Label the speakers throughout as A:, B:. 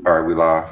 A: All right, we live.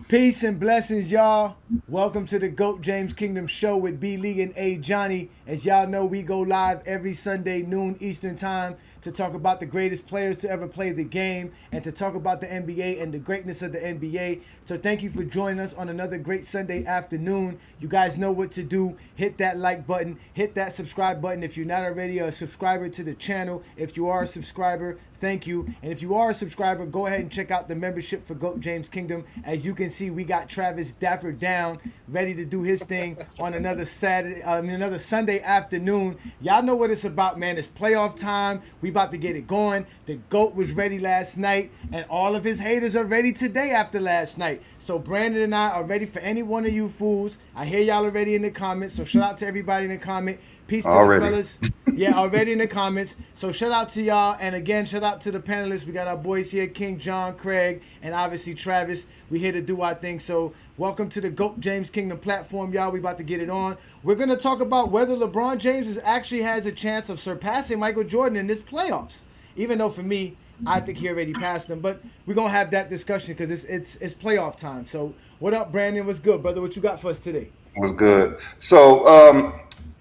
B: Peace and blessings, y'all. Welcome to the GOAT James Kingdom Show with B League and A Johnny. As y'all know, we go live every Sunday, noon Eastern Time, to talk about the greatest players to ever play the game and to talk about the NBA and the greatness of the NBA. So thank you for joining us on another great Sunday afternoon. You guys know what to do. Hit that like button, hit that subscribe button if you're not already a subscriber to the channel. If you are a subscriber, thank you. And if you are a subscriber, go ahead and check out the membership for GOAT James Kingdom. As you can see, we got Travis Dapper down, ready to do his thing on another another Sunday afternoon. Y'all know what it's about, man. It's playoff time. We about to get it going. The GOAT was ready last night, and all of his haters are ready today after last night. So Brandon and I are ready for any one of you fools. I hear y'all already in the comments, so shout out to everybody in the comment. Peace to the
A: Already.
B: fellas. Yeah, already in the comments. So shout out to y'all. And again, shout out to the panelists. We got our boys here, King John, Craig, and obviously Travis. We here to do our thing. So welcome to the GOAT James Kingdom platform, y'all. We about to get it on. We're going to talk about whether LeBron James actually has a chance of surpassing Michael Jordan in this playoffs. Even though for me, I think he already passed him. But we're going to have that discussion because it's playoff time. So what up, Brandon? What's good, brother? What you got for us today?
A: Was good. So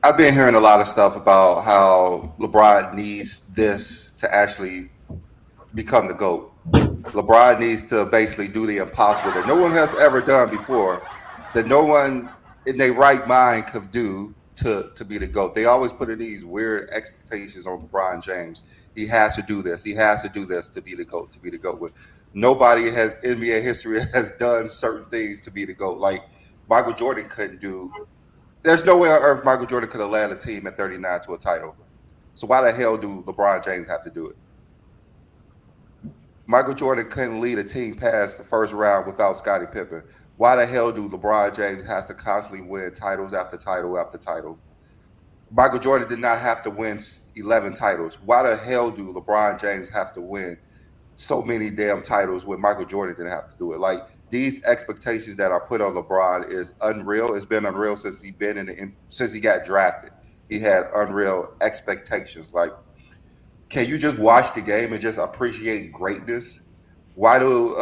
A: I've been hearing a lot of stuff about how LeBron needs this to actually become the GOAT. LeBron needs to basically do the impossible that no one has ever done before, that no one in their right mind could do to be the GOAT. They always put in these weird expectations on LeBron James. He has to do this. He has to do this to be the GOAT, to be the GOAT. With nobody has NBA history has done certain things to be the GOAT. Like Michael Jordan couldn't do. There's no way on earth Michael Jordan could have led a team at 39 to a title. So why the hell do LeBron James have to do it? Michael Jordan couldn't lead a team past the first round without Scottie Pippen. Why the hell do LeBron James has to constantly win titles after title after title? Michael Jordan did not have to win 11 titles. Why the hell do LeBron James have to win so many damn titles when Michael Jordan didn't have to do it? Like these expectations that are put on LeBron is unreal. It's been unreal since since he got drafted. He had unreal expectations. Like, can you just watch the game and just appreciate greatness? Why do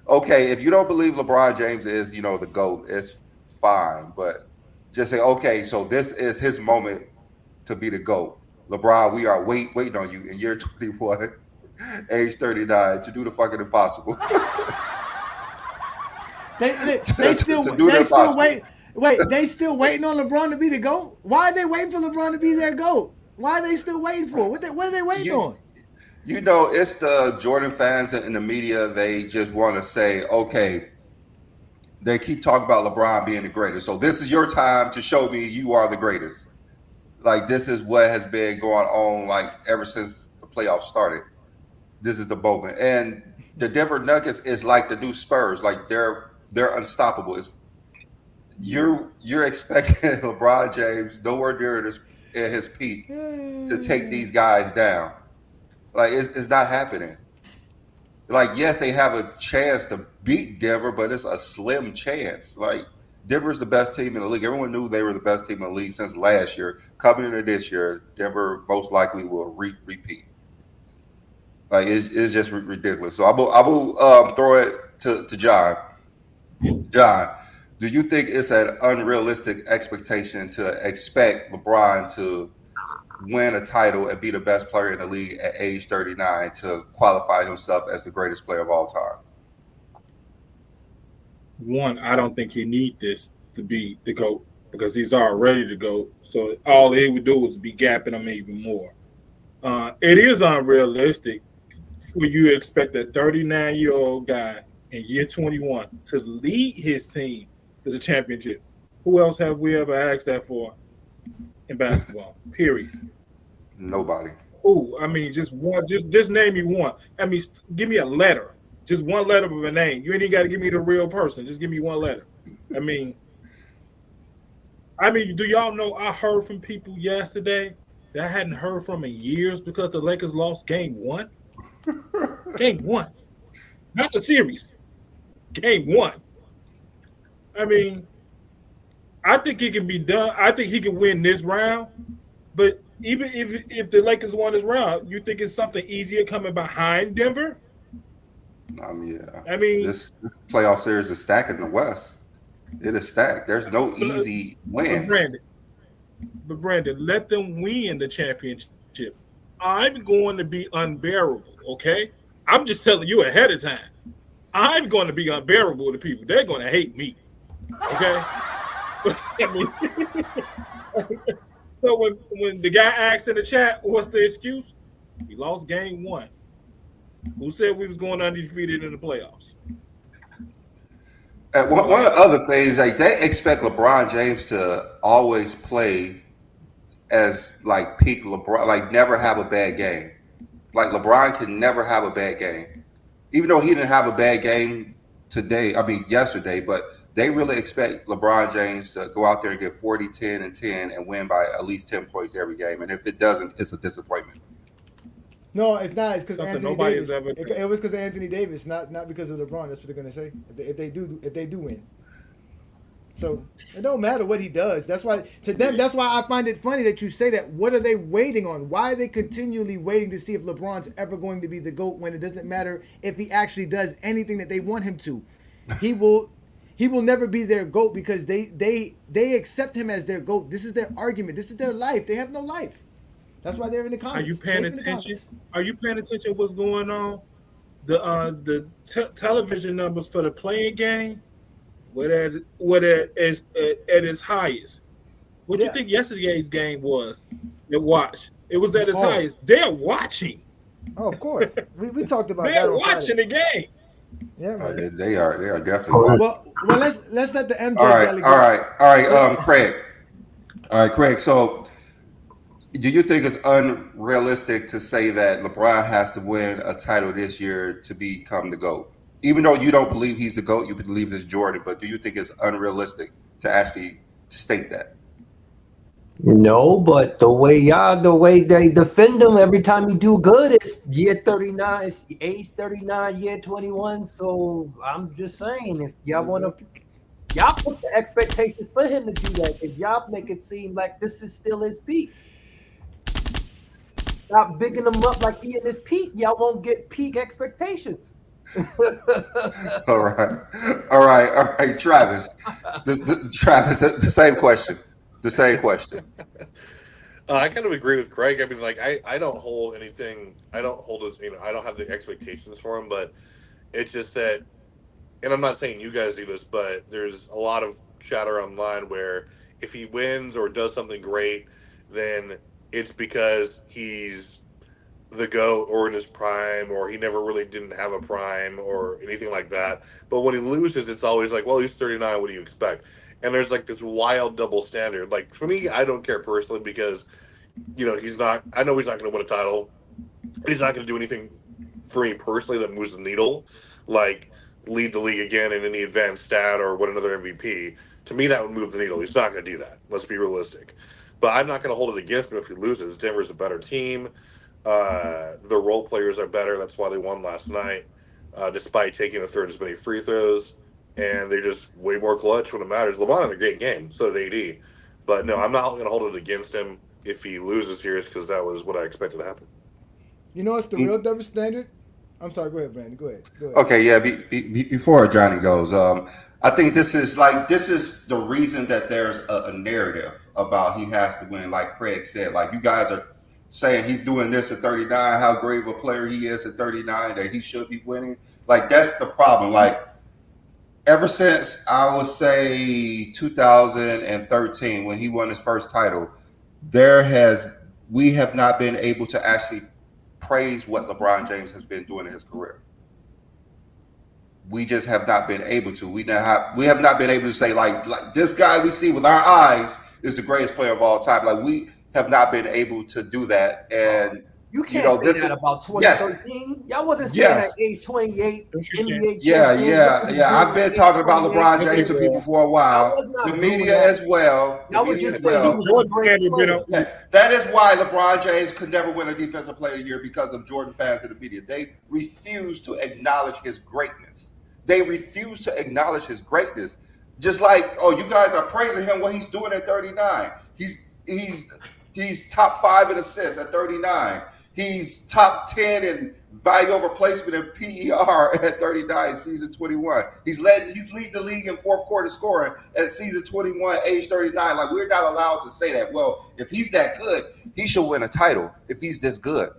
A: okay, if you don't believe LeBron James is, the GOAT, it's fine. But just say, okay, so this is his moment to be the GOAT. LeBron, we are waiting on you in year 21, age 39, to do the fucking impossible.
B: They still
A: to do the
B: they still
A: impossible.
B: wait. Wait, they still waiting on LeBron to be the GOAT? Why are they waiting for LeBron to be their GOAT? Why are they still waiting for? What are they waiting
A: You
B: on?
A: it's the Jordan fans in the media. They just want to say, okay, they keep talking about LeBron being the greatest. So this is your time to show me you are the greatest. Like this is what has been going on like ever since the playoffs started. This is the moment. And the Denver Nuggets is like the new Spurs. Like they're unstoppable. You're expecting LeBron James nowhere near his peak to take these guys down. Like it's not happening. Like yes, they have a chance to beat Denver, but it's a slim chance. Like Denver's the best team in the league. Everyone knew they were the best team in the league since last year. Coming into this year, Denver most likely will repeat. Like it's just ridiculous. So I will throw it to John. John, do you think it's an unrealistic expectation to expect LeBron to win a title and be the best player in the league at age 39 to qualify himself as the greatest player of all time?
C: One, I don't think he need this to be the GOAT because he's already the GOAT. So all he would do is be gapping him even more. It is unrealistic for you to expect a 39-year-old guy in year 21 to lead his team to the championship. Who else have we ever asked that for in basketball? Period.
A: Nobody.
C: Oh, I mean, just one. Just name me one. I mean, give me a letter. Just one letter of a name. You ain't even got to give me the real person. Just give me one letter. I mean, do y'all know I heard from people yesterday that I hadn't heard from in years because the Lakers lost game one? Game one. Not the series. Game one. I mean, I think he can be done. I think he can win this round. But even if the Lakers won this round, you think it's something easier coming behind Denver?
A: Yeah.
C: I mean,
A: This playoff series is stacked in the West. It is stacked. There's no
C: but,
A: easy
C: but
A: wins.
C: Brandon, let them win the championship. I'm going to be unbearable. Okay, I'm just telling you ahead of time. I'm going to be unbearable to people. They're going to hate me. Okay. I mean, so when the guy asked in the chat, what's the excuse? We lost game one. Who said we was going undefeated in the playoffs?
A: And
C: We're
A: one
C: gonna
A: of the
C: ask.
A: other things, like they expect LeBron James to always play as like peak LeBron, like never have a bad game. Like LeBron can never have a bad game, even though he didn't have a bad game today. I mean yesterday, but they really expect LeBron James to go out there and get 40, 10, and 10 and win by at least 10 points every game. And if it doesn't, it's a disappointment.
B: No, it's not. It's because
C: Something
B: Anthony
C: nobody has
B: Davis.
C: ever
B: It was because of Anthony Davis, not because of LeBron. That's what they're gonna say if they do win. So it don't matter what he does. That's why to them. That's why I find it funny that you say that. What are they waiting on? Why are they continually waiting to see if LeBron's ever going to be the GOAT when it doesn't matter if he actually does anything that they want him to? He will. He will never be their GOAT because they accept him as their GOAT. This is their argument. This is their life. They have no life. That's why they're in the
C: Are you
B: comments.
C: paying
B: Safe in the
C: attention?
B: comments.
C: Are you paying attention to what's going on? The television numbers for the playing game were at its highest. What you
B: Yeah.
C: think yesterday's game was? It watch. It was at its
B: Oh,
C: highest. They're watching.
B: oh, of course. We talked about that
C: They're
B: on Friday.
C: watching the game.
B: Yeah, man.
A: They are definitely watching.
B: Well, let's let the
A: All
B: MJ
A: right, all
B: delegates.
A: right, all right. Craig. All right, Craig. So, do you think it's unrealistic to say that LeBron has to win a title this year to become the GOAT? Even though you don't believe he's the GOAT, you believe it's Jordan. But do you think it's unrealistic to actually state that?
D: No, but the way they defend him every time you do good, it's year 39, it's age 39, year 21. So I'm just saying, if y'all want to, y'all put the expectations for him to do that. If y'all make it seem like this is still his peak, stop bigging him up like he in his peak. Y'all won't get peak expectations.
A: All right, all right, Travis. Travis, the same question. The same question.
E: I kind of agree with Craig. I mean, like, I don't hold anything. I don't hold as I don't have the expectations for him, but it's just that, and I'm not saying you guys do this, but there's a lot of chatter online where if he wins or does something great, then it's because he's the GOAT or in his prime, or he never really didn't have a prime or anything like that. But when he loses, it's always like, well, he's 39. What do you expect? And there's like this wild double standard. Like for me, I don't care personally because, he's not. I know he's not going to win a title. He's not going to do anything for me personally that moves the needle, like lead the league again in any advanced stat or win another MVP. To me, that would move the needle. He's not going to do that. Let's be realistic. But I'm not going to hold it against him if he loses. Denver's a better team. The role players are better. That's why they won last night, despite taking a third as many free throws. And they're just way more clutch when it matters. LeBron had a great game, so did AD. But no, I'm not going to hold it against him if he loses here, because that was what I expected to happen.
B: You know what's the real double standard? I'm sorry. Go ahead, Brandon. Go ahead.
A: Okay, yeah. Before Johnny goes, I think this is the reason that there's a narrative about he has to win. Like Craig said, like you guys are saying he's doing this at 39, how great of a player he is at 39, that he should be winning. Like that's the problem. Like ever since I would say 2013 when he won his first title, we have not been able to actually praise what LeBron James has been doing in his career. We just have not been able to. We have not been able to say like this guy we see with our eyes is the greatest player of all time. Like we have not been able to do that. And
D: You can't say that about 2013. Y'all wasn't saying that age 28 NBA
A: Yeah. I've been talking about LeBron James to people for a while. The media as well.
D: That was just saying he was a great player.
A: That is why LeBron James could never win a Defensive Player of the Year, because of Jordan fans in the media. They refuse to acknowledge his greatness. They refuse to acknowledge his greatness. Just like, you guys are praising him what he's doing at 39. He's top 5 in assists at 39. He's top 10 in value over placement and PER at 39, season 21. He's leading the league in fourth quarter scoring at season 21, age 39. Like, we're not allowed to say that. Well, if he's that good, he should win a title if he's this good.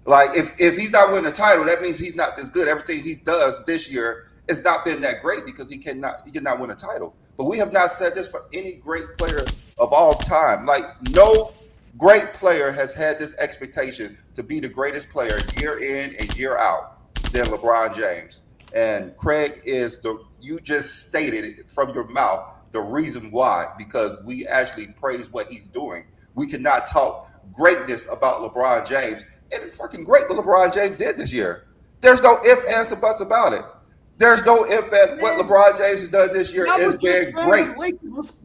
A: Like, if he's not winning a title, that means he's not this good. Everything he does this year has not been that great because he cannot win a title. But we have not said this for any great player of all time. Like, no great player has had this expectation to be the greatest player year in and year out than LeBron James. And Craig you just stated it from your mouth the reason why, because we actually praise what he's doing. We cannot talk greatness about LeBron James. It's fucking great what LeBron James did this year. There's no ifs, ands, or buts about it. There's no if at what LeBron James has done this year has been great.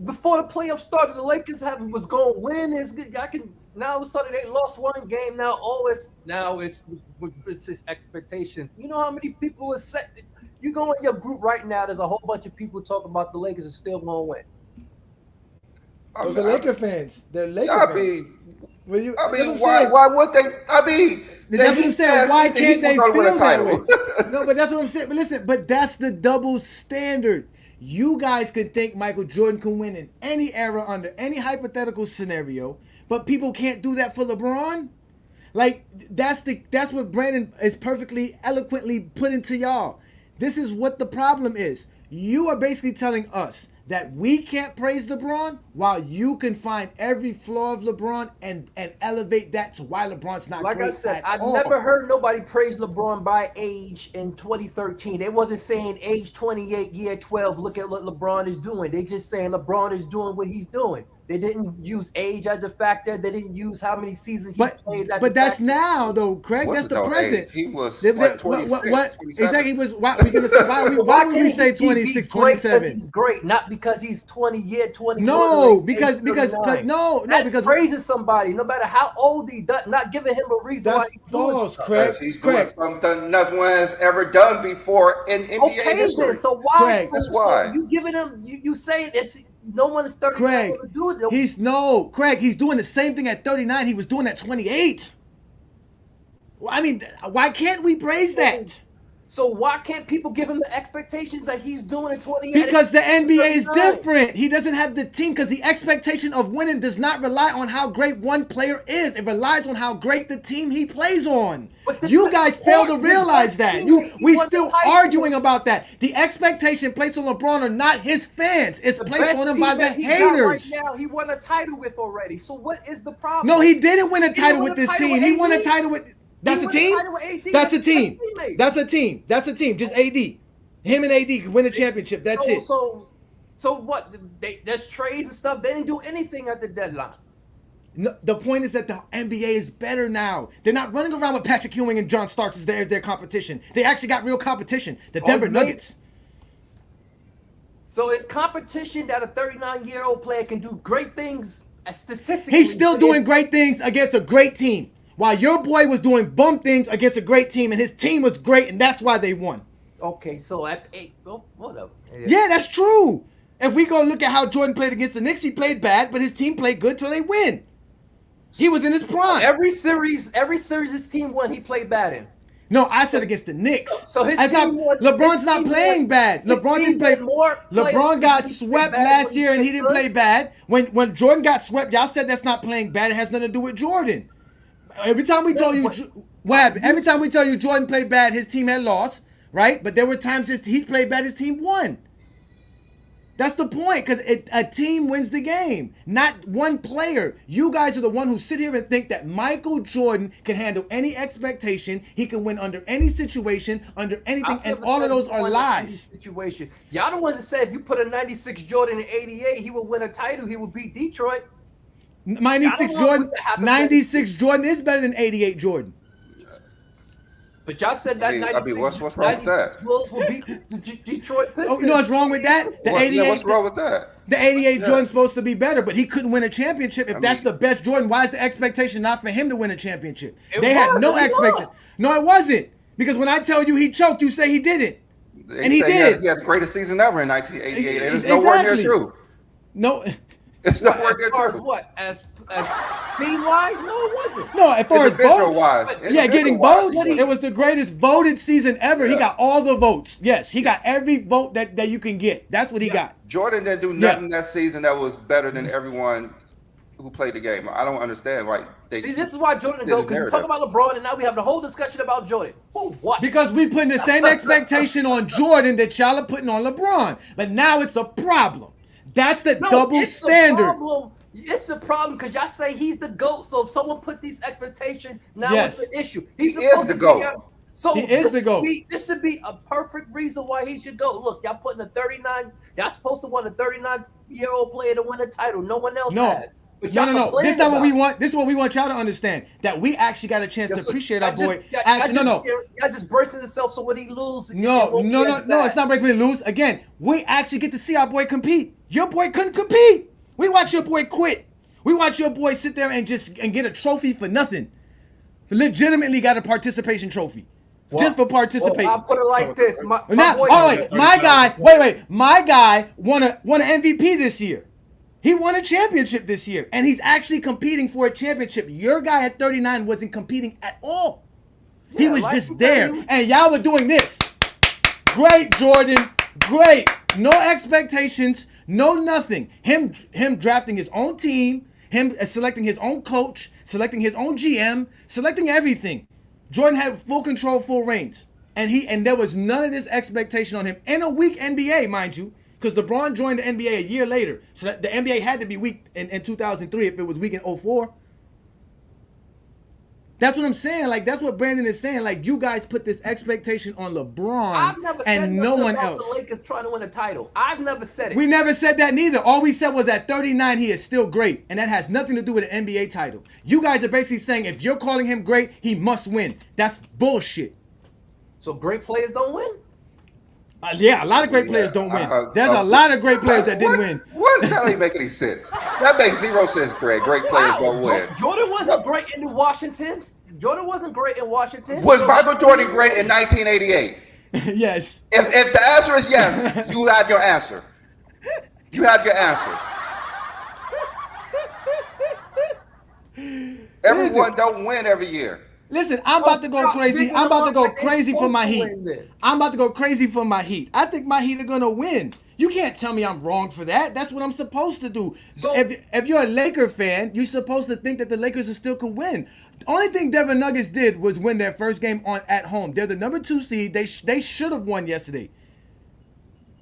D: Before the playoffs started, the Lakers was going to win. Now all of a sudden they lost one game. Now it's his expectation. You know how many people were set? You go in your group right now. There's a whole bunch of people talking about the Lakers are still going to win.
B: Those are Laker fans. They're Laker fans.
A: Why would they? I mean,
B: that's what I'm saying. Why can't they feel that way? No, but that's what I'm saying. But listen, that's the double standard. You guys could think Michael Jordan can win in any era under any hypothetical scenario, but people can't do that for LeBron. Like, that's what Brandon is perfectly eloquently put into y'all. This is what the problem is. You are basically telling us that we can't praise LeBron while you can find every flaw of LeBron and elevate that to why LeBron's not great.
D: Like I said, I've
B: all.
D: never heard nobody praise LeBron by age in 2013. They wasn't saying age 28, year 12, look at what LeBron is doing. They just saying LeBron is doing what he's doing. They didn't use age as a factor. They didn't use how many seasons he played.
B: But that's now, though, Craig. That's the present.
A: He was like 26,
B: exactly. He was. Why would we say 26, 27?
D: He's great, not because he's 20.
B: No, because
D: praising somebody, no matter how old he does, not giving him a reason why he's doing
A: stuff. Craig. He's doing something no one has ever done before in NBA history.
D: Then, so why?
B: Craig,
A: that's why
D: you giving him. You saying it's. No one is 39
B: Craig,
D: to do it.
B: Craig, he's doing the same thing at 39 he was doing at 28. I mean, why can't we praise that?
D: So why can't people give him the expectations that he's doing at 28?
B: Because the NBA is different. He doesn't have the team because the expectation of winning does not rely on how great one player is. It relies on how great the team he plays on. You guys fail to realize that. We still arguing about that. The expectation placed on LeBron are not his fans. It's placed on him by the haters.
D: Right now, he won a title with already. So what is the problem?
B: No, he didn't win a title with this team. He won a title with... That's a team? That's a team. That's a team. That's a team. Just AD. Him and AD can win a championship. That's it.
D: So what? There's trades and stuff. They didn't do anything at the deadline.
B: No, the point is that the NBA is better now. They're not running around with Patrick Ewing and John Starks as their competition. They actually got real competition. The Denver Nuggets.
D: So it's competition that a 39-year-old player can do great things statistically.
B: He's still doing great things against a great team. While your boy was doing bum things against a great team, and his team was great, and that's why they won.
D: Okay, so at 8, whatever.
B: Yeah, that's true. If we go look at how Jordan played against the Knicks, he played bad, but his team played good till they win. He was in his prime.
D: Every series his team won, he played bad in.
B: No, I said against the Knicks.
D: So his team won,
B: LeBron's not playing bad. LeBron didn't play. LeBron got swept last year, and he didn't play bad. When Jordan got swept, y'all said that's not playing bad. It has nothing to do with Jordan. Every time we tell you what happened, every time we tell you Jordan played bad, his team had lost, right? But there were times he played bad, his team won. That's the point, because a team wins the game, not one player. You guys are the one who sit here and think that Michael Jordan can handle any expectation. He can win under any situation, under anything, and all of those are lies.
D: Situation. Y'all the ones that said if you put a 96 Jordan in 88, he would win a title. He would beat Detroit.
B: 96 Jordan is better than 88 Jordan.
D: But y'all said that 96,
A: what's wrong with that?
D: Bulls will beat the Detroit Pistons.
B: Oh, you know what's wrong with that?
A: What's wrong with that?
B: The 88 Jordan's supposed to be better, but he couldn't win a championship. If that's the best Jordan, why is the expectation not for him to win a championship? They had no expectation. No, it wasn't. Because when I tell you he choked, you say he didn't. And he did.
A: He had the greatest season ever in 1988, and it's nowhere near true.
B: No.
A: It's nowhere near true.
D: What? As Team-wise, no, it wasn't.
B: No, as far as votes, yeah, getting votes,
A: Individual-wise,
B: it was the greatest voted season ever. He got all the votes. Yes, he got every vote that you can get. That's what he got.
A: Jordan didn't do nothing that season that was better than everyone who played the game. I don't understand. Like,
D: See, this is why Jordan goes. Because we talk about LeBron, and now we have the whole discussion about Jordan. For what?
B: Because we putting the same expectation on Jordan that y'all are putting on LeBron. But now it's a problem. That's the double standard.
D: It's a problem because y'all say he's the GOAT. So if someone put these expectations, now
B: Yes.
D: it's an issue.
A: He is the GOAT.
D: So
B: He is the GOAT.
D: This should be a perfect reason why he should go. Look, y'all putting a 39. Y'all supposed to want a 39-year-old player to win a title. No one else has. But
B: No. This is not what we want. This is what we want y'all to understand. That we actually got a chance to appreciate our boy.
D: Y'all just bursting yourself so when he loses.
B: No. It's not breaking when he lose. Again, we actually get to see our boy compete. Your boy couldn't compete. We watch your boy quit. We watch your boy sit there and get a trophy for nothing. Legitimately got a participation trophy. Just for participating.
D: I'll put it like this. My
B: guy won an MVP this year. He won a championship this year, and he's actually competing for a championship. Your guy at 39 wasn't competing at all. He was just there, and y'all were doing this. Great, Jordan. Great. No expectations, no nothing. Him drafting his own team, him selecting his own coach, selecting his own GM, selecting everything. Jordan had full control, full reins, and there was none of this expectation on him in a weak NBA, mind you. Because LeBron joined the NBA a year later. So that the NBA had to be weak in 2003 if it was weak in 2004. That's what I'm saying. Like, that's what Brandon is saying. Like, you guys put this expectation on LeBron and no one else.
D: The Lakers trying to win a title. I've never said it.
B: We never said that neither. All we said was at 39, he is still great. And that has nothing to do with an NBA title. You guys are basically saying if you're calling him great, he must win. That's bullshit.
D: So great players don't win?
B: Yeah, a lot of great players don't win. There's a lot of great players that didn't win.
A: What? That ain't make any sense. That makes zero sense, Craig. Great players don't win.
D: Jordan wasn't great in Washington. Jordan wasn't great in Washington.
A: Was Michael Jordan great in 1988?
B: Yes.
A: If the answer is yes, you have your answer. You have your answer. Everyone don't win every year.
B: Listen, I'm about to go crazy. I'm about to go crazy for my Heat. I'm about to go crazy for my Heat. I think my Heat are going to win. You can't tell me I'm wrong for that. That's what I'm supposed to do. So if you're a Laker fan, you're supposed to think that the Lakers still could win. The only thing Denver Nuggets did was win their first game at home. They're the number 2 seed. They should have won yesterday.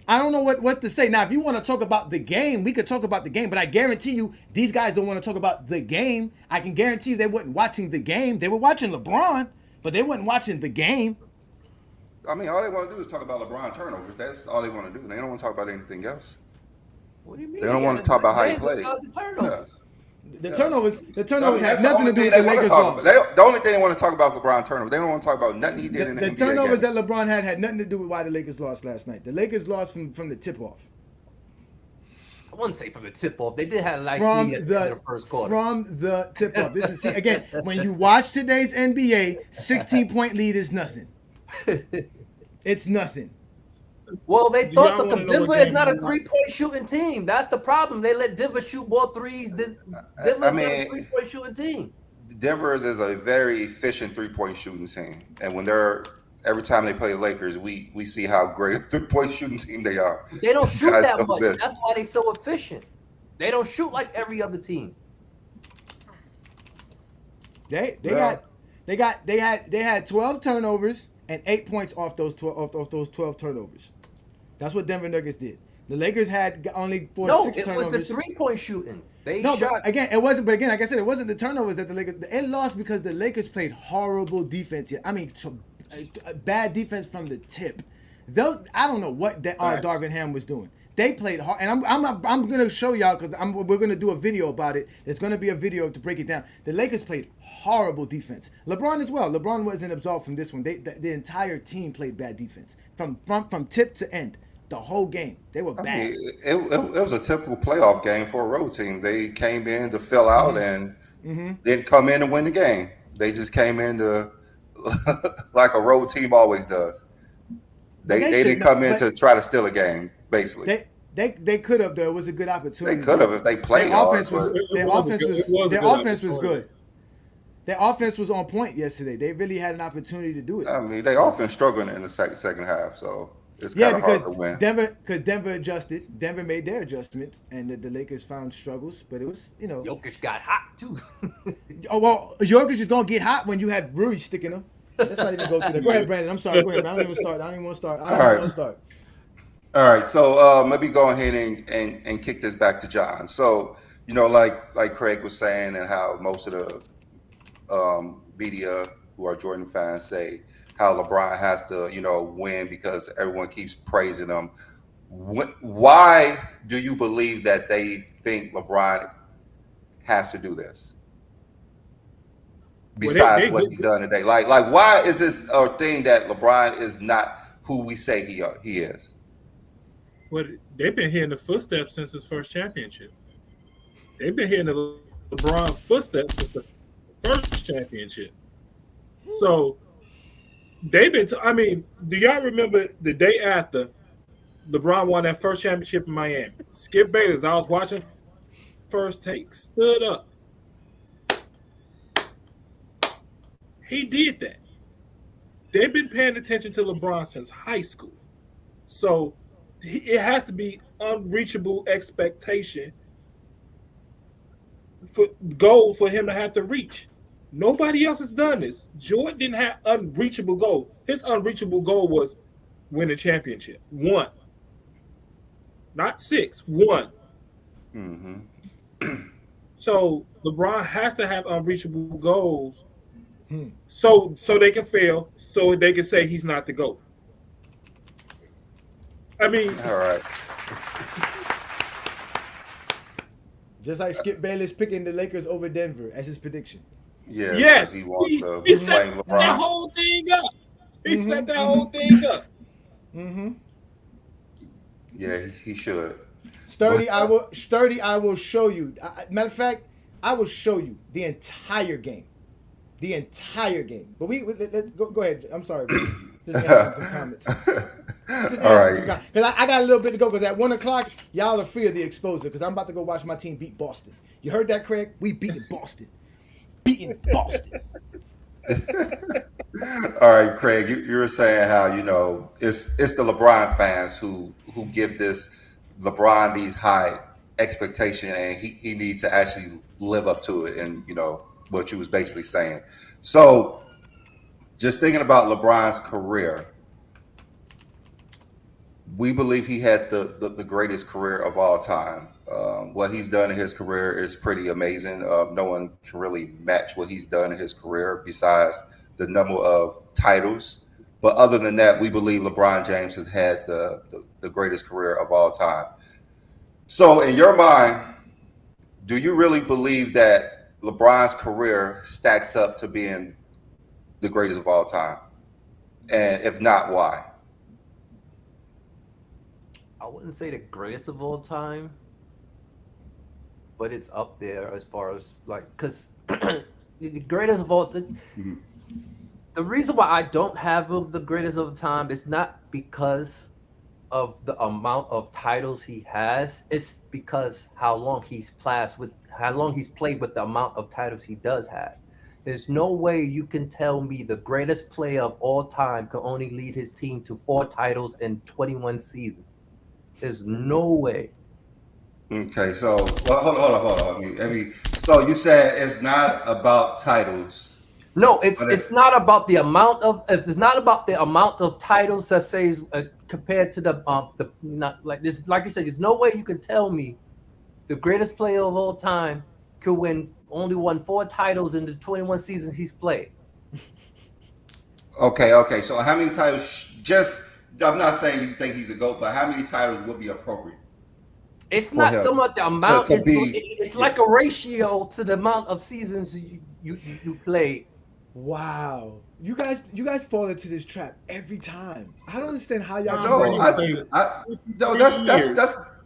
B: I don't know what to say. Now, if you want to talk about the game, we could talk about the game, but I guarantee you these guys don't want to talk about the game. I can guarantee you they weren't watching the game. They were watching LeBron, but they weren't watching the game.
A: I mean, all they want to do is talk about LeBron turnovers. That's all they want to do. They don't want to talk about anything else.
D: What do you mean?
A: They don't want to talk about how he played.
B: The turnovers have nothing to do with the Lakers loss.
A: The only thing they want to talk about is LeBron turnovers. They don't want to talk about nothing he did in the NBA.
B: The turnovers that LeBron had nothing to do with why the Lakers lost last night. The Lakers lost from the tip-off.
D: I wouldn't say from the tip-off. They did have a nice lead in the first quarter.
B: From the tip-off. This is again, when you watch today's NBA, 16-point lead is nothing. It's nothing.
D: Well, they thought so. Denver is not a 3-point shooting team. That's the problem. They let Denver shoot more threes than Denver's not a 3-point shooting team.
A: Denver is a very efficient 3-point shooting team, and when every time they play the Lakers, we see how great a 3-point shooting team they are.
D: They don't shoot that much. That's why they're so efficient. They don't shoot like every other team.
B: They had 12 turnovers and 8 points off those 12 turnovers. That's what Denver Nuggets did. The Lakers had only 6 turnovers. No, it was the 3-point shooting. But again, it wasn't. But again, like I said, it wasn't the turnovers that the Lakers. It lost because the Lakers played horrible defense. I mean, bad defense from the tip. I don't know what Darvin Ham was doing. They played hard, and I'm gonna show y'all because we're gonna do a video about it. There's gonna be a video to break it down. The Lakers played horrible defense. LeBron as well. LeBron wasn't absolved from this one. The entire team played bad defense from tip to end. The whole game, they were bad.
A: I mean, it was a typical playoff game for a road team. They came in to fill out and didn't come in to win the game. They just came in to like a road team always does. They didn't come in to try to steal a game, basically.
B: They could have though. It was a good
A: They
B: opportunity.
A: could have if they played
B: Their
A: hard.
B: offense was
A: But
B: their
C: It was a
B: offense
C: good-
B: was
C: it was a
B: their
C: good
B: offense was
C: opportunity.
B: good. Their offense was on point yesterday. They really had an opportunity to do it.
A: I mean, they offense struggling in the second half, so it's
B: Yeah,
A: kind of hard to win.
B: because Denver adjusted. Denver made their adjustments, and the Lakers found struggles. But it was,
D: Jokic got hot too.
B: oh well, Jokic is gonna get hot when you have Rui sticking him. Let's not even go to that. Go ahead, Brandon. I'm sorry. Go ahead. I don't even start. I don't even want to start. I don't even want to start.
A: All right, so maybe go ahead and kick this back to John. So like Craig was saying, and how most of the media who are Jordan fans say how LeBron has to win because everyone keeps praising him. Why do you believe that they think LeBron has to do this? Besides what he's done today, like why is this a thing that LeBron is not who we say he is?
C: Well, they've been hearing the footsteps since his first championship. They've been hearing the LeBron footsteps since the first championship. So they've been. I mean, do y'all remember the day after LeBron won that first championship in Miami? Skip Bayless, I was watching First Take, stood up. He did that. They've been paying attention to LeBron since high school. So it has to be unreachable expectation for goal for him to have to reach. Nobody else has done this. Jordan didn't have unreachable goal. His unreachable goal was win a championship. 1. Not 6, 1.
A: Mm-hmm.
C: So LeBron has to have unreachable goals so they can fail, so they can say he's not the GOAT. I mean,
A: All right.
B: Just like Skip Bayless picking the Lakers over Denver as his prediction.
A: Yeah.
C: yes,
A: He wants to
C: he set
A: blame
C: that
A: LeBron.
C: whole thing up. He set that whole thing up.
B: Mm-hmm.
A: Yeah, he should.
B: Sturdy, I will show you. Matter of fact, I will show you the entire game. The entire game. But let's go ahead. I'm sorry. Just answer some comments.
A: All right.
B: Because I got a little bit to go. Because at 1 o'clock, y'all are free of the exposure. Because I'm about to go watch my team beat Boston. You heard that, Craig? We beating Boston. Beating Boston.
A: All right, Craig. You were saying how it's the LeBron fans who give this LeBron these high expectations, and he needs to actually live up to it. And what you was basically saying. So, just thinking about LeBron's career, we believe he had the greatest career of all time. What he's done in his career is pretty amazing. No one can really match what he's done in his career besides the number of titles. But other than that, we believe LeBron James has had the greatest career of all time. So in your mind, do you really believe that LeBron's career stacks up to being the greatest of all time? And if not, why?
D: I wouldn't say the greatest of all time, but it's up there as far as because the greatest of all time.
A: Mm-hmm.
D: The reason why I don't have him the greatest of all time is not because of the amount of titles he has. It's because how long he's played with the amount of titles he does have. There's no way you can tell me the greatest player of all time can only lead his team to 4 titles in 21 seasons. There's no way.
A: Okay, so hold on. So you said it's not about titles.
D: No, it's not about the amount of. If it's not about the amount of titles that says compared to the not like this. Like you said, there's no way you can tell me the greatest player of all time could only won 4 titles in the 21 seasons he's played.
A: Okay. So how many titles? I'm not saying you think he's a GOAT, but how many titles would be appropriate?
D: It's not so much the amount. It's like a ratio to the amount of seasons you played.
B: Wow, you guys fall into this trap every time. I don't understand how y'all.
A: That's
B: not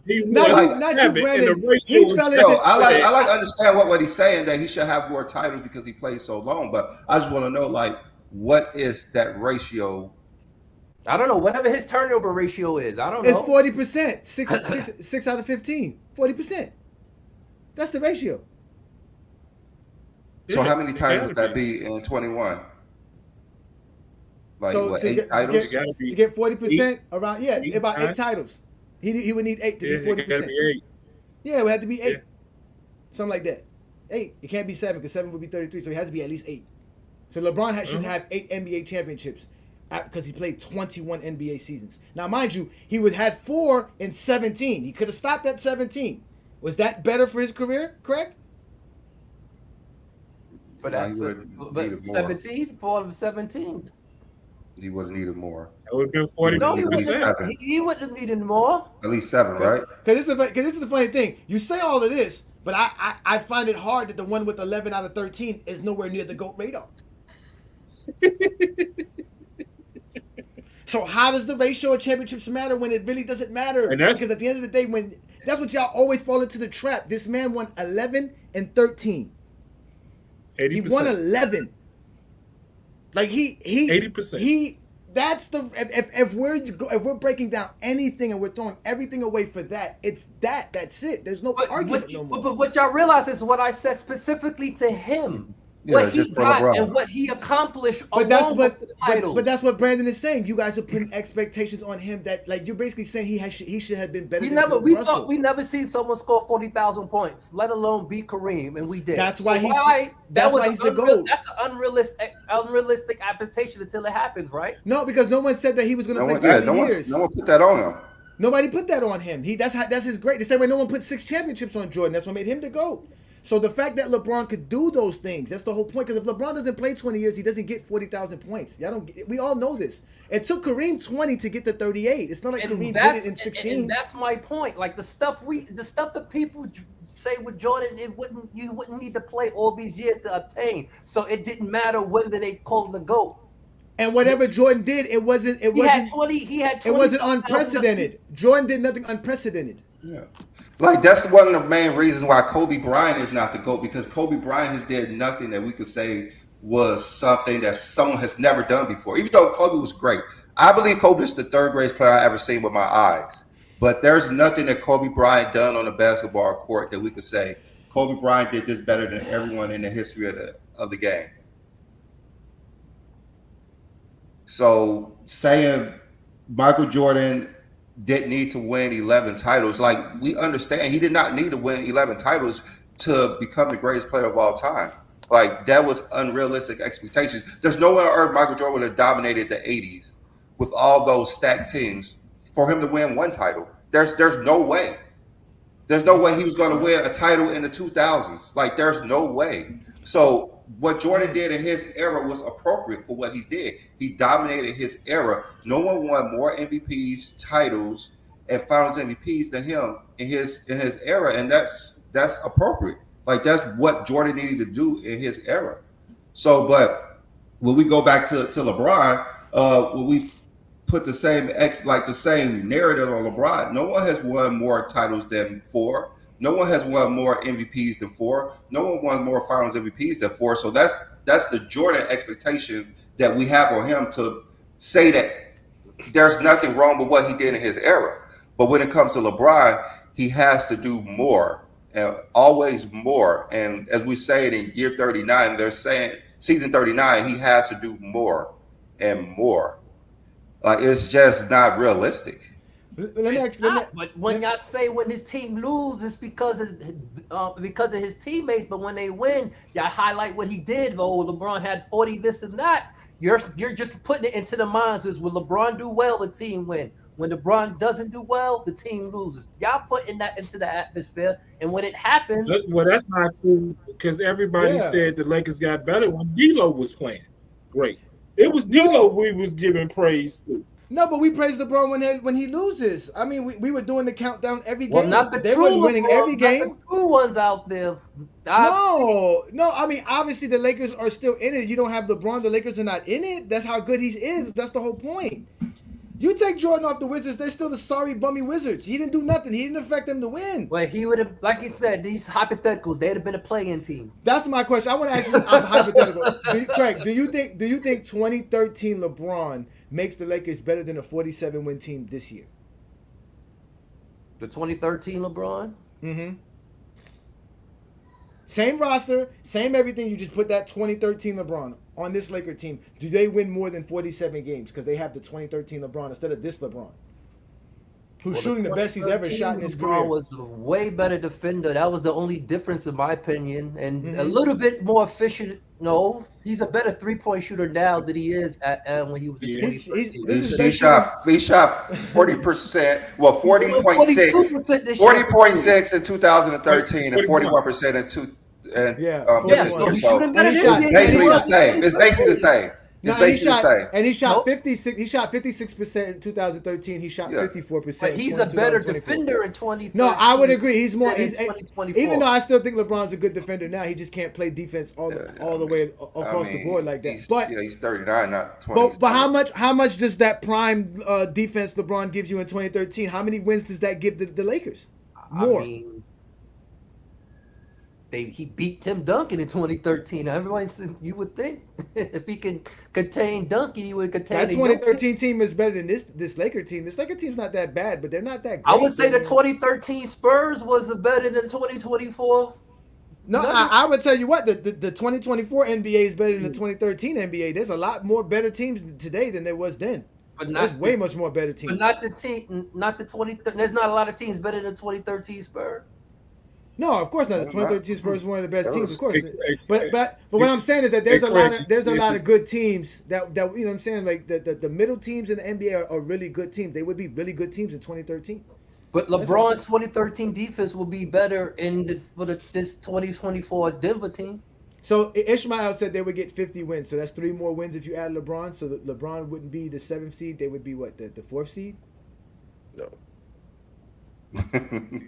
B: you, Brandon.
A: I like to understand what he's saying, that he should have more titles because he played so long. But I just want to know, what is that ratio
D: I don't know, whatever his turnover ratio is. I don't
B: It's
D: know.
B: 40%. Six out of 15. 40%. That's the ratio.
A: So
C: Yeah,
A: how many
C: it
A: titles
C: gotta
A: would that
C: be.
A: be in 21? Like
B: So
A: what,
B: to
A: 8
B: get to
A: titles?
C: It gotta
B: get to
C: be
B: get
C: eight,
B: 40% around about 8
C: 9.
B: titles. He would need 8 to
C: Yeah,
B: be
C: it gotta
B: 40%.
C: be 8.
B: Yeah, it would have to be
C: Yeah.
B: 8. Something like that. 8. It can't be 7 because 7 would be 33. So it has to be at least 8. So LeBron should have 8 NBA championships because he played 21 NBA seasons. Now, mind you, he would had 4 in 17. He could have stopped at 17. Was that better for his career, Craig?
D: For
A: No, he
D: that,
A: would have
D: but
A: needed more.
D: 17, 4 of 17.
A: He would have needed more.
C: That would have been
A: He would have
D: No, he
A: needed at least
D: wouldn't.
A: 7.
D: He wouldn't have needed more.
A: At least 7, right?
B: Because this is the funny thing. You say all of this, but I find it hard that the one with 11 out of 13 is nowhere near the GOAT radar. So how does the ratio of championships matter when it really doesn't matter?
C: And that's-
B: Because at the end of the day, when that's what y'all always fall into the trap. This man won 11 and 13.
C: 80%.
B: He won 11. Like he
C: 80%.
B: He that's the if we're breaking down anything and we're throwing everything away for that, it's that's it. There's no argument no more.
D: But what y'all realize is what I said specifically to him.
A: Yeah,
D: What he
A: just for
D: got
A: LeBron.
D: and what he accomplished
B: But that's
D: along
B: what
D: with the title.
B: but that's what Brandon is saying. You guys are putting expectations on him that like you're basically saying he should have been better
D: we
B: than
D: never
B: Bill
D: we
B: Russell.
D: thought we never seen someone score 40,000 points, let alone beat Kareem, and we did.
B: That's why
D: So
B: he's that's why he's the GOAT.
D: That's an unrealistic expectation until it happens, right?
B: No, because no one said that he was going to play 30 years.
A: No one put that on him.
B: Nobody put that on him. That's his great. The same way no one put 6 championships on Jordan. That's what made him the GOAT. So the fact that LeBron could do those things, that's the whole point. Because if LeBron doesn't play 20 years, he doesn't get 40,000 points. We all know this. It took Kareem 20 to get to 38. It's not like Kareem did it in 16.
D: And that's my point. Like the stuff that people say with Jordan, you wouldn't need to play all these years to obtain. So it didn't matter whether they called him the GOAT.
B: And whatever Jordan did, it wasn't.
D: He had 20.
B: It wasn't unprecedented. Jordan did nothing unprecedented.
A: Yeah. Like that's one of the main reasons why Kobe Bryant is not the GOAT, because Kobe Bryant has did nothing that we could say was something that someone has never done before. Even though Kobe was great, I believe Kobe is the 3rd greatest player I ever seen with my eyes. But there's nothing that Kobe Bryant done on the basketball court that we could say Kobe Bryant did this better than everyone in the history of the game. So saying Michael Jordan didn't need to win 11 titles, like we understand he did not need to win 11 titles to become the greatest player of all time. Like that was unrealistic expectations. There's no way on earth Michael Jordan would have dominated the 80s with all those stacked teams for him to win 1 title. There's no way. There's no way he was going to win a title in the 2000s. Like there's no way. So what Jordan did in his era was appropriate for what he did. He dominated his era. No one won more MVPs, titles, and Finals MVPs than him in his era, and that's appropriate. Like that's what Jordan needed to do in his era. So, but when we go back to LeBron, when we put the same narrative on LeBron, no one has won more titles than 4. No one has won more MVPs than 4. No one won more Finals MVPs than 4. So that's the Jordan expectation that we have on him to say that there's nothing wrong with what he did in his era. But when it comes to LeBron, he has to do more and always more. And as we say it in year 39, they're saying season 39, he has to do more and more. Like it's just not realistic.
D: But when y'all say when his team loses, it's because of his teammates. But when they win, y'all highlight what he did. Oh, LeBron had 40, this and that. You're just putting it into the minds is when LeBron do well, the team win. When LeBron doesn't do well, the team loses. Y'all putting that into the atmosphere, and when it happens,
C: well, that's not true because everybody said the Lakers got better when D'Lo was playing. Great, it was D'Lo we was giving praise to.
B: No, but we praise LeBron when he loses. I mean, we were doing the countdown every game.
D: Well, not the
B: they
D: true
B: weren't winning
D: LeBron,
B: every game.
D: Not the true ones out there.
B: No. I mean, obviously the Lakers are still in it. You don't have LeBron. The Lakers are not in it. That's how good he is. That's the whole point. You take Jordan off the Wizards, they're still the sorry bummy Wizards. He didn't do nothing. He didn't affect them to win.
D: Well, he would have, like you said, these hypotheticals, they'd have been a play-in team.
B: That's my question. I want to ask you a hypothetical. Craig, do you think 2013 LeBron makes the Lakers better than a 47-win team this year?
D: The 2013 LeBron.
B: Mm-hmm. Same roster, same everything. You just put that 2013 LeBron on this Laker team. Do they win more than 47 games because they have the 2013 LeBron instead of this LeBron, who's shooting the best he's ever shot in his
D: LeBron
B: career?
D: was a way better defender. That was the only difference in my opinion, and a little bit more efficient. No, he's a better 3-point shooter now than he is when he was in 2013.
A: He shot 40%, well, 40.6, 40.6 in 2013 and 41% in two. And
D: so he's shooting better this year.
A: basically the same. It's basically the same. It's basically the same.
B: And he shot 56. He shot 56% in 2013. He shot 54%.
D: But he's a better defender in 2013.
B: No, I would agree. He's more. He's,
D: 2024.
B: even though I still think LeBron's a good defender now, he just can't play defense all the way across the board like that. But
A: he's 39, not 20.
B: But how much does that prime defense LeBron gives you in 2013? How many wins does that give the Lakers? More.
D: I mean, he beat Tim Duncan in 2013. Everyone said you would think if he can contain Duncan, he would contain.
B: That 2013 team is better than this Laker team. This Laker team's not that bad, but they're not that great.
D: I would say the 2013 Spurs was better than the 2024.
B: No, I would tell you what, the 2024 NBA is better than the 2013 NBA. There's a lot more better teams today than there was then.
D: But there's
B: way much more better teams.
D: But not the 20. There's not a lot of teams better than 2013 Spurs.
B: No, of course not. The 2013 Spurs is one of the best teams, of course. But what I'm saying is that there's a lot of good teams that you know what I'm saying, like the middle teams in the NBA are really good teams. They would be really good teams in 2013.
D: But LeBron's 2013 defense will be better for this 2024 Denver team.
B: So Ishmael said they would get 50 wins. So that's 3 more wins if you add LeBron. So that LeBron wouldn't be the 7th seed. They would be what, the 4th seed?
E: No.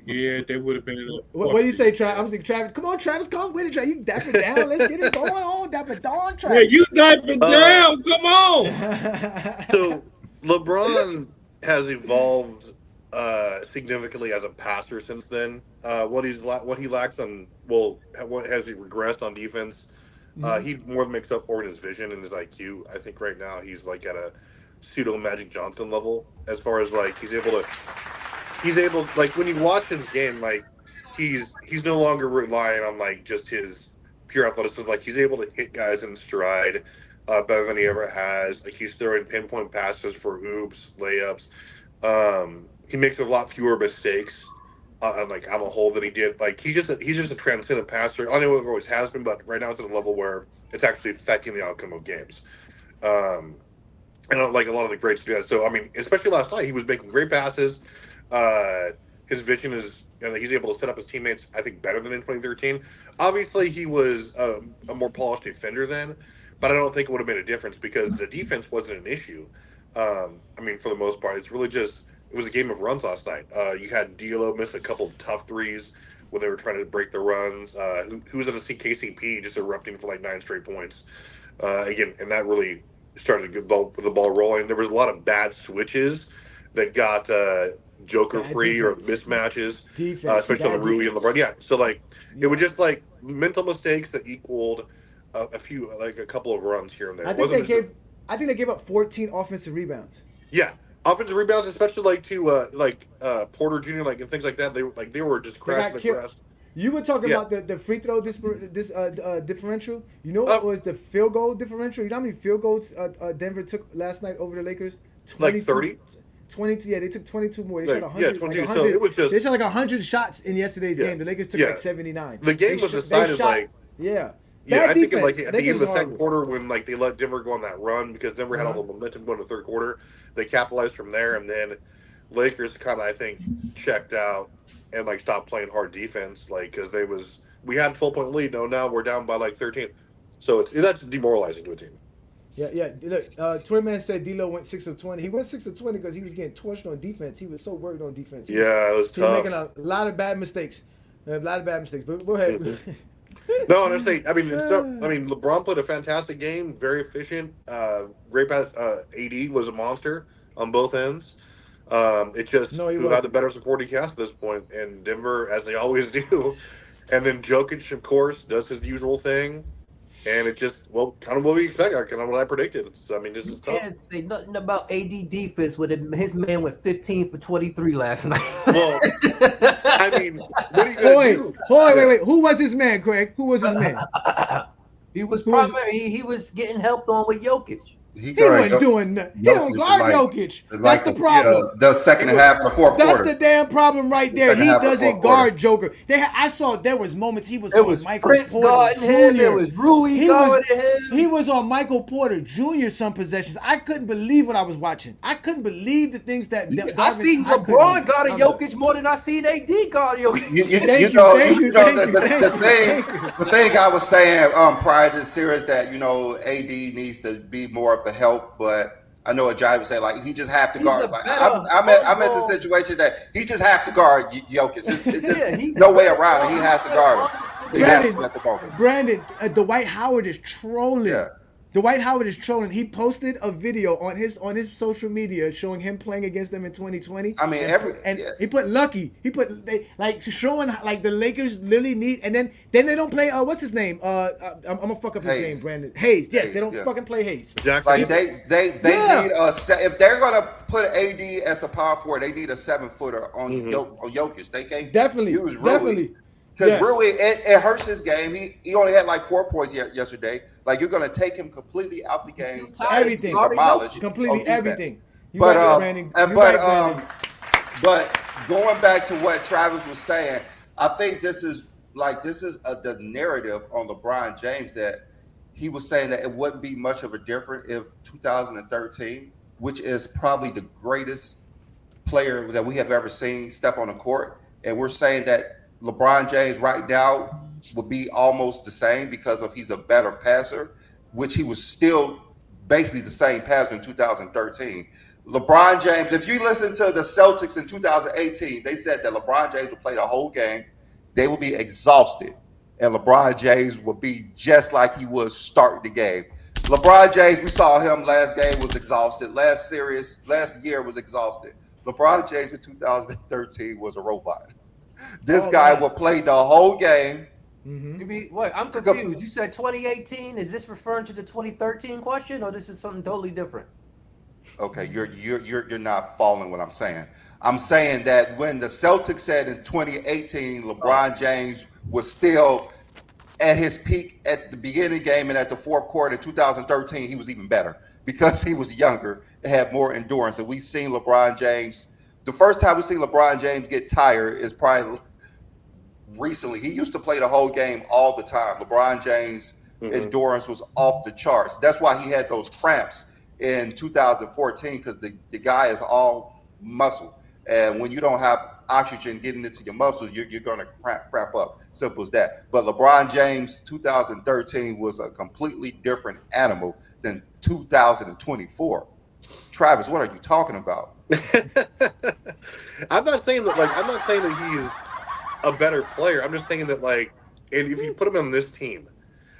C: Yeah, they would have been.
B: What do you say, Travis? I was like, Travis, come on, Travis, come with it, Travis. You dap it down. Let's get it going on. Dap it down, Travis.
C: Yeah, you dap it down. Come on.
E: So LeBron has evolved significantly as a passer since then. What he lacks on, what has he regressed on defense? He more makes up for in his vision and his IQ. I think right now he's like at a pseudo Magic Johnson level as far as like he's able like when you watch his game, like he's no longer relying on like just his pure athleticism. Like he's able to hit guys in stride better than he ever has. Like he's throwing pinpoint passes for oops, layups. He makes a lot fewer mistakes on a whole than he did. Like he's just a transcendent passer. I don't know if it always has been, but right now it's at a level where it's actually affecting the outcome of games. And like a lot of the greats do that. So I mean, especially last night, he was making great passes. His vision is, he's able to set up his teammates, I think, better than in 2013. Obviously, he was a more polished defender then, but I don't think it would have made a difference because the defense wasn't an issue. I mean, for the most part, it's really just it was a game of runs last night. You had D'Lo miss a couple of tough threes when they were trying to break the runs. Who was going to see KCP just erupting for like 9 straight points again, and that really started to get the ball rolling. There was a lot of bad switches that got Joker free or mismatches, especially on the Rui and LeBron. Yeah, so like it was just like mental mistakes that equaled a couple of runs here and there.
B: I think they gave up 14 offensive rebounds.
E: Yeah, offensive rebounds, especially like to Porter Jr. like and things like that. They were just crashing the grass.
B: You were talking about the free throw differential. You know what was the field goal differential? You know how many field goals Denver took last night over the Lakers?
E: 22, like 30.
B: 22. Yeah, they took 22 more. They shot 100.
E: Yeah, 22.
B: Like 100
E: so it was just,
B: they shot like 100 shots in yesterday's game. The Lakers took like 79.
E: The game was decided like
B: Bad
E: I think
B: defense.
E: at the end of the second quarter when like they let Denver go on that run because Denver had all the momentum going to the third quarter. They capitalized from there, and then Lakers kind of I think checked out and like stopped playing hard defense, like because we had a 12-point lead. Now we're down by like 13, so that's demoralizing to a team.
B: Yeah. Look, Twin Man said D'Lo went 6 of 20. He went 6 of 20 because he was getting torched on defense. He was so worried on defense.
E: It was tough.
B: He was making a lot of bad mistakes. But go ahead.
E: No, honestly, LeBron played a fantastic game, very efficient, great pass. AD was a monster on both ends. It just who had the better supporting cast at this point, and Denver, as they always do. And then Jokic, of course, does his usual thing. And it just, well, kind of what we expected, kind of what I predicted. So, I mean, this
D: You
E: is tough.
D: can't say nothing about AD defense when his man went 15 for 23 last night.
E: Well, I mean, what are you going to do?
B: Wait. Who was his man, Craig? Who was his man?
D: He was
B: Who was-
D: primary. He was getting helped on with Jokic.
A: He
B: He wasn't doing nothing. He don't
A: Jokic
B: guard
A: like-
B: Jokic. That's
A: like
B: the problem.
A: The second half of the fourth
B: That's
A: quarter.
B: the damn problem right there.
A: Second
B: He
A: half of the
B: doesn't
A: fourth quarter.
B: guard Joker. I saw there was moments he was
D: There
B: on
D: was
B: Michael
D: Prince
B: Porter
D: guarding
B: Jr.
D: him. There was Rui
B: He was-
D: guarding him.
B: He was on Michael Porter Jr. some possessions. I couldn't believe what I was watching. I couldn't believe the things that
D: I seen LeBron guard Jokic more than I seen AD guard Jokic.
B: Thank you.
A: The thing I was saying prior to the series that AD needs to be more of the help, but I know what Johnny was saying, like he just have to guard. Like, I'm at the situation that he just have to guard Jokic. It's just no way around it. He has to guard him. He has to at the moment.
B: Brandon, Dwight Howard is trolling.
A: Yeah.
B: Dwight Howard is trolling. He posted a video on his social media showing him playing against them in 2020.
A: I mean,
B: he put lucky. He put showing like the Lakers literally need, and then they don't play. What's his name? I'm gonna fuck up his name, Brandon Hayes. Yes, they don't fucking play Hayes.
A: Like they need if they're gonna put AD as the power forward, they need a 7-footer on Jokic. They can't use Rui. Because Rui, it hurts his game. He only had like 4 points yesterday. Like you're gonna take him completely out the game.
B: Everything. Completely everything.
A: But going back to what Travis was saying, I think this is the narrative on LeBron James that he was saying that it wouldn't be much of a difference if 2013, which is probably the greatest player that we have ever seen step on the court, and we're saying that LeBron James right now would be almost the same because he's a better passer, which he was still basically the same passer in 2013. LeBron James, if you listen to the Celtics in 2018, they said that LeBron James would play the whole game. They would be exhausted. And LeBron James would be just like he was starting the game. LeBron James, we saw him last game was exhausted. Last year was exhausted. LeBron James in 2013 was a robot. This guy will play the whole game.
D: Wait, I'm confused. You said 2018. Is this referring to the 2013 question, or this is something totally different?
A: Okay, you're not following what I'm saying. I'm saying that when the Celtics said in 2018, LeBron James was still at his peak at the beginning of the game, and at the fourth quarter in 2013, he was even better because he was younger and had more endurance. And we've seen LeBron James. The first time we see LeBron James get tired is probably recently. He used to play the whole game all the time. LeBron James' endurance was off the charts. That's why he had those cramps in 2014 because the guy is all muscle. And when you don't have oxygen getting into your muscles, you're going to cramp up. Simple as that. But LeBron James 2013 was a completely different animal than 2024. Travis, what are you talking about?
E: I'm not saying that he is a better player. I'm just saying that and if you put him on this team,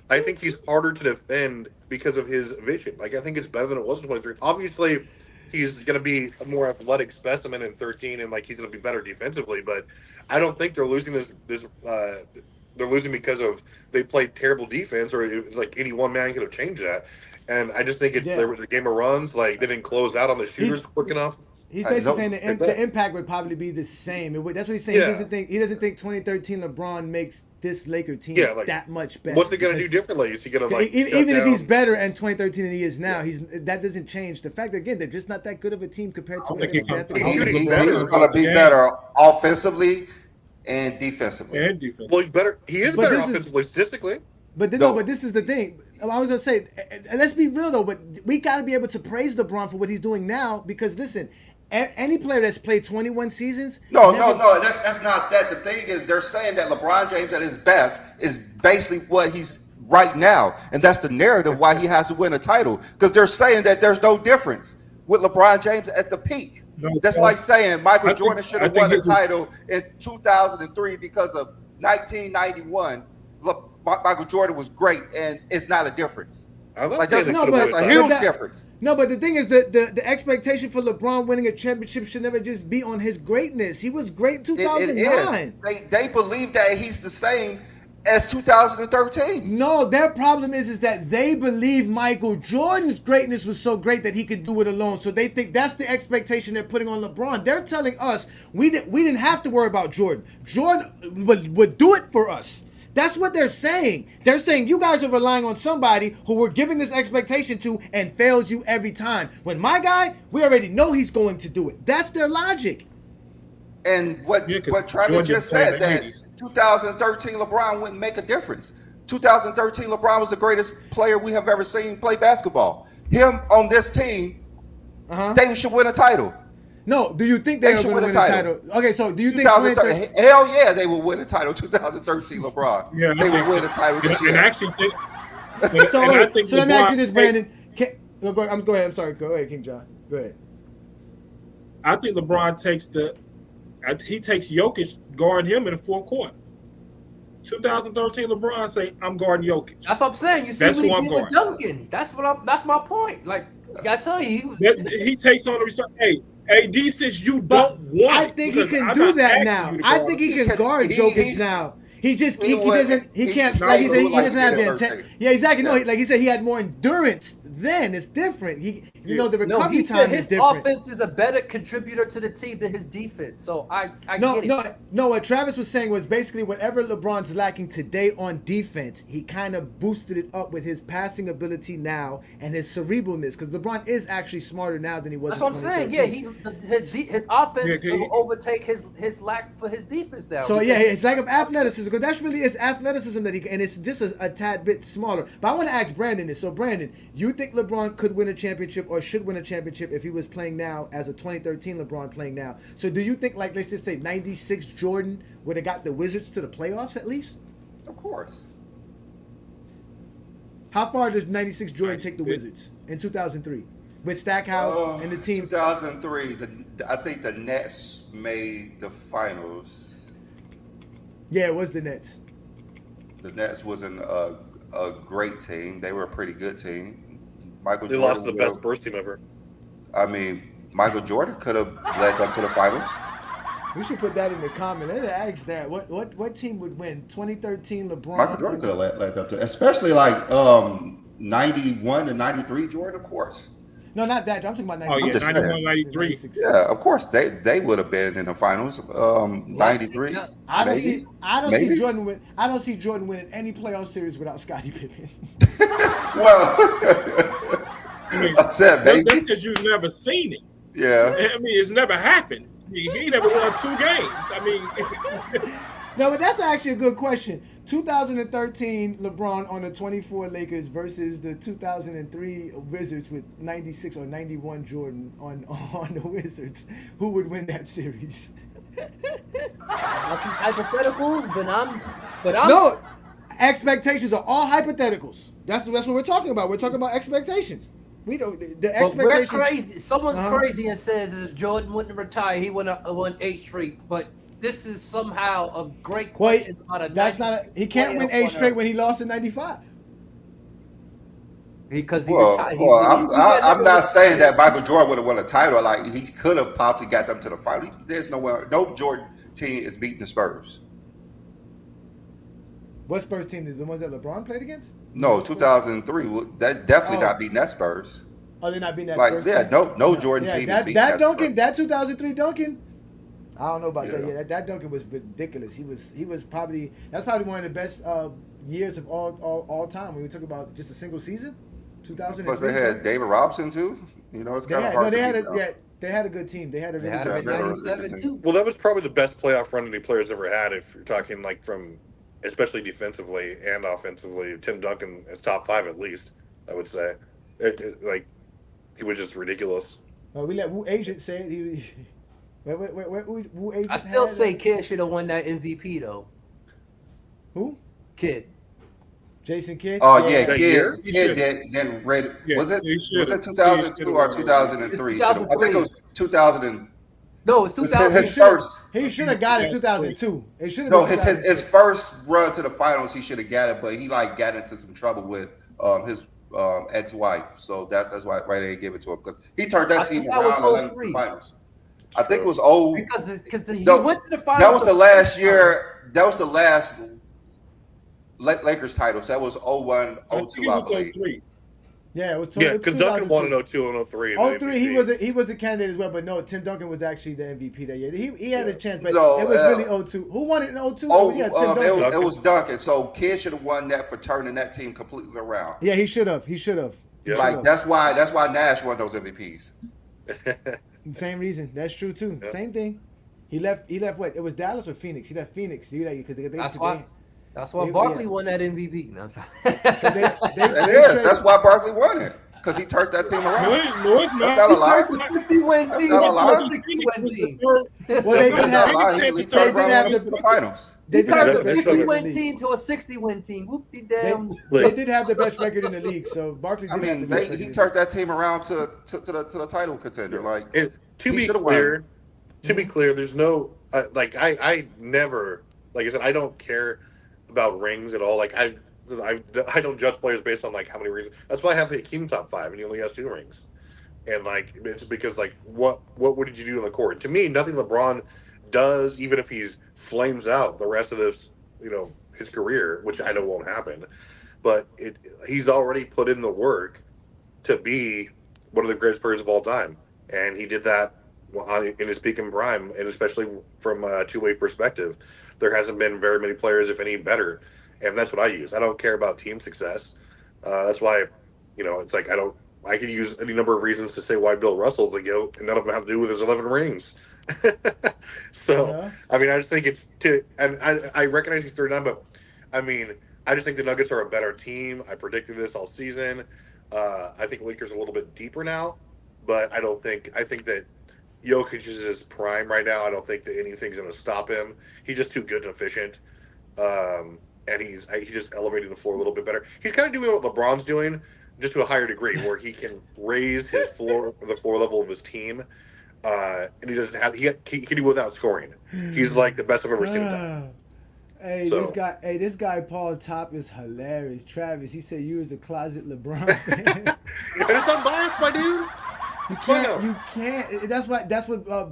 E: I think he's harder to defend because of his vision. I think it's better than it was in 23. Obviously, he's going to be a more athletic specimen in 13, and he's going to be better defensively. But I don't think they're losing they're losing because of they played terrible defense, or it was any one man could have changed that. And I just think it's the game of runs. They didn't close out on the shooters quick enough.
B: He's basically saying the impact would probably be the same. That's what he's saying.
E: Yeah.
B: He doesn't think 2013 LeBron makes this Laker team that much better.
E: What's he going to do differently? Is he going to
B: even if he's better in 2013 than he is now, that doesn't change the fact that, again, they're just not that good of a team compared to.
A: He's going to be better offensively and defensively.
E: Well, he is better offensively, statistically.
B: But this is the thing. I was gonna say, and let's be real though. But we got to be able to praise LeBron for what he's doing now, because listen, any player that's played 21 seasons.
A: No, that's not that. The thing is, they're saying that LeBron James at his best is basically what he's right now, and that's the narrative why he has to win a title, because they're saying that there's no difference with LeBron James at the peak. That's like saying Michael Jordan should have won a title in 2003 because of 1991. Michael Jordan was great, and it's not a difference. That's a huge difference.
B: No, but the thing is that the expectation for LeBron winning a championship should never just be on his greatness. He was great in 2009.
A: They believe that he's the same as 2013.
B: No, their problem is that they believe Michael Jordan's greatness was so great that he could do it alone. So they think that's the expectation they're putting on LeBron. They're telling us we didn't have to worry about Jordan. Jordan would do it for us. That's what they're saying. They're saying you guys are relying on somebody who we're giving this expectation to and fails you every time. When my guy, we already know he's going to do it. That's their logic.
A: And what Travis
C: Jordan
A: just
C: played
A: said,
C: the
A: that
C: 80s.
A: 2013 LeBron wouldn't make a difference. 2013 LeBron was the greatest player we have ever seen play basketball. Him on this team, they should win a title.
B: No, do you think they
A: should
B: going to
A: win
B: win
A: a
B: a
A: title.
B: title? Okay, so do you think
A: 2013, hell yeah, they will win a title. 2013 LeBron,
C: Yeah,
A: they will win a title this year.
C: And I actually think.
B: So,
C: and I think
B: so let me ask you
C: LeBron
B: this, Brandon.
C: takes-
B: Go ahead. I'm sorry. Go ahead, King John. Go ahead.
C: I think LeBron takes Jokic guarding him in the fourth quarter. 2013 LeBron say, "I'm guarding Jokic."
D: That's what I'm saying. You see
C: That's
D: what he
C: who I'm
D: did with
C: guarding.
D: Duncan. That's my point. Like I tell you,
C: He takes on the responsibility. Hey, AD says you don't want.
B: I think he
C: because
B: can
C: I'm
B: do
C: not
B: that
C: asking
B: now.
C: you to
B: I
C: guard
B: think
C: him.
B: he can guard Jokic now. He just he doesn't he can't like he said he doesn't have the intent. Yeah, exactly. No, like he said he had more endurance. Then it's different. The
D: no,
B: recovery
D: he
B: time
D: said
B: is
D: his
B: different.
D: offense is a better contributor to the team than his defense. So I
B: No,
D: get it.
B: no. What Travis was saying was basically whatever LeBron's lacking today on defense, he kind of boosted it up with his passing ability now and his cerebralness. Because LeBron is actually smarter now than he was.
D: That's what I'm saying. Yeah, his offense will overtake his lack for his defense now.
B: So yeah, it's lack of athleticism. Because that's really it's athleticism that and it's just a tad bit smaller. But I want to ask Brandon this. So Brandon, you think LeBron could win a championship or should win a championship if he was playing now as a 2013 LeBron playing now? So do you think, like, let's just say 96 Jordan would have got the Wizards to the playoffs at least?
A: Of course.
B: How far does 96 Jordan take the Wizards in 2003 with Stackhouse and the team?
A: 2003, I think the Nets made the finals.
B: Yeah, it was the Nets.
A: The Nets wasn't a great team. They were a pretty good team. Michael
E: They
A: Jordan
E: lost the best Spurs team ever.
A: I mean, Michael Jordan could have led them to the finals.
B: We should put that in the comment. Let's ask that. What team would win? 2013 LeBron.
A: Michael Jordan could have led them to, especially like 91 to 93 Jordan, of course.
B: No, not that. I'm talking about 93.
C: Oh yeah,
A: just
C: 91,
A: saying.
C: 93.
B: 96.
A: Yeah, of course they would have been in the finals. 93.
B: I don't
A: maybe.
B: see Jordan win. I don't see Jordan winning any playoff series without Scottie Pippen.
A: Well, I said
C: That's
A: maybe.
C: because you've never seen it.
A: Yeah.
C: I mean, it's never happened. He never won 2 games. I mean,
B: No, but that's actually a good question. 2013 LeBron on the 24 Lakers versus the 2003 Wizards with 96 or 91 Jordan on the Wizards. Who would win that series?
D: Hypotheticals, but I'm
B: No, expectations are all hypotheticals. That's what we're talking about. We're talking about expectations. We don't the
D: But
B: expectations.
D: we're crazy. Someone's
B: Uh-huh.
D: crazy and says if Jordan wouldn't retire, he won 8 straight. But this is somehow a great
B: Well,
D: question about a.
B: that's not. He can't win 8 straight when he lost in '95.
D: Because he
A: Well,
D: retired.
A: I'm not saying that Michael Jordan would have won a title. Like he could have possibly got them to the final. There's no Jordan team is beating the Spurs.
B: What Spurs team is the ones that LeBron played against?
A: No, 2003. That definitely not beating that Spurs.
B: Oh, they're not beating that.
A: Like
B: Spurs
A: yeah,
B: team?
A: no Jordan team is beating that
B: Duncan,
A: Spurs.
B: that 2003 Duncan. I don't know about that.
A: Yeah.
B: Yeah, that Duncan was ridiculous. He was probably one of the best years of all time when we talk about just a single season. 2003.
A: Plus they had David Robinson too. You know, it's kind of hard.
B: They
A: to
B: had
A: beat them.
B: they had a good team. They had a really good
A: had
B: team.
A: a
D: 97 too.
E: Well, that was probably the best playoff run any player's ever had. If you're talking like from, especially defensively and offensively, Tim Duncan is top 5 at least. I would say, like he was just ridiculous.
B: We let Wu Agent say it. Wu Agent.
D: I still
B: had
D: say
B: it.
D: Kid should have won that MVP though.
B: Who?
D: Kid.
B: Jason Kidd.
A: Oh yeah,
E: That year?
A: Kid then read.
C: Yeah,
A: Was it
C: he should've.
A: 2002 or 2003? I think it was 2000.
D: No, it's
A: His
D: 2000.
A: first.
B: He should have got it 2002. It should have
A: No,
B: been
A: his first run to the finals, he should have got it, but he like got into some trouble with his ex-wife, so that's why they didn't give it to him because he turned that
D: I
A: team
D: think that was
A: around and led them to
D: 03.
A: the finals. I think it was old.
D: Because he
A: No,
D: went to the finals.
A: That was the last year. That was the last Lakers titles. That was 01, 02, I
C: was
A: believe.
C: 03.
B: Yeah, it was.
E: Yeah,
B: it was
E: because Duncan won
B: 2002.
E: in 02 and 03.
B: 03, he was a candidate as well, but no, Tim Duncan was actually the MVP that year. He had a chance, but
A: No,
B: it was really 02. Who won it in 02? Yeah, Tim Duncan.
A: It was Duncan. So Kidd should have won that for turning that team completely around.
B: Yeah, he should have.
E: Yeah.
A: Like that's why Nash won those MVPs.
B: Same reason. That's true too.
E: Yeah.
B: Same thing. He left what? It was Dallas or Phoenix? He left Phoenix.
D: That's why Barkley won that MVP. No, I'm sorry.
A: It is. That's why Barkley won it. Because he turned that team around.
C: No, it's not.
A: That's not a lie.
D: 50-win team
A: not a
D: to
A: lie.
D: a 60-win team.
B: Well, they did
A: That's not a lie. He turned around and won the finals.
D: They
B: did have
D: turned
B: the
D: a
B: best record in the
D: 50-win
B: league.
D: team to a 60-win team. Whoop-de-damn.
B: They did have the best record in the league, so Barkley did have the best record.
A: He turned that team around to the title contender. Like
E: To be clear, there's no I never, like I said, I don't care about rings at all. Like I don't judge players based on like how many rings. That's why I have Hakeem top 5 and he only has 2 rings. And like it's because like what did you do on the court? To me, nothing LeBron does, even if he's flames out the rest of this, his career, which I know won't happen, but he's already put in the work to be one of the greatest players of all time, and he did that in his peak and prime, and especially from a two-way perspective. There hasn't been very many players, if any, better, and that's what I use. I don't care about team success. That's why, it's like I could use any number of reasons to say why Bill Russell's the GOAT, and none of them have to do with his 11 rings. So, yeah. I mean, I just think and I recognize he's 39, but I mean, I just think the Nuggets are a better team. I predicted this all season. I think Lakers are a little bit deeper now, but I think that Jokic is his prime right now. I don't think that anything's going to stop him. He's just too good and efficient. And he just elevated the floor a little bit better. He's kind of doing what LeBron's doing, just to a higher degree, where he can raise the floor level of his team. And he can do without scoring. He's like the best I've ever seen him.
B: This guy Paul Top is hilarious. Travis, he said you was a closet LeBron fan.
E: And it's unbiased, my dude.
B: You can't. That's what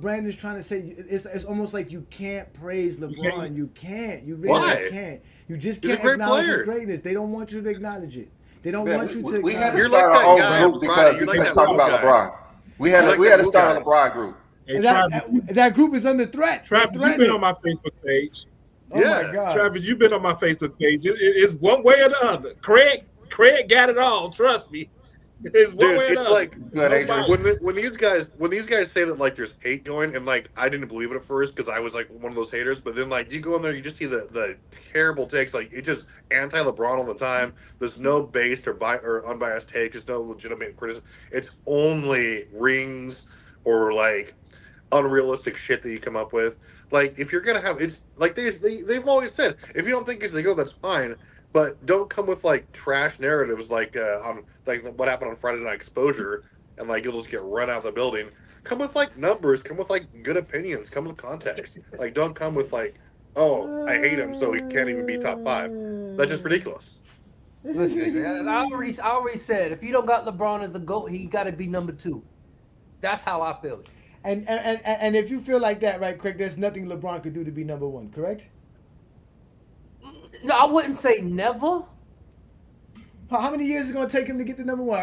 B: Brandon's trying to say. It's almost like you can't praise LeBron. You can't. You really just can't. You just can't acknowledge his greatness. They don't want you to acknowledge it. They don't want you to.
A: We had to start our own group because we couldn't talk about LeBron. We had to start a LeBron group.
C: Hey,
B: that group is under threat.
C: Travis, you've been on my Facebook page.
B: Oh my God.
C: Travis, you've been on my Facebook page. It's one way or the other. Craig got it all. Trust me. It's one way or the other.
E: Like when these guys say that like there's hate going, and like I didn't believe it at first because I was like one of those haters, but then like you go in there, you just see the terrible takes. Like it's just anti LeBron all the time. There's no based or unbiased take. There's no legitimate criticism. It's only rings or like unrealistic shit that you come up with. Like if you're gonna have it's like they've always said, if you don't think he's the GOAT, that's fine, but don't come with like trash narratives like on like what happened on Friday Night Exposure, and like you'll just get run out of the building. Come with like numbers, come with like good opinions, come with context. Like don't come with like, oh, I hate him so he can't even be top 5. That's just ridiculous.
D: Listen, man, I already said if you don't got LeBron as the GOAT, he got to be number 2. That's how I feel it.
B: And if you feel like that, right, Craig, there's nothing LeBron could do to be number 1, correct?
D: No, I wouldn't say never.
B: How many years is it going to take him to get to number 1? All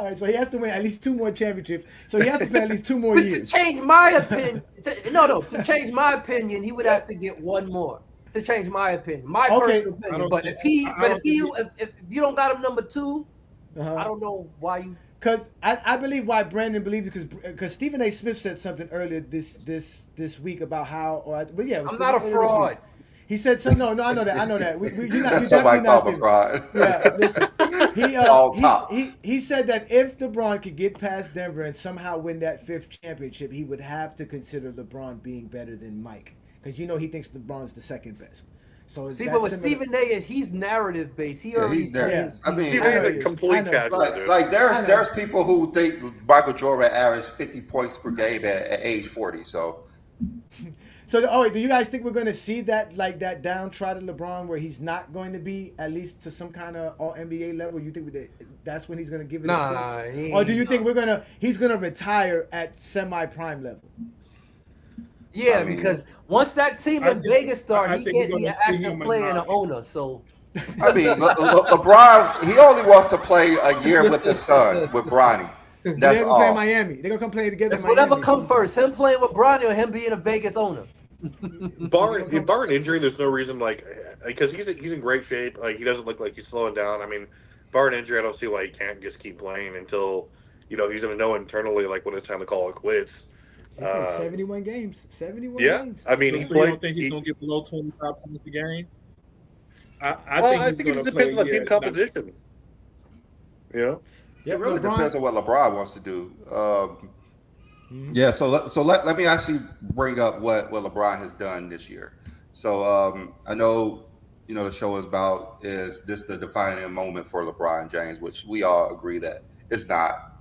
B: right, so he has to win at least 2 more championships. So he has to play at least 2 more years.
D: To change my opinion, to change my opinion, he would have to get 1 more. To change my opinion, personal opinion. But if you don't got him number 2, I don't know why you.
B: Because I believe why Brandon believes because Stephen A. Smith said something earlier this week about how.
D: I'm not a fraud.
B: He said something. No, I know that. You're
A: That's somebody called a fraud.
B: Yeah, listen. He said that if LeBron could get past Denver and somehow win that 5th championship, he would have to consider LeBron being better than Mike because he thinks LeBron's the second best. So
D: but with Stephen A, he's narrative based.
A: He's narrative.
B: I
A: mean,
E: Stephen A is a complete catch.
A: Like there's people who think Michael Jordan averaged 50 points per game at age 40. So
B: do you guys think we're going to see that that downtrodden LeBron where he's not going to be at least to some kind of all NBA level? You think that's when he's going to give it? Or do you think he's going to retire at semi-prime level?
D: Yeah, because once that team in Vegas starts, he can't be an active player and an owner. So
A: I mean, LeBron, he only wants to play a year with his son, with Bronny. That's
B: They're gonna play in
A: all.
B: Miami. They're gonna come play together.
D: It's
B: in Miami.
D: whatever come first, him playing with Bronny or him being a Vegas owner.
E: Barring injury, there's no reason because he's in great shape. Like he doesn't look like he's slowing down. I mean, barring injury, I don't see why he can't just keep playing until he's gonna know internally like when it's time to call it quits.
B: He played 71 games. 71
E: Yeah,
B: games.
E: I mean,
C: So you don't think he's gonna get below 25 points a game? I
E: think it just depends on the team composition.
A: It really depends on what LeBron wants to do. Yeah, so let me actually bring up what LeBron has done this year. So I know the show is this the defining moment for LeBron James, which we all agree that it's not.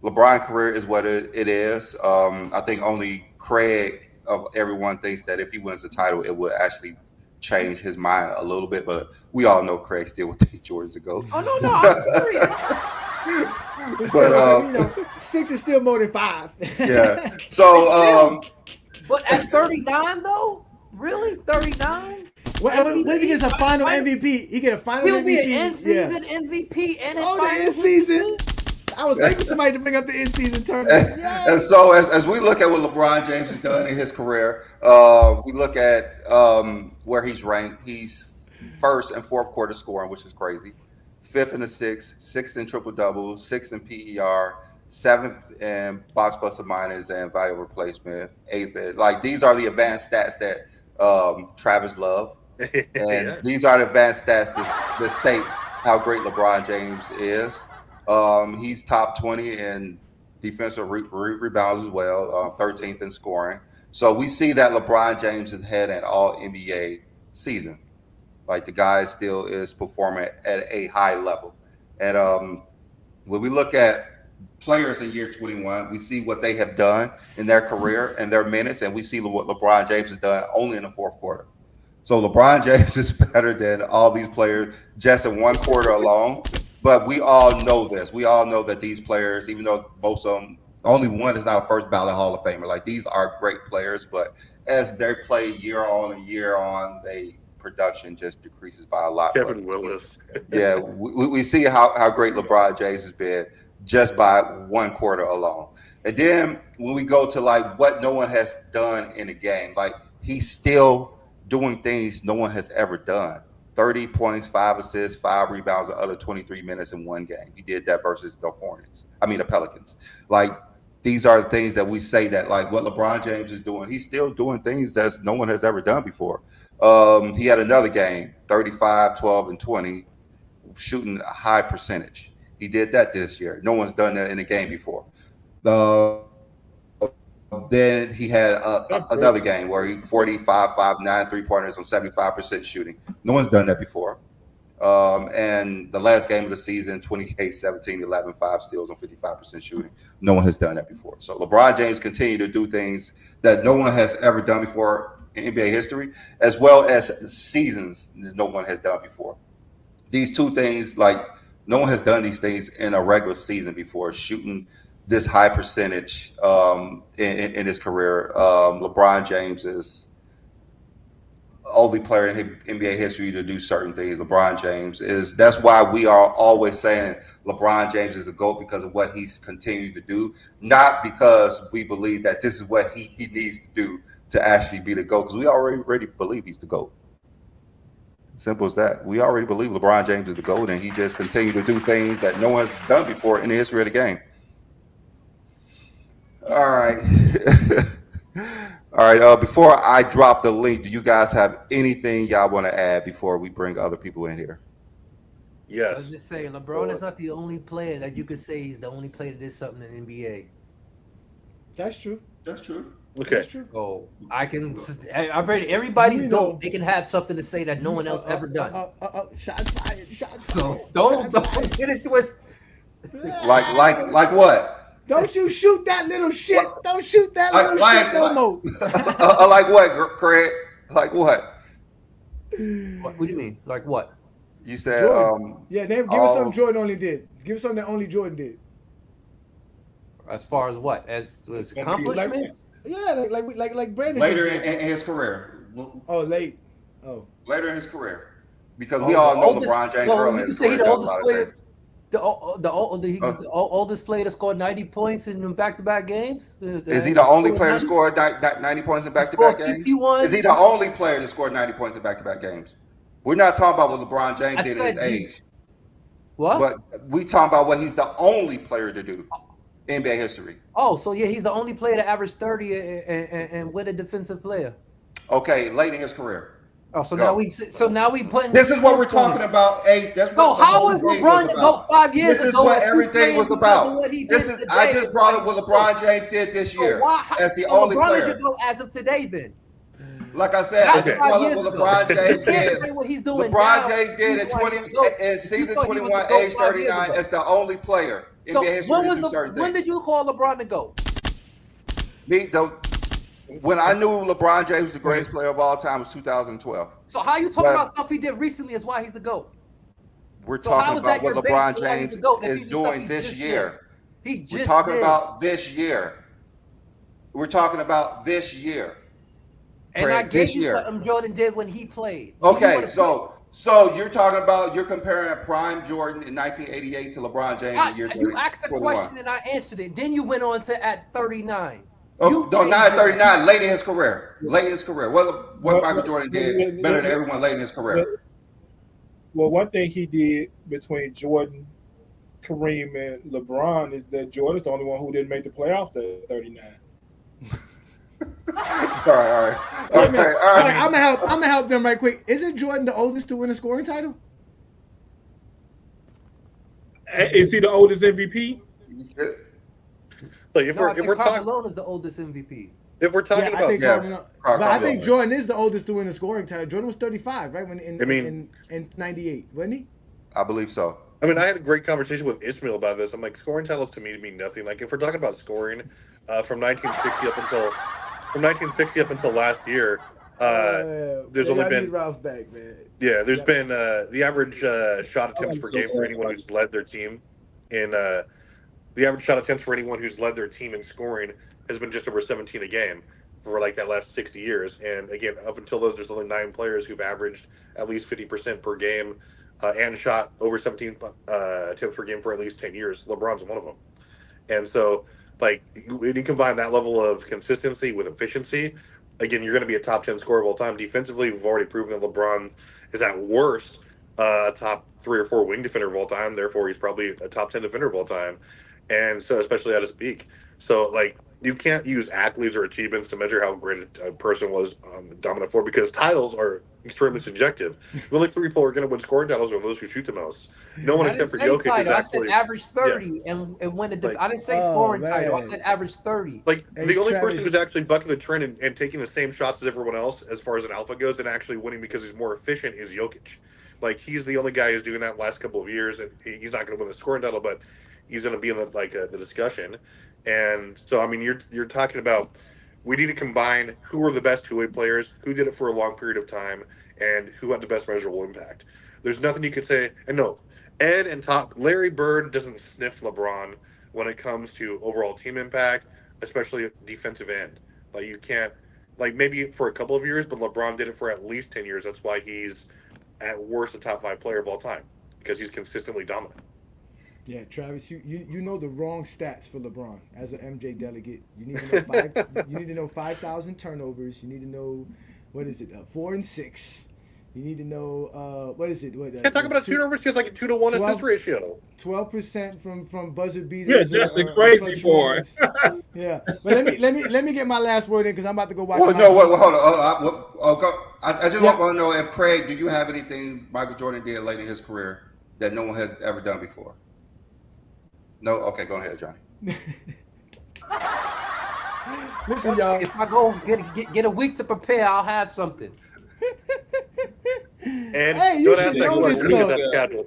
A: LeBron's career is what it is. I think only Craig of everyone thinks that if he wins the title, it would actually change his mind a little bit. But we all know Craig still would take Jordan to go.
D: Oh no, I'm serious.
B: But 6 is still more than 5.
A: Yeah. So
D: but at 39 though, really 39?
B: What if he gets a final MVP? He get a final
D: He'll
B: MVP.
D: be an in-season MVP and a
B: the
D: final
B: in-season. I was waiting for somebody to bring up the in-season tournament.
A: And so as we look at what LeBron James has done in his career, we look at where he's ranked. He's first and fourth quarter scoring, which is crazy. Fifth in assists, sixth in triple doubles, sixth in PER, seventh in box plus or minus and value replacement, eighth. These are the advanced stats that Travis love, and these are the advanced stats that states how great LeBron James is. He's top 20 in defensive rebounds as well, 13th in scoring. So we see that LeBron James has had an all NBA season. Like the guy still is performing at a high level. And when we look at players in year 21, we see what they have done in their career and their minutes, and we see what LeBron James has done only in the fourth quarter. So LeBron James is better than all these players just in one quarter alone. But we all know this. We all know that these players, even though most of them, only one is not a first ballot Hall of Famer. Like these are great players, but as they play year on and year on, they production just decreases by a lot.
E: Kevin Willis.
A: Yeah, we see how great LeBron James has been just by one quarter alone. And then when we go to like what no one has done in a game, like he's still doing things no one has ever done. 30 points, 5 assists, 5 rebounds in under 23 minutes in one game. He did that versus the Pelicans. Like, these are things that we say that, like, what LeBron James is doing, he's still doing things that no one has ever done before. He had another game, 35, 12, and 20, shooting a high percentage. He did that this year. No one's done that in a game before. Then he had another game where he 45, 5, 9 3-pointers on 75% shooting. No one's done that before. And the last game of the season, 28, 17, 11, 5 steals on 55% shooting. No one has done that before. So LeBron James continued to do things that no one has ever done before in NBA history, as well as seasons that no one has done before. These two things, like no one has done these things in a regular season before, shooting this high percentage in his career. LeBron James is only player in NBA history to do certain things. LeBron James is. That's why we are always saying LeBron James is the GOAT, because of what he's continued to do, not because we believe that this is what he needs to do to actually be the GOAT, because we already believe he's the GOAT. Simple as that. We already believe LeBron James is the GOAT, and he just continued to do things that no one's done before in the history of the game. All right. All right. Before I drop the link, do you guys have anything y'all want to add before we bring other people in here?
E: Yes.
D: I was just saying, LeBron is not the only player that you could say he's the only player that did something in the NBA.
B: That's true.
A: That's true.
E: Okay.
B: That's true.
D: Oh, I'm ready. Everybody's GOAT. They can have something to say that no one else ever done.
B: Shots fired. Shots
D: So
B: fired.
D: don't
B: Shots
D: get it twisted.
A: Like what?
B: Don't you shoot that little shit. Don't shoot that little shit no more.
A: Like what, Craig? Like what?
D: What do you mean? Like what?
A: You said
B: yeah, give us something Jordan only did. Give us something that only Jordan did.
D: As far as what? As accomplishments?
B: Yeah, like Brandon.
A: later in his career.
B: Oh, late. Oh.
A: Later in his career. because we all know
D: oldest,
A: LeBron James
D: no,
A: early in
D: you can
A: his
D: say he
A: career
D: the
A: does a
D: oldest
A: lot of
D: player.
A: things.
D: The oldest player to score 90 points in back-to-back games.
A: Is he the only player to score 90 points in back-to-back games?
D: 51.
A: Is he the only player to score 90 points in back-to-back games? We're not talking about what LeBron James
D: I
A: did
D: said
A: at his age,
D: What?
A: but we talking about what he's the only player to do in NBA history.
D: Oh, so yeah, he's the only player to average 30 and win a defensive player.
A: Okay, late in his career.
D: Oh, so
A: Go.
D: now we putting.
A: This is what we're talking about. Hey, that's
D: No,
A: what the
D: how
A: whole
D: was
A: thing
D: LeBron
A: was
D: to go
A: about.
D: 5 years
A: This is
D: ago?
A: what
D: if he's
A: everything
D: saying
A: was
D: because
A: about.
D: of what he
A: This
D: did
A: is
D: today,
A: I just
D: it's
A: brought
D: like,
A: up what LeBron James did this
D: so
A: year as the
D: so
A: only
D: LeBron is your
A: player.
D: GOAT as of today, then.
A: Like I said,
D: Not
A: I just
D: 5
A: brought up
D: years
A: what
D: ago.
A: LeBron James
D: You can't
A: did.
D: say what he's doing
A: LeBron
D: now.
A: James did
D: He's
A: in
D: like
A: 20
D: the GOAT.
A: in
D: You
A: season
D: thought he was
A: 21,
D: the GOAT
A: age
D: 5 years
A: 39
D: ago.
A: as the only player in
D: So
A: NBA history to do certain
D: when
A: things.
D: did you call LeBron the GOAT?
A: When I knew LeBron James was the greatest player of all time was 2012.
D: So how you talking about stuff he did recently is why he's the GOAT?
A: We're
D: So how
A: talking
D: is that
A: about what
D: your base
A: LeBron
D: for why he's
A: James
D: the GOAT?
A: is doing this year.
D: He just
A: We're talking
D: did.
A: about this year. We're talking about this year.
D: And I
A: Craig,
D: gave
A: this
D: you
A: year.
D: something Jordan did when he played.
A: Okay, so you're talking about you're comparing prime Jordan in 1988 to LeBron James in year 2021.
D: You asked the question and I answered it. Then you went on to at 39.
A: Oh, no, not at 39. Late in his career. Late in his career. What Michael Jordan did better than everyone late in his career.
C: Well, one thing he did between Jordan, Kareem, and LeBron is that Jordan's the only one who didn't make the playoffs at 39.
A: All right.
B: I'm gonna help them right quick. Isn't Jordan the oldest to win a scoring title?
C: Is he the oldest MVP?
E: Like if we're talking,
D: Carmelo is the oldest MVP.
E: If we're talking about,
B: but I think Jordan is the oldest to win a scoring title. Jordan was 35, right? When in 98, wasn't he?
A: I believe so.
E: I mean, I had a great conversation with Ishmael about this. I'm like, scoring titles to me mean nothing. Like, if we're talking about scoring from 1960 up until last year, there's only been
B: Ralph back, man.
E: Yeah, there's been the average shot attempts per game for anyone who's led their team in the average shot attempts for anyone who's led their team in scoring has been just over 17 a game for like that last 60 years. And again, up until those, there's only 9 players who've averaged at least 50% per game and shot over 17 attempts per game for at least 10 years. LeBron's one of them. And so, like, when you combine that level of consistency with efficiency, again, you're going to be a top 10 scorer of all time. Defensively, we've already proven that LeBron is at worst top 3 or 4 wing defender of all time. Therefore, he's probably a top 10 defender of all time. And so, especially at his peak. So, like, you can't use accolades or achievements to measure how great a person was on the dominant floor because titles are extremely subjective. The only 3 people who are going to win scoring titles are those who shoot the most. No one except for Jokic is actually.
D: I said average 30 and win a I didn't say scoring title. I said average 30.
E: Like, the only person who's actually bucking the trend and taking the same shots as everyone else as far as an alpha goes and actually winning because he's more efficient is Jokic. Like, he's the only guy who's doing that last couple of years, and he's not going to win the scoring title, but he's going to be in the discussion. And so, I mean, you're talking about we need to combine who were the best two-way players, who did it for a long period of time, and who had the best measurable impact. There's nothing you could say. And no, Ed and Larry Bird doesn't sniff LeBron when it comes to overall team impact, especially defensive end. Like, you can't, like, maybe for a couple of years, but LeBron did it for at least 10 years. That's why he's at worst a top 5 player of all time, because he's consistently dominant.
B: Yeah, Travis, you know the wrong stats for LeBron as an MJ delegate. You need to know 5,000 turnovers. You need to know 4 and 6. You need to know what is it?
E: Can't talk about turnovers. He has like a 2-to-1 assist ratio.
B: 12% from buzzer beaters.
C: Yeah, that's the crazy part.
B: Yeah, but let me get my last word in because I'm about to go watch.
A: Hold on. I just want to know if Craig, do you have anything Michael Jordan did late in his career that no one has ever done before? No? Okay, go ahead, Johnny.
B: Listen, y'all.
D: If I go get a week to prepare, I'll have something.
E: And
B: hey, you should know this,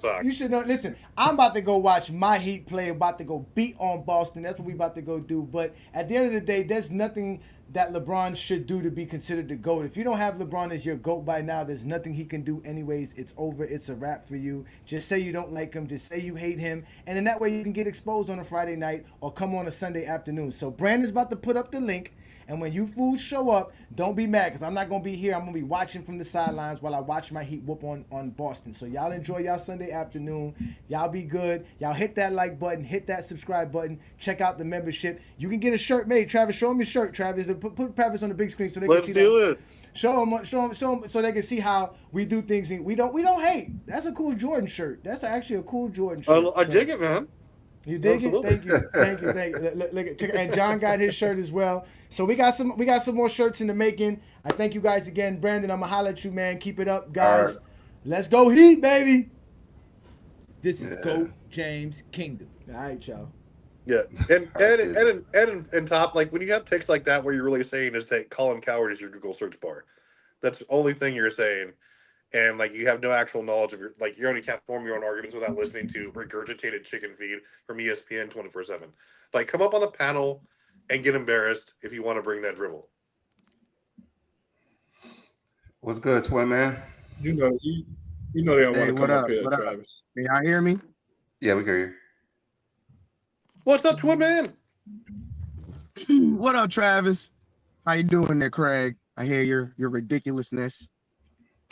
E: though.
B: You should know. Listen, I'm about to go watch my Heat play. About to go beat on Boston. That's what we about to go do. But at the end of the day, there's nothing that LeBron should do to be considered the GOAT. If you don't have LeBron as your GOAT by now, there's nothing he can do anyways. It's over. It's a wrap for you. Just say you don't like him. Just say you hate him. And in that way, you can get exposed on a Friday night or come on a Sunday afternoon. So Brandon's about to put up the link. And when you fools show up, don't be mad because I'm not gonna be here. I'm gonna be watching from the sidelines while I watch my Heat whoop on Boston. So y'all enjoy y'all Sunday afternoon. Y'all be good. Y'all hit that like button, hit that subscribe button. Check out the membership. You can get a shirt made. Travis, show them your shirt. Travis, put Travis on the big screen so they
E: Let's
B: can see
E: do
B: that.
E: it.
B: Show them so they can see how we do things. We don't hate. That's a cool Jordan shirt. That's actually a cool Jordan shirt.
E: I dig it, man.
B: You dig
E: Absolutely.
B: it? Thank you. Look at, and John got his shirt as well. So we got some more shirts in the making. I thank you guys again, Brandon. I'ma holler at you, man. Keep it up, guys.
A: All right.
B: Let's go Heat, baby. This is GOAT James Kingdom. All right, y'all.
E: Yeah, and top, like when you have text like that, where you're really saying is that Colin Coward is your Google search bar. That's the only thing you're saying, and like you have no actual knowledge of you only can't form your own arguments without listening to regurgitated chicken feed from ESPN 24/7. Like, come up on the panel and get embarrassed if you want to bring that drivel.
A: What's good, twin man?
C: You know they don't want to come up here, Travis.
F: Can y'all hear me?
A: Yeah, we hear you.
E: What's up, twin man?
F: What up, Travis? How you doing there, Craig? I hear your ridiculousness.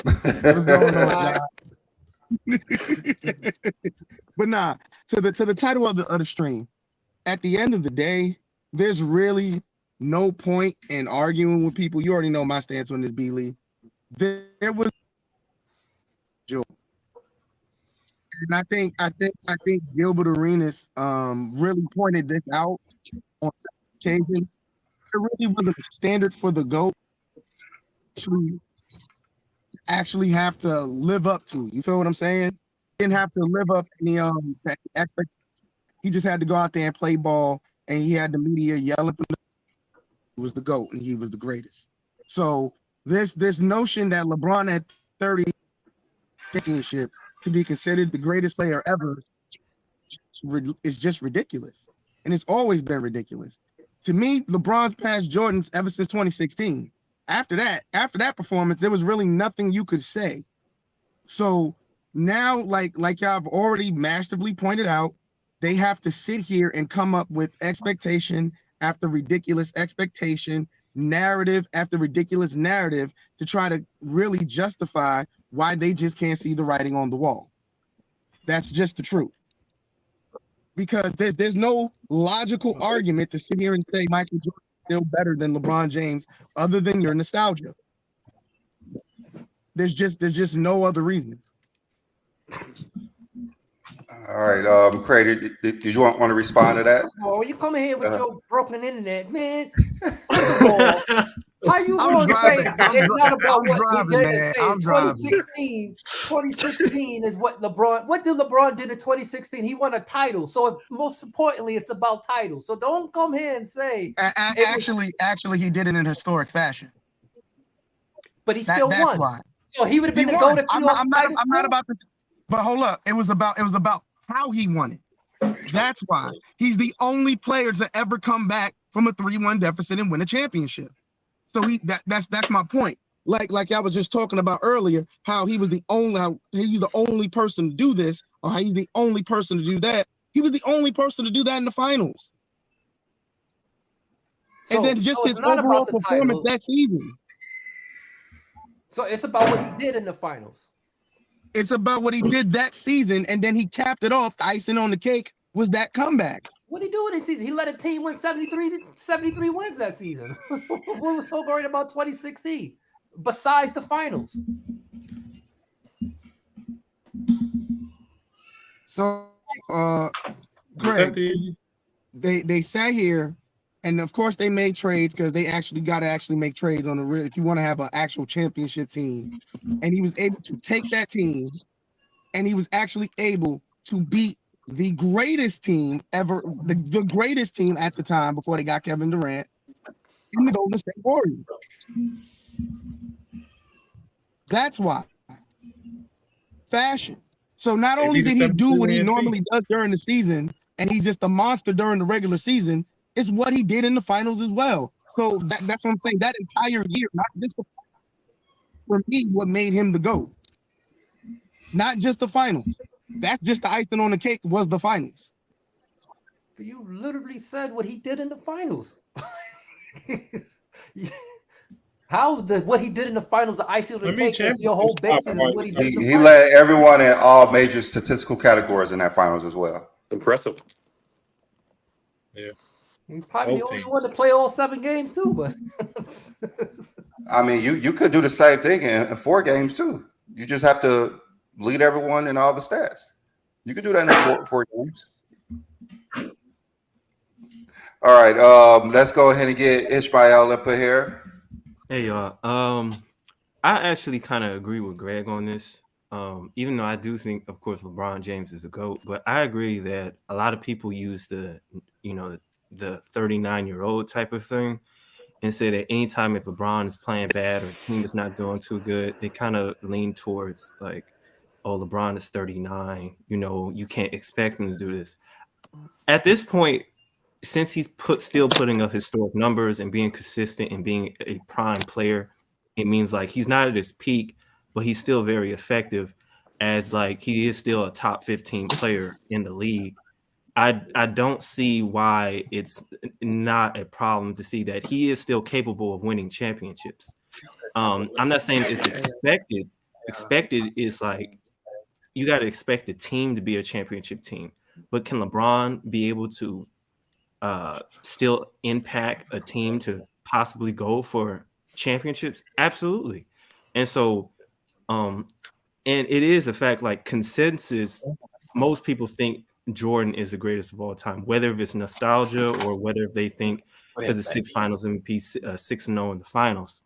F: What's going on, y'all? But nah, to the title of the stream. At the end of the day, there's really no point in arguing with people. You already know my stance on this, B. Lee. There was, and I think Gilbert Arenas really pointed this out on several occasions. There really wasn't a standard for the GOAT to actually have to live up to. You feel what I'm saying? Didn't have to live up to the expectations. He just had to go out there and play ball, and he had the media yelling for him. He was the GOAT and he was the greatest. So this notion that LeBron had 30 championship to be considered the greatest player ever is just ridiculous. And it's always been ridiculous. To me, LeBron's passed Jordan's ever since 2016. After that performance, there was really nothing you could say. So now, like y'all have already masterfully pointed out, they have to sit here and come up with expectation after ridiculous expectation, narrative after ridiculous narrative to try to really justify why they just can't see the writing on the wall. That's just the truth. Because there's no logical argument to sit here and say Michael Jordan is still better than LeBron James other than your nostalgia. There's just no other reason.
A: All right, Craig, did you want to respond to that?
D: Oh, you come in here with your broken internet, man. First of all, how you going to say it's not about what he did and say 2016 is what did LeBron do in 2016? He won a title. So most importantly, it's about titles. So don't come here and say
F: Actually, he did it in historic fashion.
D: But he still won.
F: That's why.
D: So he would have been the GOAT if he
F: I'm not about this. But hold up, it was about how he won it. That's why he's the only player to ever come back from a 3-1 deficit and win a championship. So that's my point. Like I was just talking about earlier, how he's the only person to do this, or how he's the only person to do that. He was the only person to do that in the finals. And then just his overall performance that season.
D: So it's about what he did in the finals.
F: It's about what he did that season, and then he capped it off. The icing on the cake was that comeback.
D: What did he do in this season? He led a team win 73 wins that season. What was so worried about 2016? Besides the finals.
F: So, Greg, they sat here, and of course they made trades because they got to make trades on the real if you want to have an actual championship team. And he was able to take that team, and he was actually able to beat the greatest team ever, the greatest team at the time before they got Kevin Durant, in the Golden State Warriors. That's why. Fashion. So not only did he do what he normally does during the season, and he's just a monster during the regular season, it's what he did in the finals as well. So that's what I'm saying. That entire year, not just the finals, for me, what made him the GOAT. It's not just the finals. That's just the icing on the cake was the finals.
D: But you literally said what he did in the finals. How what he did in the finals, the icing on the cake, if your whole basis is what he did in the
A: He
D: finals.
A: led everyone in all major statistical categories in that finals as well.
E: Impressive.
C: Yeah.
D: He's probably the
C: Both
D: only
C: teams.
D: one to play all 7 games too, but
A: I mean, you could do the same thing in 4 games too. You just have to lead everyone in all the stats. You could do that in four games. All right, let's go ahead and get Ishmael up here.
G: Hey y'all. I actually kind of agree with Greg on this. Even though I do think, of course, LeBron James is a GOAT, but I agree that a lot of people use the 39-year-old type of thing and say that anytime if LeBron is playing bad or the team is not doing too good, they kind of lean towards like, oh, LeBron is 39. You can't expect him to do this. At this point, since he's still putting up historic numbers and being consistent and being a prime player, it means like he's not at his peak, but he's still very effective as like he is still a top 15 player in the league. I don't see why it's not a problem to see that he is still capable of winning championships. I'm not saying it's expected. Expected is like you got to expect the team to be a championship team, but can LeBron be able to still impact a team to possibly go for championships? Absolutely. And so and it is a fact, like consensus, most people think Jordan is the greatest of all time, whether it's nostalgia or whether they think because it's 6 finals MVP, 6-0 in the finals.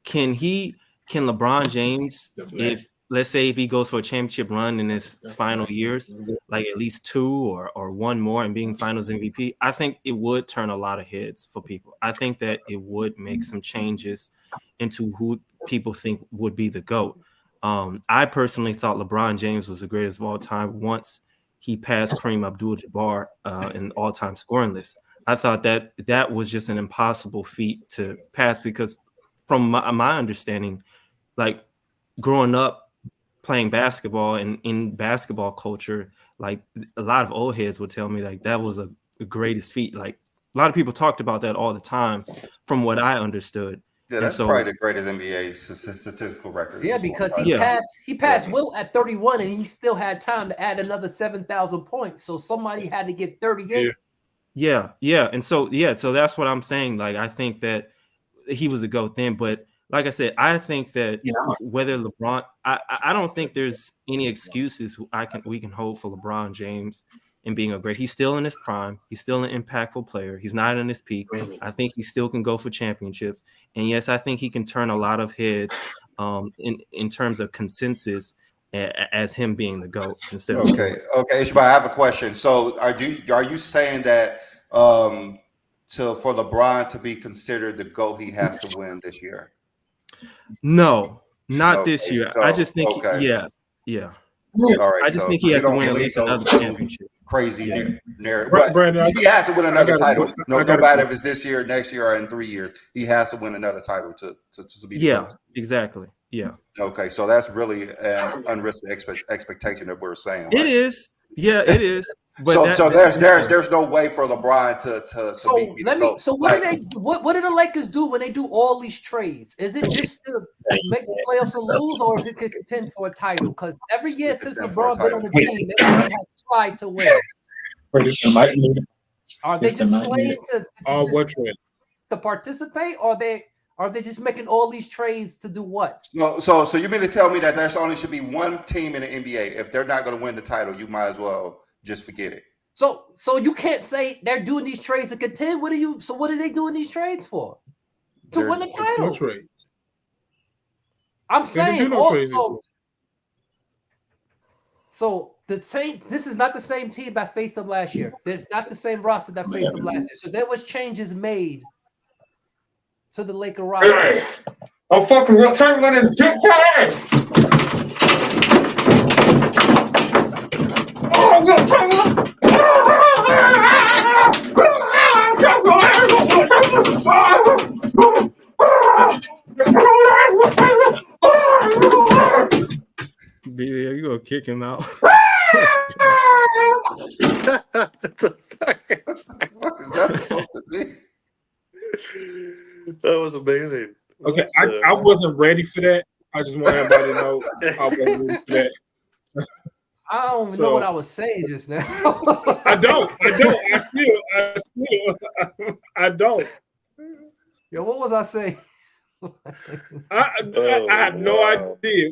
G: Can LeBron James, if let's say if he goes for a championship run in his final years, like at least 2 or 1 more and being finals MVP, I think it would turn a lot of heads for people. I think that it would make some changes into who people think would be the GOAT. I personally thought LeBron James was the greatest of all time once he passed Kareem Abdul-Jabbar in all-time scoring list. I thought that was just an impossible feat to pass because from my understanding, like growing up playing basketball and in basketball culture, like a lot of old heads would tell me like that was the greatest feat. Like a lot of people talked about that all the time from what I understood.
A: Yeah, that's probably the greatest NBA statistical record.
D: Yeah, because he passed Wilt at 31 and he still had time to add another 7,000 points. So somebody had to get 38.
G: Yeah. And so that's what I'm saying. Like I think that he was a GOAT then, but like I said, I think that whether LeBron, I don't think there's any excuses we can hold for LeBron James and being a great. He's still in his prime. He's still an impactful player. He's not in his peak. I think he still can go for championships. And yes, I think he can turn a lot of heads in terms of consensus as him being the GOAT instead of
A: okay. Ishmael, I have a question. So are you saying that for LeBron to be considered the GOAT, he has to win this year?
G: No, not this year. I just think yeah. All right. I just think he has to win at least another championship.
A: Crazy narrative. But Brandon, he has to win another title. No matter if it's this year, next year, or in 3 years, he has to win another title to be.
G: Yeah, exactly. Yeah.
A: Okay, so that's really an unrealistic expectation that we're saying. Right?
G: It is. Yeah, it is. But
A: there's no way for LeBron to beat me.
D: So what do the Lakers do when they do all these trades? Is it just to make the playoffs and lose, or is it to contend for a title? Because every year since LeBron been on the team, they have tried to win. Are they just playing to participate, or are they just making all these trades to do what?
A: So you mean to tell me that there's only should be one team in the NBA? If they're not going to win the title, you might as well just forget it.
D: So you can't say they're doing these trades to contend. What are they doing these trades for? To win the title.
C: No trades.
D: I'm saying also. So this is not the same team that faced them last year. There's not the same roster that faced them last year. So there was changes made to the Laker roster.
H: Hey, I'm fucking real time on this dick time. Oh, real time.
G: You gonna kick him out?
A: What is that supposed to be?
E: amazing.
C: Okay,
E: What the-
C: I wasn't ready for that. I just want everybody to know I wasn't ready for that.
D: I don't even know what I was saying just now.
C: I don't. I don't.
D: Yo, what was I saying?
C: I have no idea.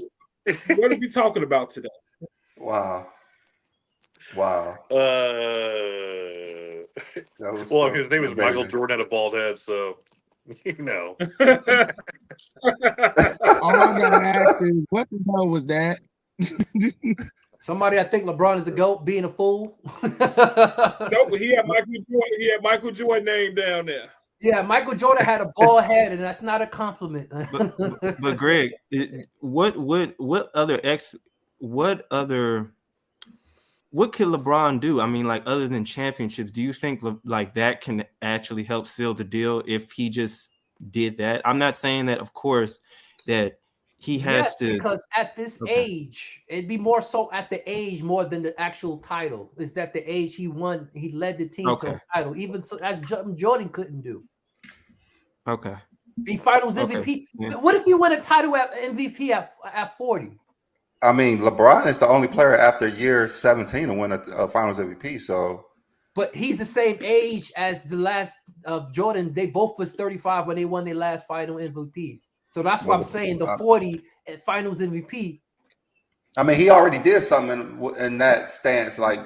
C: What are we talking about today?
A: Wow. That was
E: Well, his name is
A: amazing.
E: Michael Jordan, had a bald head, so you know.
F: All I gotta ask is, what the hell was that?
D: Somebody I think LeBron is the GOAT being a fool.
C: No, but he had Michael Jordan name down there.
D: Yeah, Michael Jordan had a bald head, and that's not a compliment.
G: But Greg, what could LeBron do? I mean, like other than championships, do you think like that can actually help seal the deal if he just did that? I'm not saying that, of course, that he has to,
D: because at this age, it'd be more so at the age more than the actual title. Is that the age he won? He led the team to a title, even so, as Jordan couldn't do.
G: Okay.
D: Be Finals MVP.
G: Yeah.
D: What if you win a title at MVP at 40?
A: I mean, LeBron is the only player after year 17 to win a Finals MVP. So,
D: but he's the same age as the last of Jordan. They both was 35 when they won their last Final MVP. So that's why I'm saying the 40 at Finals MVP.
A: I mean, he already did something in that stance like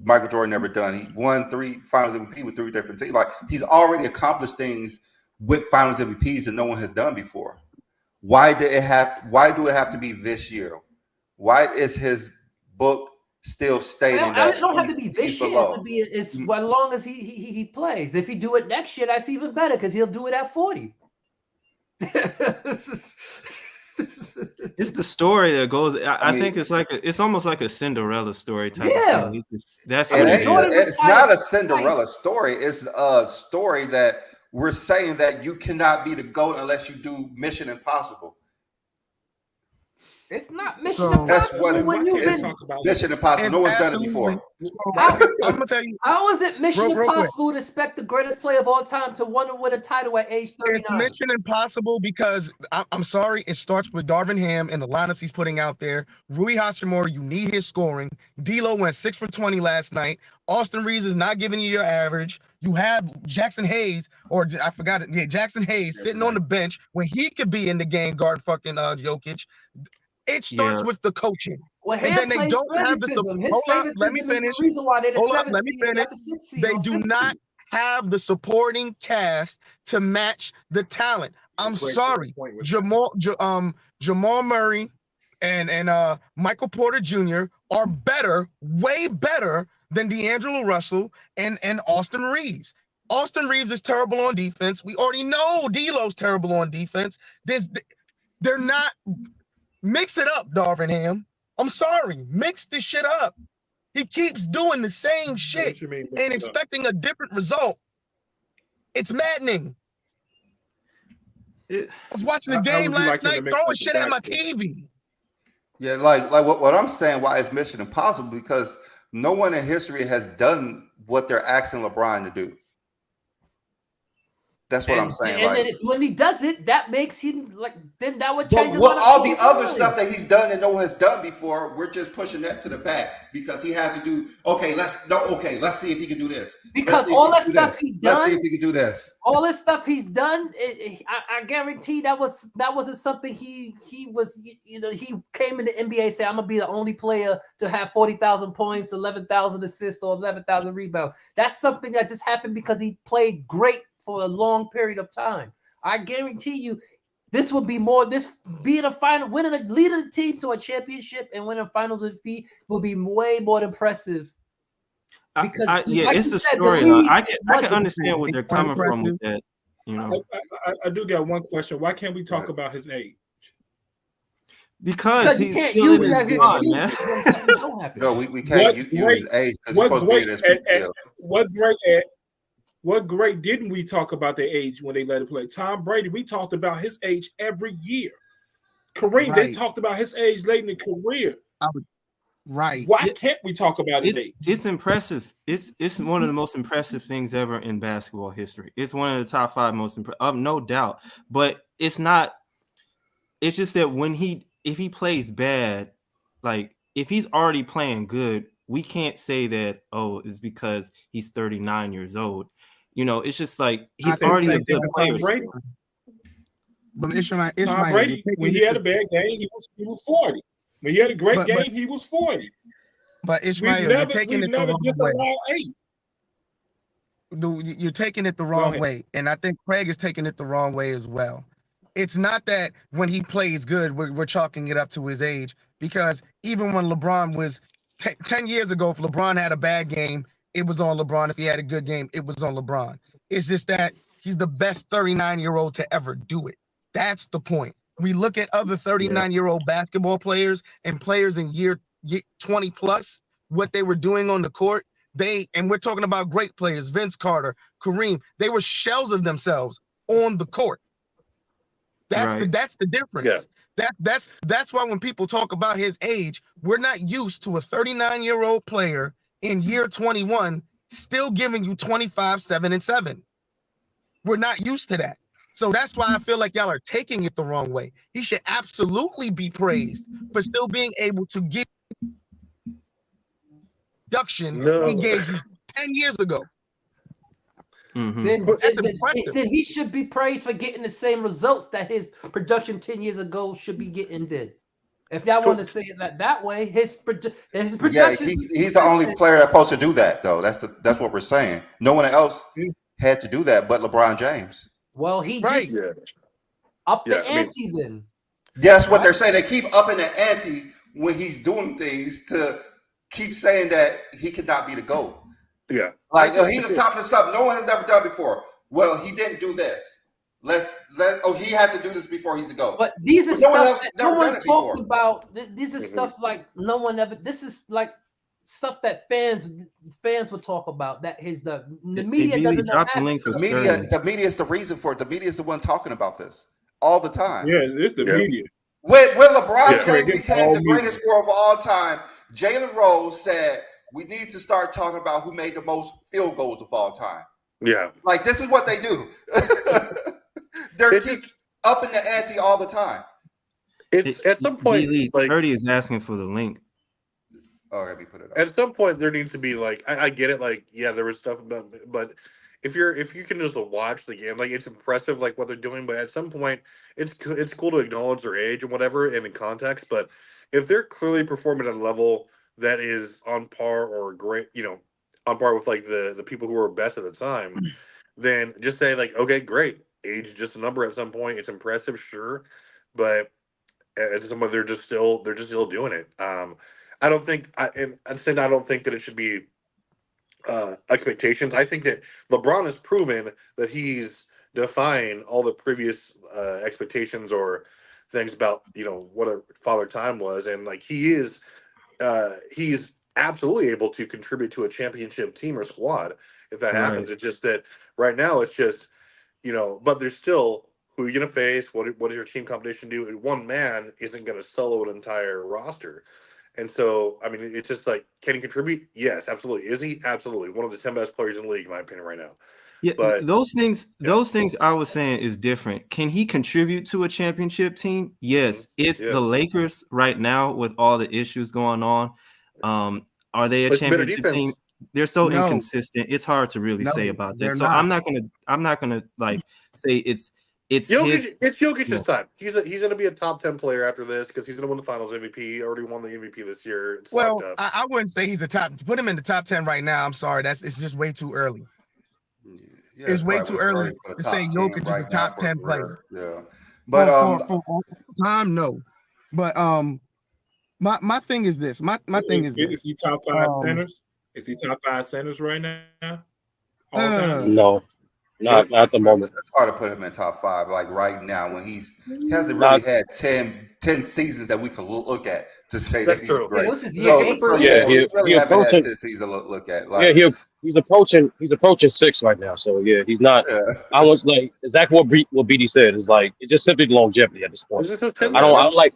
A: Michael Jordan never done. He won 3 Finals MVP with 3 different teams. Like, he's already accomplished things with Finals MVPs that no one has done before. Why do it have to be this year? Why is his book still stating that?
D: It don't have to be this year. It's as long as he plays. If he do it next year, that's even better because he'll do it at 40.
G: It's the story that goes. I think it's almost like a Cinderella story type of thing.
A: It's not a Cinderella story. It's a story that we're saying that you cannot be the GOAT unless you do Mission Impossible.
D: It's not Mission Impossible.
A: That's what Mission Impossible. No one's done it before.
F: I'm gonna tell you.
D: How is it Mission Impossible to expect the greatest player of all time to want to win a title at age 39?
F: It's Mission Impossible because I'm sorry, it starts with Darvin Ham and the lineups he's putting out there. Rui Hachimura, you need his scoring. D'Lo went 6 for 20 last night. Austin Reeves is not giving you your average. You have Jackson Hayes, or I forgot it. Yeah, Jackson Hayes sitting on the bench when he could be in the game guard fucking Jokic. It starts with the coaching.
D: Well,
F: and then they don't have the support. Let me finish. Let me finish. They do not have the supporting cast to match the talent. I'm sorry. Jamal Murray and Michael Porter Jr. are better, way better than D'Angelo Russell and Austin Reeves. Austin Reeves is terrible on defense. We already know D'Lo's terrible on defense. They're not. Mix it up, Darvin Ham. I'm sorry. Mix this shit up. He keeps doing the same shit and expecting a different result. It's maddening. I was watching the game last night, throwing shit at my TV.
A: Yeah, like what I'm saying, why it's Mission Impossible, because no one in history has done what they're asking LeBron to do. That's what I'm saying.
D: And then when he does it, that makes him then that would change.
A: But all the other stuff that he's done and no one has done before, we're just pushing that to the back because he has to do. Let's see if he can do this.
D: Because all that stuff he's done.
A: Let's see if he can do this.
D: All that stuff he's done, I guarantee that wasn't something he was. He came in the NBA saying, "I'm gonna be the only player to have 40,000 points, 11,000 assists, or 11,000 rebounds." That's something that just happened because he played great for a long period of time. I guarantee you, this will be more. This being a final, leading a team to a championship and winning a finals MVP will be way more impressive. Because
G: it's the storyline. I can understand what they're coming from with that.
C: I do got one question. Why can't we talk about his age?
G: Because he's still in his prime, man.
A: No, we can't use his age because he's supposed to be in his peak still.
C: What great didn't we talk about their age when they let it play? Tom Brady, we talked about his age every year. Kareem, they talked about his age late in the career.
F: Right.
C: Why can't we talk about his age?
G: It's impressive. It's one of the most impressive things ever in basketball history. It's one of the top 5 most impressive, no doubt. But it's not. It's just that if he plays bad, like if he's already playing good, we can't say that it's because he's 39 years old. It's just like he's already a good player.
F: But
C: Tom
F: Ishmael,
C: Brady, when he had a bad game, he was 40. When he had a great game, he was 40.
F: But Ishmael,
C: We've
F: you're taking it the wrong way. You're taking it the wrong way, and I think Craig is taking it the wrong way as well. It's not that when he plays good, we're chalking it up to his age, because even when LeBron was 10 years ago, if LeBron had a bad game, it was on LeBron. If he had a good game, it was on LeBron. It's just that he's the best 39-year-old to ever do it. That's the point. We look at other 39-year-old basketball players and players in year 20 plus, what they were doing on the court. And we're talking about great players, Vince Carter, Kareem, they were shells of themselves on the court. That's the difference. Yeah. That's why when people talk about his age, we're not used to a 39-year-old player in year 21 still giving you 25, 7, and 7. We're not used to that. So that's why I feel like y'all are taking it the wrong way. He should absolutely be praised for still being able to give production he gave you 10 years ago.
D: Mm-hmm. Then he should be praised for getting the same results that his production 10 years ago should be getting did. If y'all want to say it that way, his production.
A: Yeah, he's the only player that's supposed to do that, though. That's what we're saying. No one else had to do that but LeBron James.
D: Well, he just upped the ante then.
A: Yeah, that's what they're saying. They keep upping the ante when he's doing things to keep saying that he could not be the GOAT.
E: Yeah.
A: Like, he accomplished something no one has never done before. Well, he didn't do this. He has to do this before he's a GOAT.
D: But these are stuff that no one talked about. These are stuff like no one ever. This is like stuff that fans would talk about. That the media doesn't know.
A: The media is the reason for it. The media is the one talking about this all the time.
C: Yeah, it's the media.
A: When LeBron James became the greatest scorer of all time, Jalen Rose said, we need to start talking about who made the most field goals of all time.
E: Yeah.
A: Like, this is what they do. They keep upping the ante all the time.
E: At some point,
G: like 30 is asking for the link.
A: Oh, let me put it up.
E: At some point, there needs to be like, I get it. Like, yeah, there was stuff about, but if you can just watch the game, like, it's impressive, like what they're doing. But at some point, it's cool to acknowledge their age and whatever, and in context. But if they're clearly performing at a level that is on par or great, on par with like the people who were best at the time, then just say like, okay, great. Age is just a number at some point. It's impressive, sure, but at some point they're just still doing it. I don't think I don't think that it should be expectations. I think that LeBron has proven that he's defying all the previous expectations or things about what a father time was, and like he's absolutely able to contribute to a championship team or squad if that happens. It's just that right now it's just but there's still who you're gonna face. What does your team competition do? One man isn't gonna solo an entire roster. And so, I mean, it's just like, can he contribute? Yes, absolutely. Is he? Absolutely. One of the 10 best players in the league, in my opinion, right now.
G: Yeah, but those things I was saying is different. Can he contribute to a championship team? Yes. It's the Lakers right now with all the issues going on. Are they a championship team? They're so inconsistent. It's hard to really say about that. So I'm not gonna like say it's
E: Jokic's time. He's gonna be a top 10 player after this because he's gonna win the Finals MVP. He already won the MVP this year.
F: Well, I wouldn't say he's the top. Put him in the top 10 right now. I'm sorry, it's just way too early. Yeah, it's way too early to say Jokic is the top 10 player.
A: Yeah, but
F: for time, no. But my thing is this. My thing is this.
C: Is he top 5 centers? Is he top 5 centers right now? All time?
I: No, not at the moment.
A: It's hard to put him in top 5 like right now when he hasn't really had 10 seasons that we can look at to say that he's great.
I: He's approaching 10 seasons to look at. Like, he's approaching 6 right now. So he's not. Yeah. I was like exactly what BD said is like it's just simply longevity at this point. I don't like.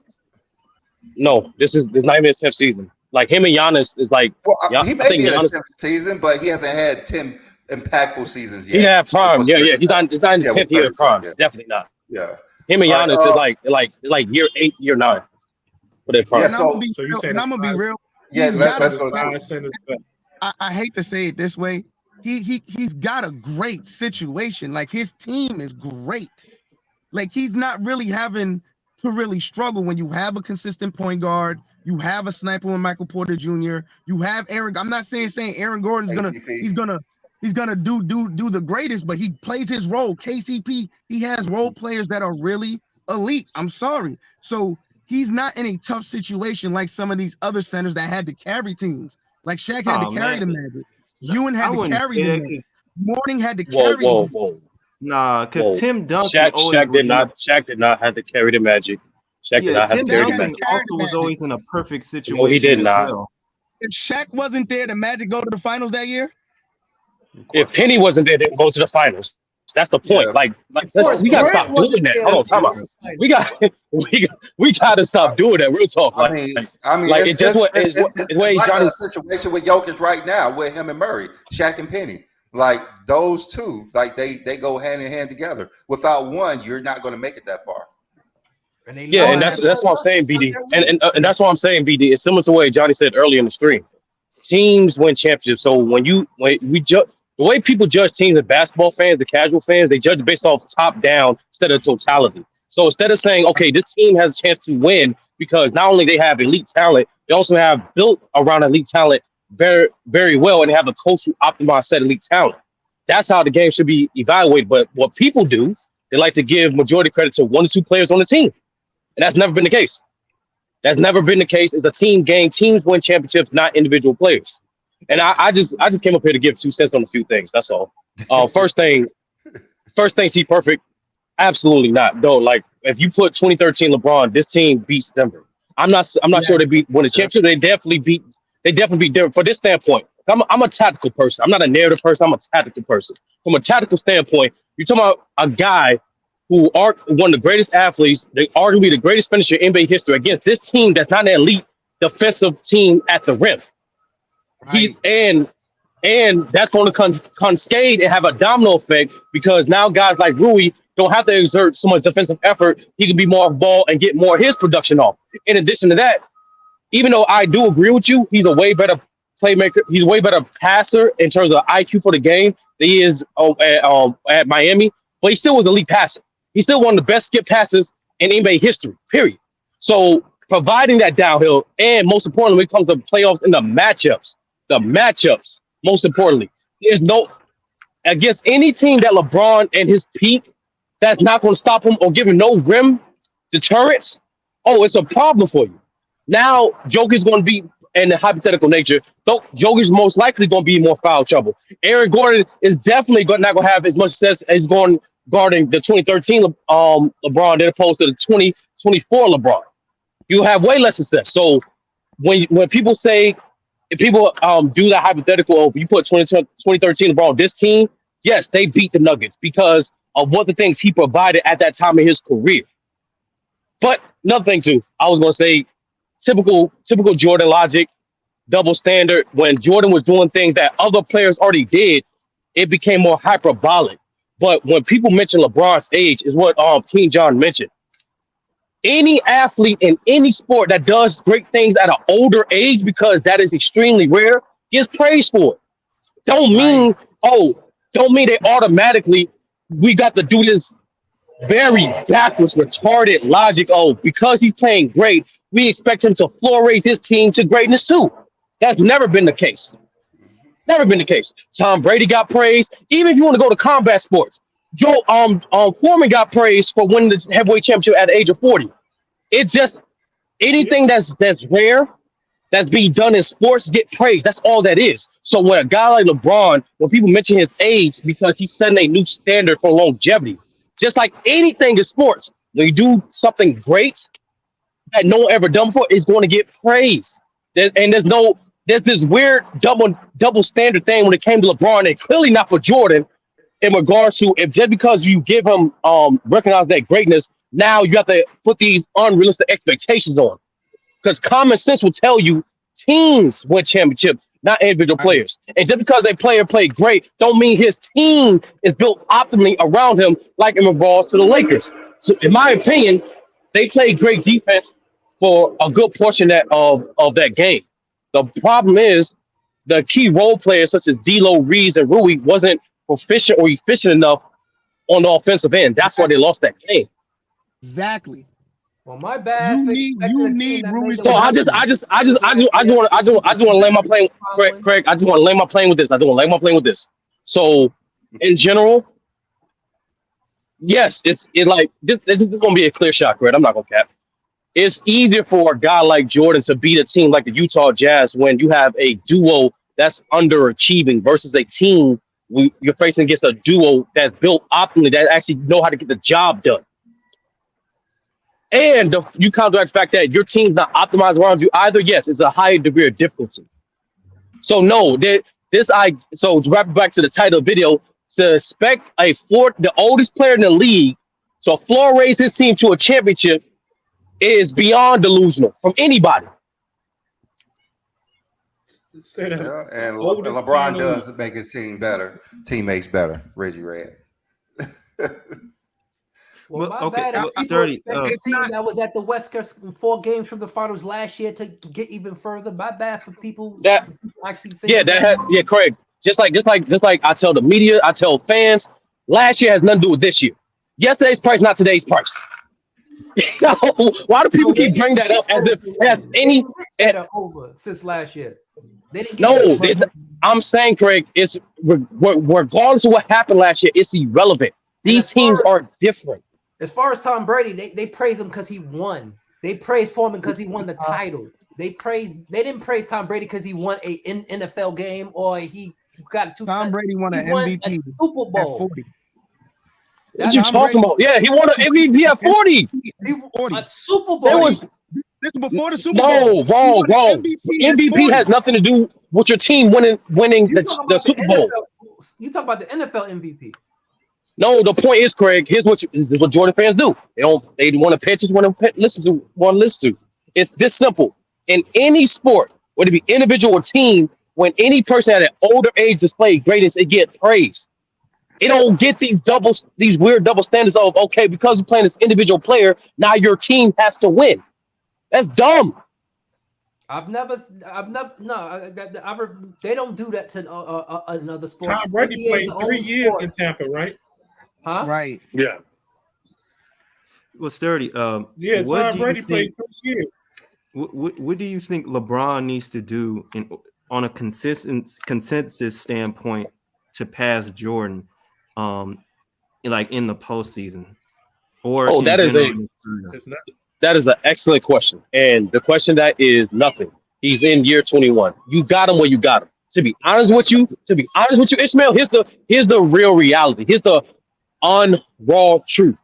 I: No, this is not even his 10th season. Like him and Giannis is like.
A: Well,
I: Yeah,
A: he
I: I
A: may
I: think
A: be in a
I: Giannis,
A: 10th season, but he hasn't had 10 impactful seasons yet.
I: he had prime. Yeah. He's not in his 10th year of prime.
A: Yeah.
I: Definitely not.
A: Yeah.
I: Him and
A: All right,
I: Giannis is like year 8, year 9 for their prime.
A: Yeah,
F: And I'm gonna
C: So you
F: real,
C: saying
F: and I'm gonna be real.
A: yeah,
F: He's
A: let's
F: got
A: go.
C: five centers back.
F: I hate to say it this way. He's got a great situation. Like his team is great. Like he's not really having to really struggle when you have a consistent point guard, you have a sniper with Michael Porter Jr., you have Aaron. I'm not saying Aaron Gordon's gonna do the greatest, but he plays his role. KCP, he has role players that are really elite. I'm sorry. So he's not in a tough situation like some of these other centers that had to carry teams. Like Shaq had to carry the Magic. Ewan had to carry the Magic. Morning had to carry.
I: Whoa.
G: Nah, because Tim Duncan
I: Shaq did not have to carry the Magic. Shaq did not have to carry the Magic.
G: Also was always in a perfect situation.
I: No, he did not.
G: Well.
F: If Shaq wasn't there, the Magic go to the finals that year?
I: If Penny wasn't there, they'd go to the finals. That's the point.
A: Yeah.
I: We gotta stop doing that. Hold on, time out. We gotta stop doing that. Real talk.
A: I mean, it's like a situation with Jokic right now with him and Murray, Shaq and Penny. Like those two, like they go hand in hand together. Without one, you're not going to make it that far.
I: Yeah, and that's what I'm saying, BD. And that's what I'm saying, BD. It's similar to what Johnny said earlier in the stream. Teams win championships. So when we judge the way people judge teams, the basketball fans, the casual fans, they judge based off top down instead of totality. So instead of saying, okay, this team has a chance to win because not only they have elite talent, they also have built around elite talent very, very well, and they have a coach who optimized set elite talent. That's how the game should be evaluated. But what people do, they like to give majority credit to 1 or 2 players on the team. And that's never been the case. That's never been the case. It's a team game. Teams win championships, not individual players. And I just came up here to give 2 cents on a few things. That's all. First thing, T Perfect. Absolutely not. No, like if you put 2013 LeBron, this team beats Denver. I'm not sure they win the championship. They definitely beat Denver. For this standpoint, I'm a tactical person. I'm not a narrative person. I'm a tactical person. From a tactical standpoint, you're talking about a guy who are one of the greatest athletes, they arguably the greatest finisher in NBA history against this team that's not an elite defensive team at the rim. Right. And that's going to cascade and have a domino effect because now guys like Rui don't have to exert so much defensive effort. He can be more off ball and get more of his production off. In addition to that, even though I do agree with you, he's a way better playmaker. He's a way better passer in terms of IQ for the game than he is at Miami. But he still was an elite passer. He's still one of the best skip passes in NBA history, period. So providing that downhill, and most importantly, when it comes to playoffs and the matchups, most importantly, there's no against any team that LeBron and his peak, that's not going to stop him or give him no rim deterrence. Oh, it's a problem for you. Now, Joker's going to be, in the hypothetical nature, so Joker's most likely going to be in more foul trouble. Aaron Gordon is definitely not going to have as much success as guarding the 2013 LeBron than opposed to the 2024 LeBron. You have way less success. So when people say, if people do that hypothetical, you put 2013 LeBron, this team, yes, they beat the Nuggets because of what the things he provided at that time in his career. But another thing too, I was going to say, typical Jordan logic, double standard. When Jordan was doing things that other players already did, it became more hyperbolic. But when people mention LeBron's age, is what King John mentioned. Any athlete in any sport that does great things at an older age, because that is extremely rare, gets praised for it. Don't mean they automatically, we got to do this very backwards, retarded logic. Oh, because he's playing great, we expect him to floor raise his team to greatness too. That's never been the case. Never been the case. Tom Brady got praised. Even if you want to go to combat sports, Joe Foreman got praised for winning the heavyweight championship at the age of 40. It's just anything that's rare, that's being done in sports, get praised. That's all that is. So when a guy like LeBron, when people mention his age, because he's setting a new standard for longevity, just like anything in sports, when you do something great that no one ever done before, it's going to get praised. And there's this weird double standard thing when it came to LeBron, and clearly not for Jordan, in regards to if just because you give him recognize that greatness, now you have to put these unrealistic expectations on. Because common sense will tell you Teams win championships, not individual players. And just because a player played great, don't mean his team is built optimally around him, like in regards to the Lakers. So, in my opinion, they played great defense for a good portion of that game. The problem is the key role players such as D'Lo, Reeves, and Rui wasn't proficient or efficient enough on the offensive end. That's why they lost that game.
F: Exactly.
D: Well, my bad.
F: You
D: for
F: need
D: expecting a team
F: Rui
D: that made the
I: So I just want to lay my plane, Craig. I just want to lay my plane with this. I don't want to lay my plane with this. So, in general, yes, it's like this is going to be a clear shot, Craig. I'm not going to cap. It's easier for a guy like Jordan to beat a team like the Utah Jazz when you have a duo that's underachieving versus a team you're facing against a duo that's built optimally that actually know how to get the job done. And you counteract the fact that your team's not optimized around you either. Yes, it's a higher degree of difficulty. So no, so to wrap it back to the title of the video, to expect the oldest player in the league to floor raise his team to a championship is beyond delusional from anybody.
A: Yeah, and LeBron does make his teammates better. Reggie Red.
D: Well, my bad.
G: Sturdy.
D: A team that was at the West Coast 4 games from the finals last year to get even further. My bad for people
I: that
D: actually think
I: Craig. Just like I tell the media, I tell fans, last year has nothing to do with this year. Yesterday's price, not today's price. Why do people keep bringing that up as if it has any
D: over since last year? They didn't
I: I'm saying, Craig, it's regardless of what happened last year, it's irrelevant. These teams are different.
D: As far as Tom Brady, they praise him because he won. They praise Foreman because he won the title. They didn't praise Tom Brady because he won a NFL game or he got
F: Tom Brady won an MVP
D: Super Bowl.
F: at 40.
I: What you talking about? Yeah, he won an MVP at 40.
D: A Super Bowl.
F: This is before the Super Bowl.
I: No, wrong. MVP has nothing to do with your team winning the Super Bowl.
D: You talk about the NFL MVP.
I: No, the point is, Craig. Here's what Jordan fans do. They want to pitch, just want to listen to. It's this simple. In any sport, whether it be individual or team, when any person at an older age displays greatness, it gets praised. It don't get these weird double standards of, okay, because you're playing this individual player, now your team has to win. That's dumb.
D: They don't do that to another sport.
C: Tom Brady played 3 years in Tampa, right?
D: Huh?
F: Right.
E: Yeah.
G: Well, Sturdy.
C: Tom Brady played 3 years.
G: What do you think LeBron needs to do on a consensus standpoint to pass Jordan, like in the postseason? Or
I: that is an excellent question, and the question that is nothing. He's in year 21. You got him where you got him. To be honest with you, Ishmael. Here's the real reality. Here's the raw truth.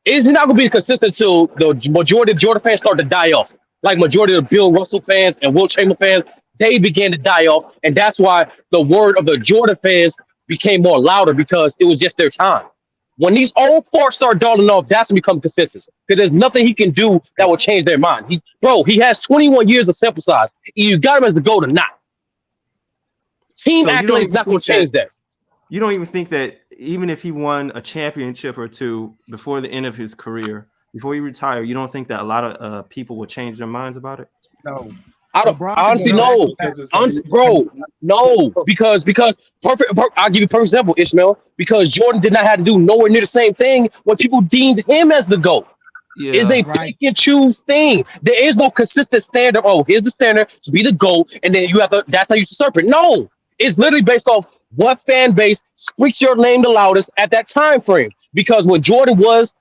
I: Is not going to be consistent until the majority of Jordan fans start to die off. Like majority of the Bill Russell fans and Will Chamberlain fans, they began to die off, and that's why the word of the Jordan fans became more louder because it was just their time. When these old farts start dawning off, that's when become consensus. Because there's nothing he can do that will change their mind. He has 21 years of sample size. You got him as the GOAT or not. Team accolades not going to change that.
G: You don't even think that even if he won a championship or two before the end of his career, before he retired, you don't think that a lot of people would change their minds about it?
F: No.
I: Honestly, no. Bro, no. Because I'll give you a perfect example, Ishmael. Because Jordan did not have to do nowhere near the same thing when people deemed him as the GOAT.
G: Yeah,
I: it's a pick and choose thing. There is no consistent standard. Oh, here's the standard to be the GOAT, and then you have to. That's how you usurp it. No, it's literally based off what fan base squeaks your name the loudest at that time frame. Because when Jordan was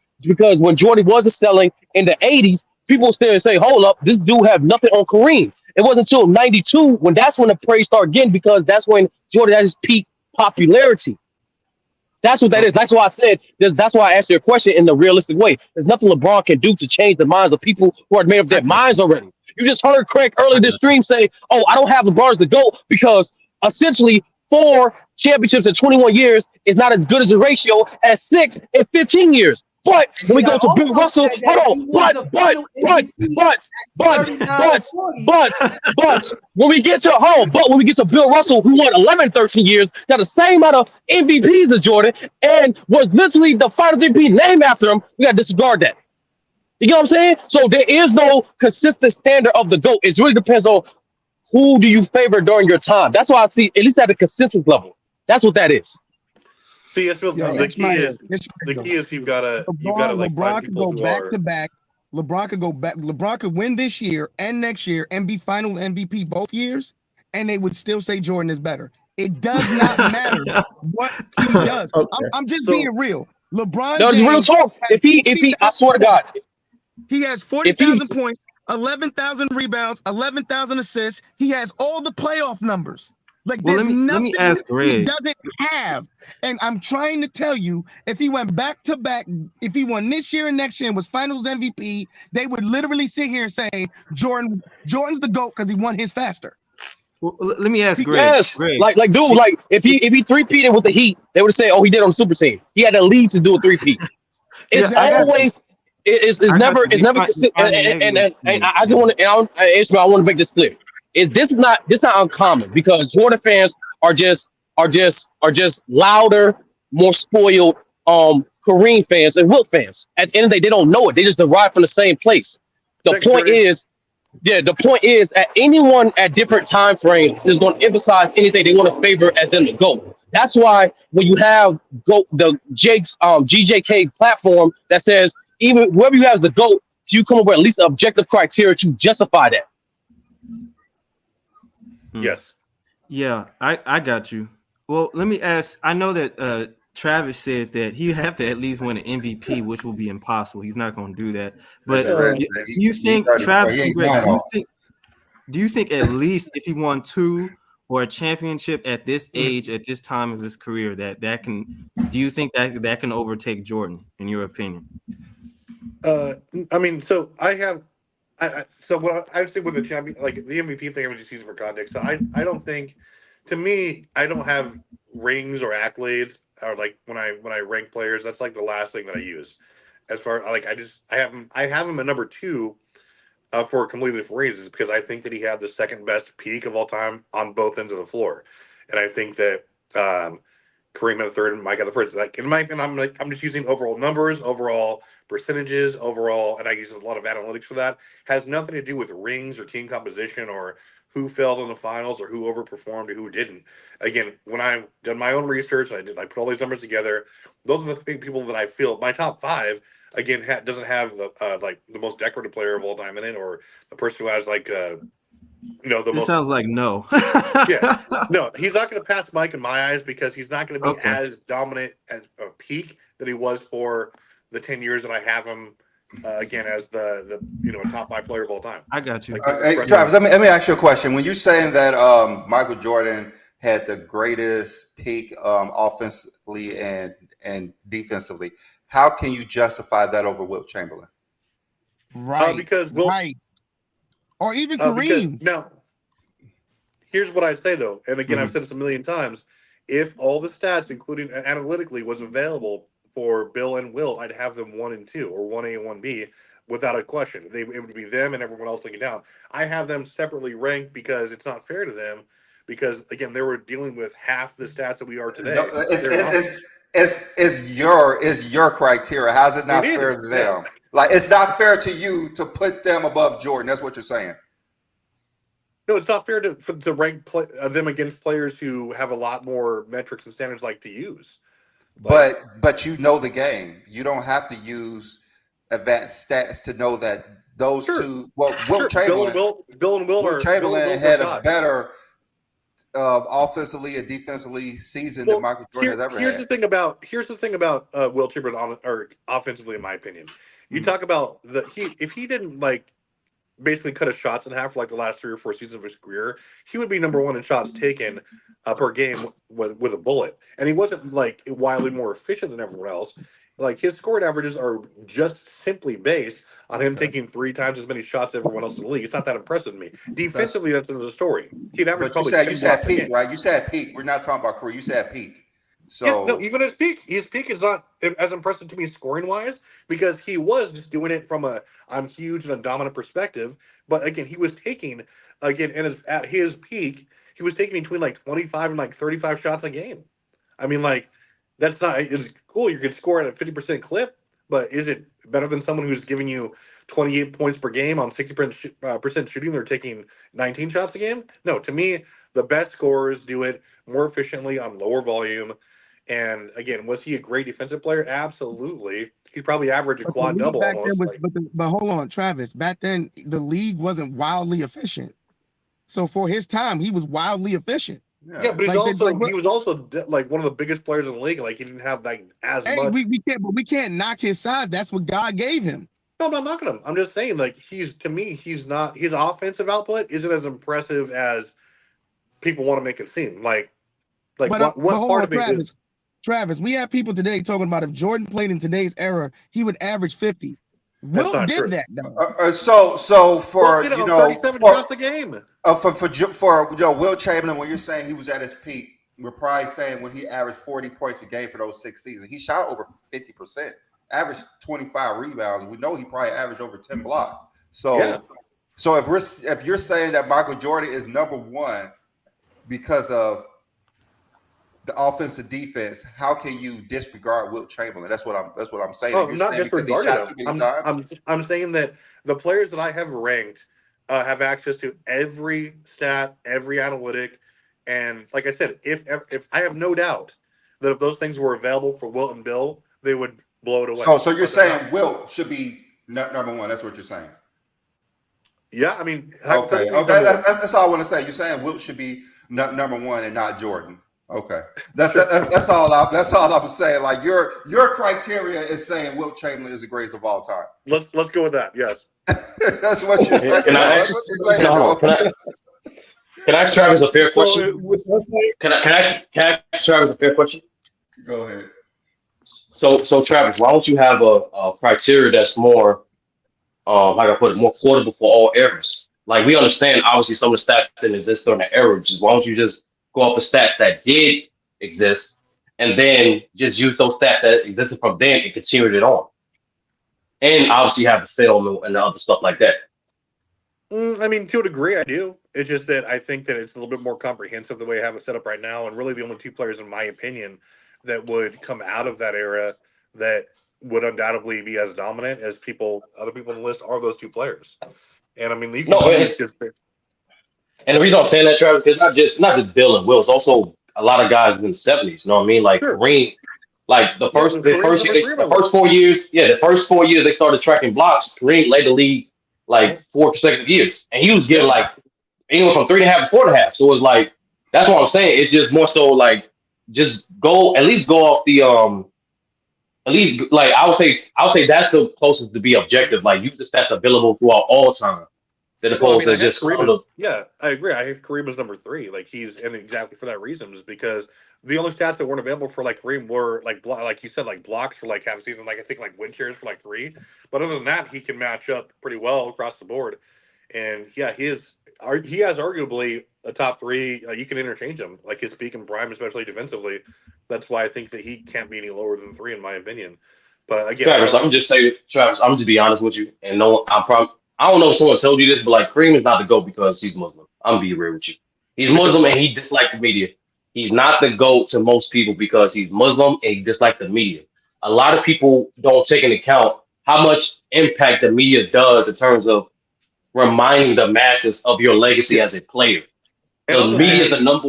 I: selling in the 80s, people still say, "Hold up, this dude have nothing on Kareem." It wasn't until '92 when the praise started getting, because that's when Jordan had his peak popularity. That's what that is. That's why I said. That's why I asked you a question in the realistic way. There's nothing LeBron can do to change the minds of people who are made up their minds already. You just heard Craig earlier this stream say, "Oh, I don't have LeBron as the GOAT because essentially 4 championships in 21 years is not as good as the ratio as 6 in 15 years." But when we
D: I
I: go to Bill
D: also
I: Russell,
D: said
I: hold
D: that
I: on.
D: he wins a final MVP
I: But,
D: 39-40.
I: but when we get to but when we get to Bill Russell, who won 11, 13 years, got the same amount of MVPs as Jordan, and was literally the Finals MVP named after him, we got to disregard that. You know what I'm saying? So there is no consistent standard of the GOAT. It really depends on who do you favor during your time. That's why I see, at least at the consensus level. That's what that is.
E: See, I feel
F: Yo,
E: the
F: it's my
E: key is
F: it's
E: the
F: my
E: key is you've gotta like find
F: LeBron could
E: people
F: go
E: who
F: back
E: are
F: to back. LeBron could go back. LeBron could win this year and next year and be final MVP both years, and they would still say Jordan is better. It does not matter what he does. I'm just
E: So-
F: being real. LeBron
I: No, it's real
F: James
I: talk.
F: has
I: If he, I
F: 40,000
I: swear to God,
F: he has
I: if he's
F: 40,000 points, 11,000 rebounds, 11,000 assists. He has all the playoff numbers. Like
G: Well,
F: there's
G: let me
F: nothing
G: ask
F: he
G: Greg.
F: doesn't have. And I'm trying to tell you, if he went back to back, if he won this year and next year and was Finals MVP, they would literally sit here and say Jordan's the GOAT because he won his faster.
G: Well, let me ask Greg.
I: yes,
G: Greg,
I: like dude, like if he three-peated with the Heat, they would say, oh, he did on the super team. He had to leave to do a three-peat. It's
G: Yeah, I got you.
I: always it's
G: I got
I: never
G: you.
I: it's never
G: You
I: consistent.
G: find it
I: And
G: negative.
I: I just want to, Ishmael, I want to make this clear. This is not uncommon because Jordan fans are just louder, more spoiled Kareem fans and Wilt fans. At the end of the day, they don't know it. They just derive from the same place. The
E: Thanks,
I: point
E: Greg.
I: is, the point is, at anyone at different time frames is going to emphasize anything they want to favor as them to go. That's why when you have the GJK platform that says even whoever you have as the GOAT, you come up with at least objective criteria to justify that.
E: yes.
G: Yeah, I got you. Well, let me ask. I know that Travis said that he have to at least win an MVP, which will be impossible. He's not going to do that. But do you think Travis and Greg? Do you think at least if he won 2 or a championship at this age, at this time of his career, that can? Do you think that can overtake Jordan, in your opinion?
E: I mean, so so what I would say with the champion, like the MVP thing, I'm just using for context. So I don't think, to me, I don't have rings or accolades, or like when I rank players, that's like the last thing that I use. As far like I have him at number 2 for completely different reasons, because I think that he had the second best peak of all time on both ends of the floor, and I think that Kareem at the third and Mike at the first. Like in my opinion, I'm just using overall numbers, overall percentages, overall, and I use a lot of analytics for that. Has nothing to do with rings or team composition or who failed in the finals or who overperformed or who didn't. Again, when I've done my own research, I put all these numbers together. Those are the people that I feel my top 5. Again, doesn't have the like the most decorative player of all time in it, or the person who has like the most.
G: Sounds like no.
E: Yeah, no, he's not going to pass Mike in my eyes because he's not going to be as dominant as a peak that he was for the 10 years that I have him again as the top 5 player of all time.
G: I got you.
A: Hey, Travis, let me ask you a question. When you're saying that Michael Jordan had the greatest peak offensively and defensively, how can you justify that over Wilt Chamberlain?
F: Right.
E: Because
F: or even Kareem.
E: Now, here's what I'd say though, and again, I've said this a million times: if all the stats, including analytically, was available for Bill and Will, I'd have them 1 and 2 or 1A and 1B without a question. It would be them and everyone else looking down. I have them separately ranked because it's not fair to them. Because again, they were dealing with half the stats that we are today.
A: It's your criteria. How's it not fair to them? Like, it's not fair to you to put them above Jordan. That's what you're saying.
E: No, it's not fair to rank them against players who have a lot more metrics and standards like to use.
A: But you know the game. You don't have to use advanced stats to know that those two. Well, Wilt Chamberlain,
E: Bill and Will
A: had a better offensively and defensively season than Michael Jordan has ever had.
E: Here's the thing about Will Chamberlain offensively, in my opinion. You talk about if he didn't like basically cut his shots in half for like the last 3 or 4 seasons of his career, he would be number 1 in shots taken per game with a bullet. And he wasn't like wildly more efficient than everyone else. Like his scoring averages are just simply based on him taking 3 times as many shots as everyone else in the league. It's not that impressive to me. Defensively, that's another story. He'd average probably.
A: You said peak, right? You said peak. We're not talking about career. You said peak. So
E: no, even his peak is not as impressive to me scoring wise because he was just doing it from a I'm huge and a dominant perspective. But again, he was taking at his peak, he was taking between like 25 and like 35 shots a game. I mean, like that's not it's cool. You could score at a 50% clip, but is it better than someone who's giving you 28 points per game on 60% shooting? They're taking 19 shots a game. No, to me, the best scorers do it more efficiently on lower volume. And again, was he a great defensive player? Absolutely. He'd probably average a
F: But the
E: quad
F: league
E: double
F: back then
E: almost.
F: was,
E: Like,
F: but hold on, Travis. Back then, the league wasn't wildly efficient. So for his time, he was wildly efficient.
E: yeah, but
F: Like
E: he was also like one of the biggest players in the league. Like he didn't have like as
F: hey,
E: much.
F: we can't knock his size. That's what God gave him.
E: No, I'm not knocking him. I'm just saying, like he's not his offensive output isn't as impressive as people want to make it seem. Like
F: But
E: what
F: hold
E: part
F: on,
E: of it is
F: Travis, we have people today talking about if Jordan played in today's era, he would average 50.
E: that's
F: Wilt
E: not
F: did
E: true.
F: that though.
A: so for
E: Well,
A: you
E: on
A: know
E: 37
A: for,
E: shots a game.
A: for Will Chamberlain, when you're saying he was at his peak, we're probably saying when he averaged 40 points per game for those 6 seasons, he shot over 50%, averaged 25 rebounds. We know he probably averaged over 10 blocks. So
E: Yeah.
A: so if you're saying that Michael Jordan is number one because of the offensive defense, how can you disregard Wilt Chamberlain? That's what I'm saying.
E: Oh,
A: You're
E: I'm not
A: saying because he
E: disregarding
A: shot
E: him.
A: too many times.
E: I'm saying that the players that I have ranked have access to every stat, every analytic, and like I said, if I have no doubt that if those things were available for Wilt and Bill, they would blow it away.
A: So you're
E: But they're
A: saying
E: not.
A: Wilt should be number one. That's what you're saying.
E: Yeah, I mean,
A: Okay,
E: hypothetically, he's
A: okay.
E: number one.
A: That's all I want to say. You're saying Wilt should be number one and not Jordan. Okay, that's all. That's all I'm saying. Like your criteria is saying Wilt Chamberlain is the greatest of all time.
E: Let's go with that. Yes.
A: That's what you're saying.
I: Can I
A: That's
I: ask?
A: what you're saying,
I: No, hold on. Can I ask Travis a fair question?
C: let's say
I: Can I ask Travis a fair question?
A: Go ahead.
I: So Travis, why don't you have a criteria that's more, how can I put it, more quotable for all eras? Like we understand, obviously, some of the stats didn't exist during the era. Just why don't you just go off the stats that did exist, and then just use those stats that existed from then and continue it on, and obviously have the film and the other stuff like that.
E: I mean, to a degree, I do. It's just that I think that it's a little bit more comprehensive the way I have it set up right now, and really the only two players, in my opinion, that would come out of that era that would undoubtedly be as dominant as other people on the list are those two players. And I mean, you
I: No,
E: can use just
I: and the reason I'm saying that, Travis, because not just Bill and Will, it's also a lot of guys in the '70s. You know what I mean? Like
E: sure.
I: Kareem, like the
E: Yeah,
I: first
E: Kareem's
I: year,
E: number three on my
I: the first
E: list.
I: 4 years, the first 4 years they started tracking blocks. Kareem led the league like 4 consecutive years, and he was getting like anywhere from 3.5 to 4.5. So it was like that's what I'm saying. It's just more so like just at least go off the at least like I'll say that's the closest to be objective. Like use the stats available throughout all time, than
E: Well, I
I: opposed
E: mean, I
I: to
E: have
I: just some
E: Kareem.
I: of the.
E: Yeah, I agree. I have Kareem as number three. Like he's and exactly for that reason is because the only stats that weren't available for like Kareem were like you said, like blocks for like half a season, like I think like win shares for like 3. But other than that, he can match up pretty well across the board. And yeah, he has arguably a top 3. You can interchange him, like his peak and prime, especially defensively. That's why I think that he can't be any lower than 3 in my opinion. But again,
I: Travis, I'm just be honest with you, and no, I don't know if someone told you this, but like Kareem is not the GOAT because he's Muslim. I'm gonna be real with you. He's Muslim and he disliked the media. He's not the GOAT to most people because he's Muslim and he disliked the media. A lot of people don't take into account how much impact the media does in terms of reminding the masses of your legacy as a player.
E: and
I: The
E: on the
I: media is
E: same,
I: the number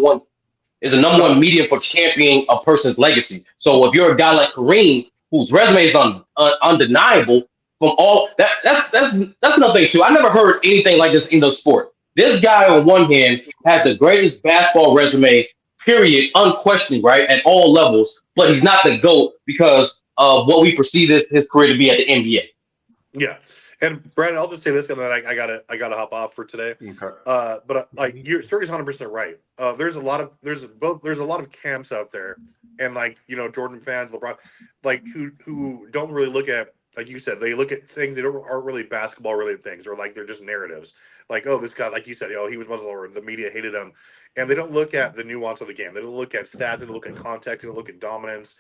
I: one medium for championing a person's legacy. So if you're a guy like Kareem, whose resume is undeniable from all that's another thing too. I never heard anything like this in the sport. This guy on one hand has the greatest basketball resume, period, unquestioned, right, at all levels, but he's not the GOAT because of what we perceive his career to be at the NBA.
E: yeah. And Brandon, I'll just say this, and then I gotta hop off for today.
A: Okay.
E: But like your story's 100% right. There's a lot of camps out there, and like Jordan fans, LeBron, like who don't really look at, like you said, they look at things that aren't really basketball related things, or like they're just narratives. Like, oh, this guy, like you said, oh, he was Muslim, or the media hated him, and they don't look at the nuance of the game. They don't look at stats. They don't look at context. They don't look at dominance.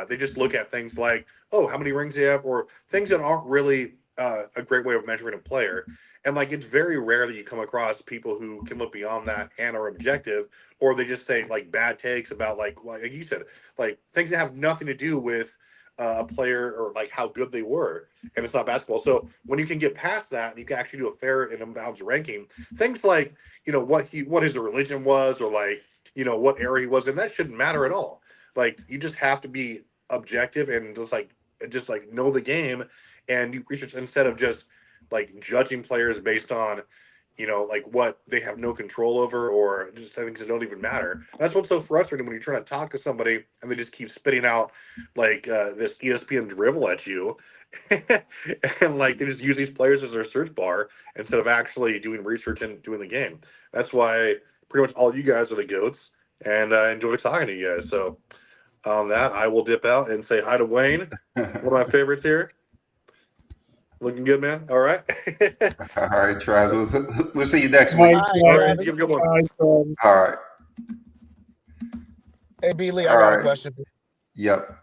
E: They just look at things like, oh, how many rings they have, or things that aren't really a great way of measuring a player. And like, it's very rare that you come across people who can look beyond that and are objective, or they just say like bad takes about like you said, like things that have nothing to do with a player or like how good they were, and it's not basketball. So when you can get past that and you can actually do a fair and unbalanced ranking, things like, you know, what his religion was, or like, you know, what area he was in, that shouldn't matter at all. Like, you just have to be objective and just like know the game, and you research instead of just like judging players based on, you know, like what they have no control over, or just things that don't even matter. That's what's so frustrating when you're trying to talk to somebody and they just keep spitting out like this ESPN drivel at you. And like they just use these players as their search bar instead of actually doing research and doing the game. That's why pretty much all you guys are the GOATs, and I enjoy talking to you guys. So on that, I will dip out and say hi to Wayne, one of my favorites here. Looking good, man. All right.
A: All right, Trav. We'll see you next week.
E: All right, give a good one.
A: All right.
F: Hey, B. Lee, I
A: All
F: got
A: right.
F: a question.
A: Yep.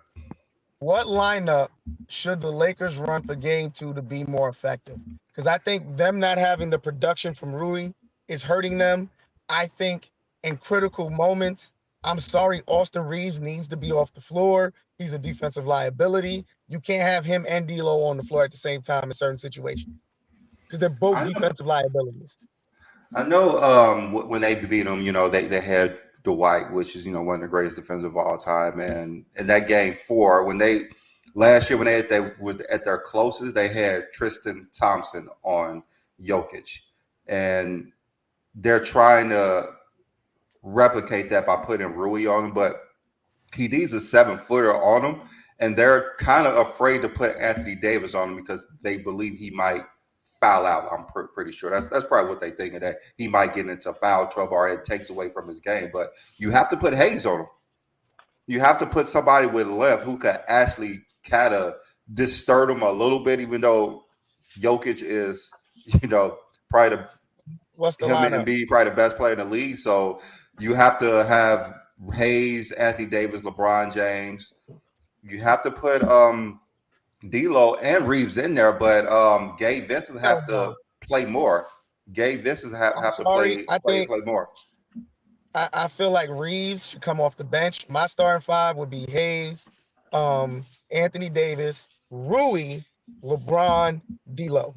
F: What lineup should the Lakers run for game 2 to be more effective? Because I think them not having the production from Rui is hurting them. I think in critical moments, I'm sorry, Austin Reeves needs to be off the floor. He's a defensive liability. You can't have him and D'Lo on the floor at the same time in certain situations, because they're both defensive liabilities.
A: I know when they beat them, you know, they had Dwight, which is, you know, one of the greatest defenders of all time. And in that game 4, last year when they were at their closest, they had Tristan Thompson on Jokic. And they're trying to replicate that by putting Rui on him, but he needs a 7-footer on him, and they're kind of afraid to put Anthony Davis on him because they believe he might foul out. I'm pretty sure that's probably what they think, that he might get into foul trouble or it takes away from his game. But you have to put Hayes on him. You have to put somebody with length who could actually kind of disturb him a little bit, even though Jokic is, you know, probably him and Embiid probably the best player in the league. So you have to have Hayes, Anthony Davis, LeBron James. You have to put D'Lo and Reeves in there, but Gabe Vincent have to play more. Gabe Vincent have to play more.
F: I feel like Reeves should come off the bench. My starting 5 would be Hayes, Anthony Davis, Rui, LeBron, D'Lo.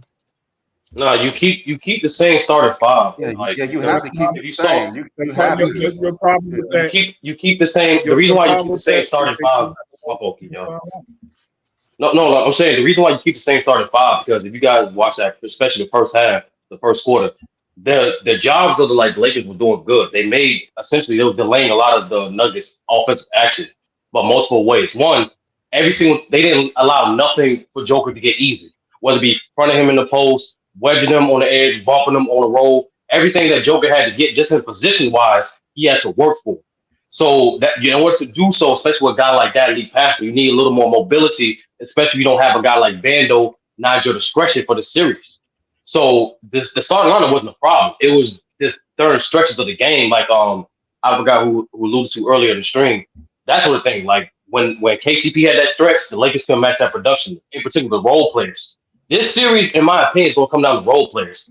I: No, you keep the same starting 5.
A: Yeah,
I: like,
A: you have to keep the same. You have to.
C: Your problem with that,
I: you keep the same. The reason why you keep the same starting 5. No, I'm saying the reason why you keep the same starting 5 because if you guys watch that, especially the first half, the first quarter, the jobs of the Lakers were doing good. They were delaying a lot of the Nuggets offensive action, but multiple ways. One, they didn't allow nothing for Joker to get easy, whether it be fronting him in the post, wedging him on the edge, bumping him on the roll. Everything that Joker had to get just in position wise, he had to work for. So that in order to do so, especially with a guy like that elite passer, you need a little more mobility, especially if you don't have a guy like Vando, not at your discretion for the series. So the starting lineup wasn't a problem. It was just during stretches of the game, like I forgot who alluded to earlier in the stream. That sort of thing. Like when KCP had that stretch, the Lakers couldn't match that production, in particular the role players. This series, in my opinion, is going to come down to role players.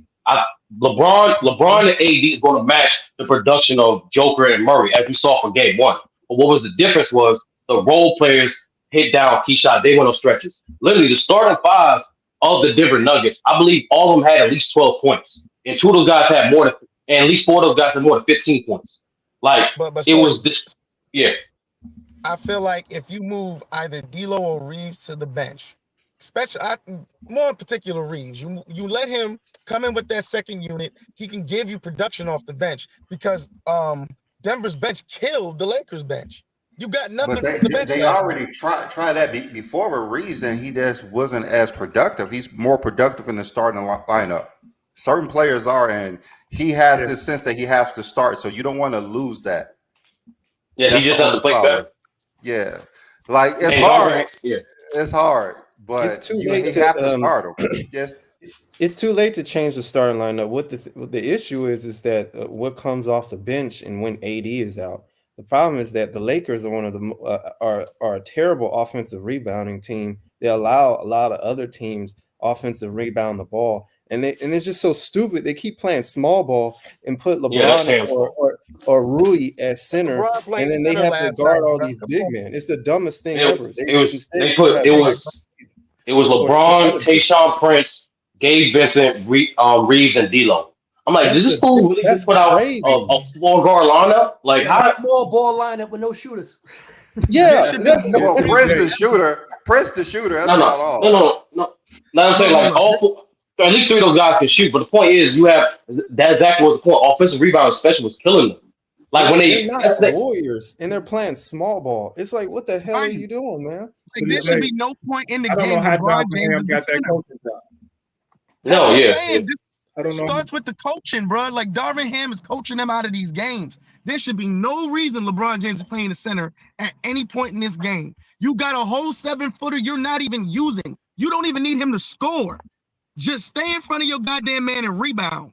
I: LeBron and AD is going to match the production of Joker and Murray, as we saw for game 1. But what was the difference was the role players hit down key shot. They went on stretches. Literally, the starting 5 of the Denver Nuggets, I believe all of them had at least 12 points. And 2 of those guys had more than, and at least 4 of those guys had more than 15 points. Like, it was this, yeah.
F: I feel like if you move either D'Lo or Reeves to the bench, especially more in particular Reeves, you let him come in with that second unit. He can give you production off the bench because Denver's bench killed the Lakers bench. You got nothing
A: But
F: from the bench.
A: they already tried that before with Reeves, and he just wasn't as productive. He's more productive in the starting lineup. Certain players are, and he has this sense that he has to start, so you don't want to lose that.
I: Yeah, he just has to play better.
A: Yeah, like it's hard. It's hard, but
G: It's too
A: you
G: late
A: have to
G: to
A: start him.
G: It's too late to change the starting lineup. What the issue is that what comes off the bench and when AD is out. The problem is that the Lakers are one of the are a terrible offensive rebounding team. They allow a lot of other teams offensive rebound the ball, and it's just so stupid. They keep playing small ball and put
I: that's
G: LeBron
I: terrible.
G: or Rui as center,
F: LeBron played
G: and then they
F: center
G: have to
F: last
G: guard
F: night,
G: all
F: bro.
G: these big men. It's the dumbest thing
I: It,
G: ever.
I: it was
G: Instead
I: they
G: you
I: put
G: have
I: it was
G: or some
I: LeBron,
G: other big.
I: Tayshaun Prince, Gabe Vincent, Reeves, and D'Lo. I'm like, did this fool really just
G: That's
I: put out
G: crazy.
I: a four guard lineup? Like,
D: Yeah,
I: how?
D: small ball lineup with no shooters.
G: Yeah,
F: should be
G: that's
F: no-
A: Well, Prince the shooter. That's
I: No,
A: about
I: no,
A: all.
I: no, no, no. Not I'm saying like all four, at least three of those guys can shoot. But the point is, you have that exactly was the point. Offensive rebound, especially, was killing them. Like when
G: they're
I: they,
G: not the Warriors and they're playing small ball. It's like, what the hell are
F: Right.
G: you doing, man?
F: Like, there should be no point in the
C: I don't know
F: game.
C: how
F: LeBron
C: Darvin
F: James
C: Ham
F: is the
C: got that
F: center.
C: coaching job.
F: That's
I: No,
F: what I'm
I: yeah,
F: saying.
I: yeah.
F: This
C: I don't know.
F: starts with the coaching, bro. Like Darvin Ham is coaching them out of these games. There should be no reason LeBron James is playing the center at any point in this game. You got a whole 7-footer you're not even using. You don't even need him to score. Just stay in front of your goddamn man and rebound.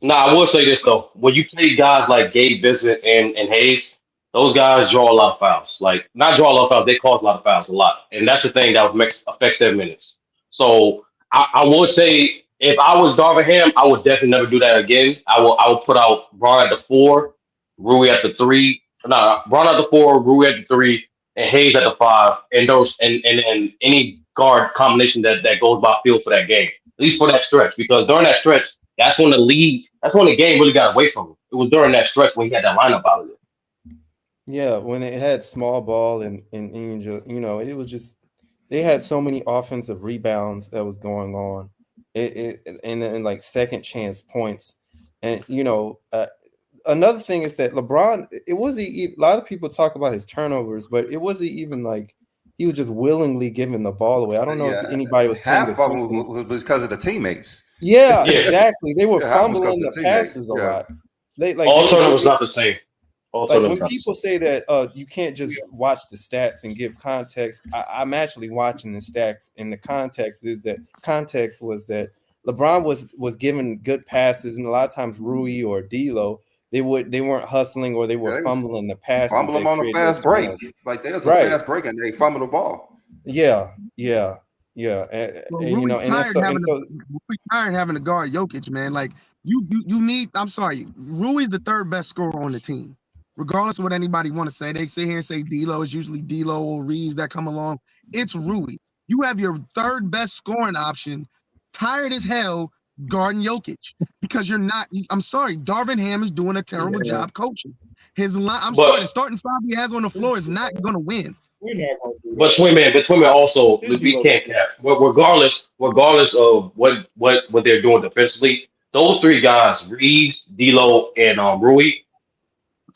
I: Nah, I will say this though. When you play guys like Gabe Vincent and Hayes, those guys draw a lot of fouls. Like not draw a lot of fouls, they cause a lot of fouls a lot. And that's the thing that affects their minutes. So I would say if I was Darvin Ham, I would definitely never do that again. I would put out Braun at the 4, Rui at the 3. No, Braun at the 4, Rui at the 3, and Hayes at the 5, and then any guard combination that goes by field for that game. At least for that stretch. Because during that stretch, that's when the game really got away from him. It was during that stretch when he had that lineup out of it.
G: Yeah, when it had small ball and it was just they had so many offensive rebounds that was going on, and then like second chance points, and another thing is that LeBron, it wasn't a lot of people talk about his turnovers, but it wasn't even like he was just willingly giving the ball away. I don't know if anybody was paying
A: Half of them
G: attention.
A: was because of the teammates.
G: Yeah,
I: Yeah.
G: exactly. They were
A: half was
G: fumbling
A: because
G: the
A: of the teammates.
G: passes a
A: Yeah.
G: lot. They like
I: All
G: they-
I: turnovers not the same. All
G: like
I: turnovers
G: when
I: not the
G: people say that you can't just watch the stats and give context, I'm actually watching the stats, and the context was that LeBron was giving good passes, and a lot of times Rui or D'Lo they weren't hustling or they were fumbling the passes.
A: Fumble them on a fast break. Like there's a fast break and they fumble the ball.
G: Yeah.
F: Rui's tired having to guard Jokic, man. Like you need. I'm sorry, Rui's the third best scorer on the team. Regardless of what anybody want to say, they sit here and say D'Lo is usually D'Lo or Reeves that come along. It's Rui. You have your third best scoring option, tired as hell, guarding Jokic because you're not. I'm sorry, Darvin Ham is doing a terrible job coaching. Sorry, the starting 5 he has on the floor is not going to win.
I: But Twin Man also we can't cap. Regardless of what they're doing defensively, those three guys, Reeves, D'Lo, and Rui,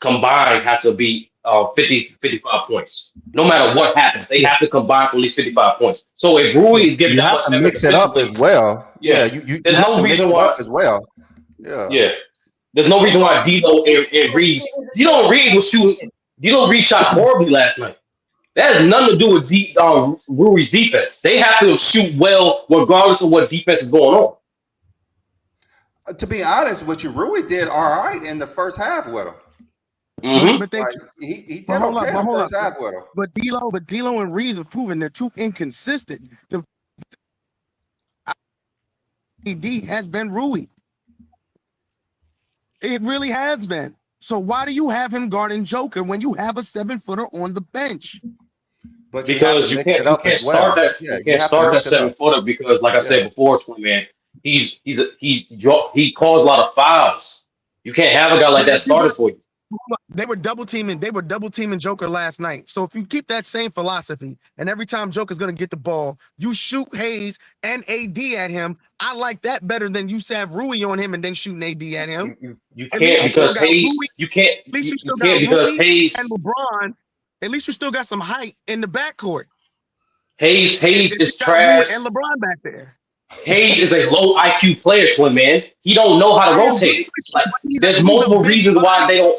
I: combined have to be 55 points. No matter what happens, they have to combine for at least 55 points. So if Rui is giving
A: you have to mix it up as well. Yeah, you
I: there's
A: have
I: no
A: to mix
I: reason
A: it
I: why
A: up as well. Yeah.
I: There's no reason why D'Lo and Reeves. D'Lo Reeves shot horribly last night. That has nothing to do with Rui's defense. They have to shoot well regardless of what defense is going on.
A: To be honest with you, Rui did all right in the first half with him.
I: Mm-hmm.
F: But
A: he did okay in the first half with him.
F: But D'Lo and Reeves have proven they're too inconsistent. The AD has been Rui. It really has been. So why do you have him guarding Joker when you have a 7-footer on the bench?
A: But
I: because you can't start that 7-footer because, like I said before, Twin Man, he caused a lot of fouls. You can't have a guy like that started for you.
F: They were double teaming Joker last night. So if you keep that same philosophy, and every time Joker's gonna get the ball, you shoot Hayes and AD at him. I like that better than you have Rui on him and then shooting AD at him.
I: You can't because Hayes. You can't.
F: At least you still
I: can't
F: got
I: because
F: Rui
I: Hayes
F: and LeBron. At least you still got some height in the backcourt.
I: Hayes is trash.
F: And LeBron back there.
I: Hayes is a low IQ player, Twin Man. He don't know how to rotate. Like, there's multiple reasons why they don't.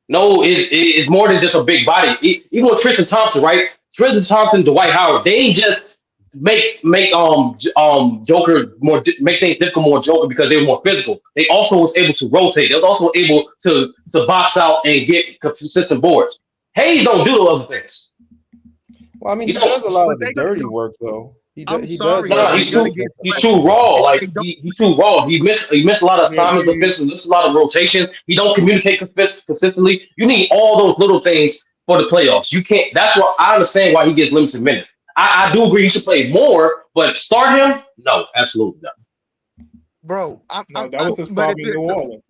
I: No, it's more than just a big body. Even with Tristan Thompson, right? Tristan Thompson, Dwight Howard, they ain't just Joker make things difficult more Joker because they were more physical. They also was able to rotate. They was also able to box out and get consistent boards. Hayes don't do those other things.
J: Well, I mean,
I: He
J: he
I: don't.
J: does a lot
F: But
J: of the
F: they
J: dirty
F: don't.
J: work though. He
F: I'm
J: does. He
F: sorry,
J: does.
I: No,
F: they're
I: he's
F: gonna
I: too
F: get
I: he's
F: swept.
I: too raw.
F: If
I: Like
F: they don't,
I: he's too raw. He missed a lot of
C: Yeah,
I: assignments
C: yeah,
I: defensively. Missed a lot of rotations. He don't communicate consistently. You need all those little things for the playoffs. You can't. That's why I understand why he gets limited minutes. I do agree he should play more, but start him? No, absolutely not.
F: bro.
C: no, that was his
F: But if
C: problem in New Orleans.